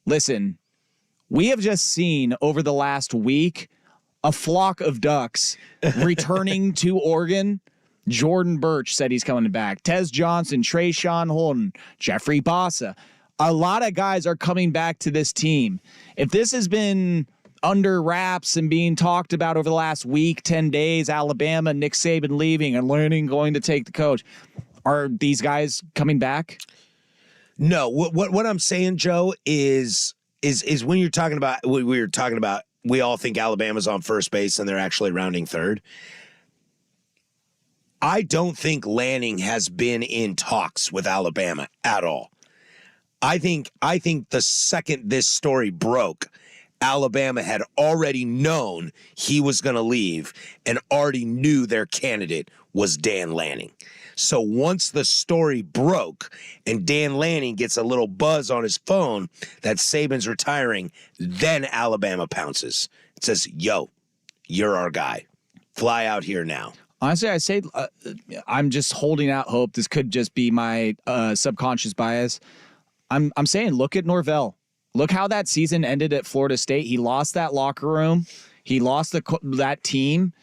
Speaker 2: Listen, we have just seen over the last week a flock of ducks returning to Oregon. Jordan Birch said he's coming back. Tez Johnson, Trayshawn Holden, Jeffrey Bassa. A lot of guys are coming back to this team. If this has been under wraps and being talked about over the last week, 10 days, Alabama, Nick Saban leaving and Lanning going to take the coach, are these guys coming back?
Speaker 1: No, what I'm saying, Joe, is when you're talking about we all think Alabama's on first base and they're actually rounding third. I don't think Lanning has been in talks with Alabama at all. I think the second this story broke, Alabama had already known he was going to leave and already knew their candidate was Dan Lanning. So once the story broke and Dan Lanning gets a little buzz on his phone that Saban's retiring, then Alabama pounces. It says, yo, you're our guy. Fly out here now.
Speaker 2: Honestly, I say I'm just holding out hope. This could just be my subconscious bias. I'm saying look at Norvell. Look how that season ended at Florida State. He lost that locker room. He lost that team.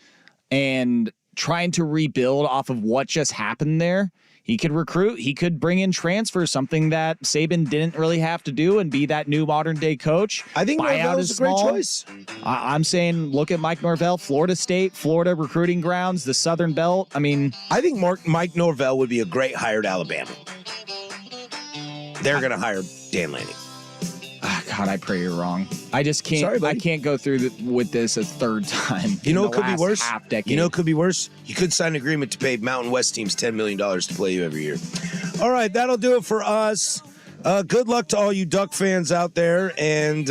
Speaker 2: And trying to rebuild off of what just happened there, he could recruit. He could bring in transfers, something that Saban didn't really have to do, and be that new modern-day coach.
Speaker 1: I think Norvell is a great choice.
Speaker 2: I'm saying look at Mike Norvell, Florida State, Florida recruiting grounds, the Southern Belt. I mean,
Speaker 1: I think Mike Norvell would be a great hire to Alabama. They're going to hire Dan Lanning.
Speaker 2: God, I pray you're wrong. I just can't.
Speaker 1: Sorry, buddy.
Speaker 2: I can't go through with this a third time.
Speaker 1: You know, it could be worse.
Speaker 2: Half decade.
Speaker 1: You know, it could be worse. You could sign an agreement to pay Mountain West teams $10 million to play you every year. All right, that'll do it for us. Good luck to all you Duck fans out there, and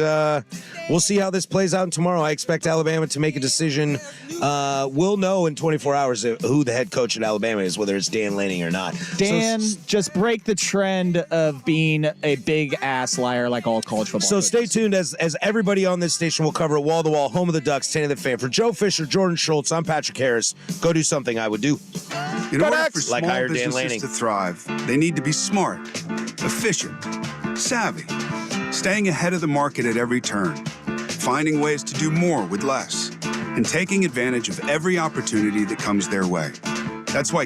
Speaker 1: we'll see how this plays out tomorrow. I expect Alabama to make a decision. We'll know in 24 hours who the head coach at Alabama is, whether it's Dan Lanning or not.
Speaker 2: Dan, just break the trend of being a big ass liar like all college football.
Speaker 1: So
Speaker 2: coaches.
Speaker 1: stay tuned as everybody on this station will cover it wall to wall, home of the Ducks, 10 of the fan. For Joe Fisher, Jordan Schultz, I'm Patrick Harris. Go do something I would do.
Speaker 8: In order for small
Speaker 1: Like hire Dan
Speaker 8: businesses
Speaker 1: Lanning.
Speaker 8: to thrive, they need to be smart, efficient, savvy, staying ahead of the market at every turn, finding ways to do more with less, and taking advantage of every opportunity that comes their way. That's why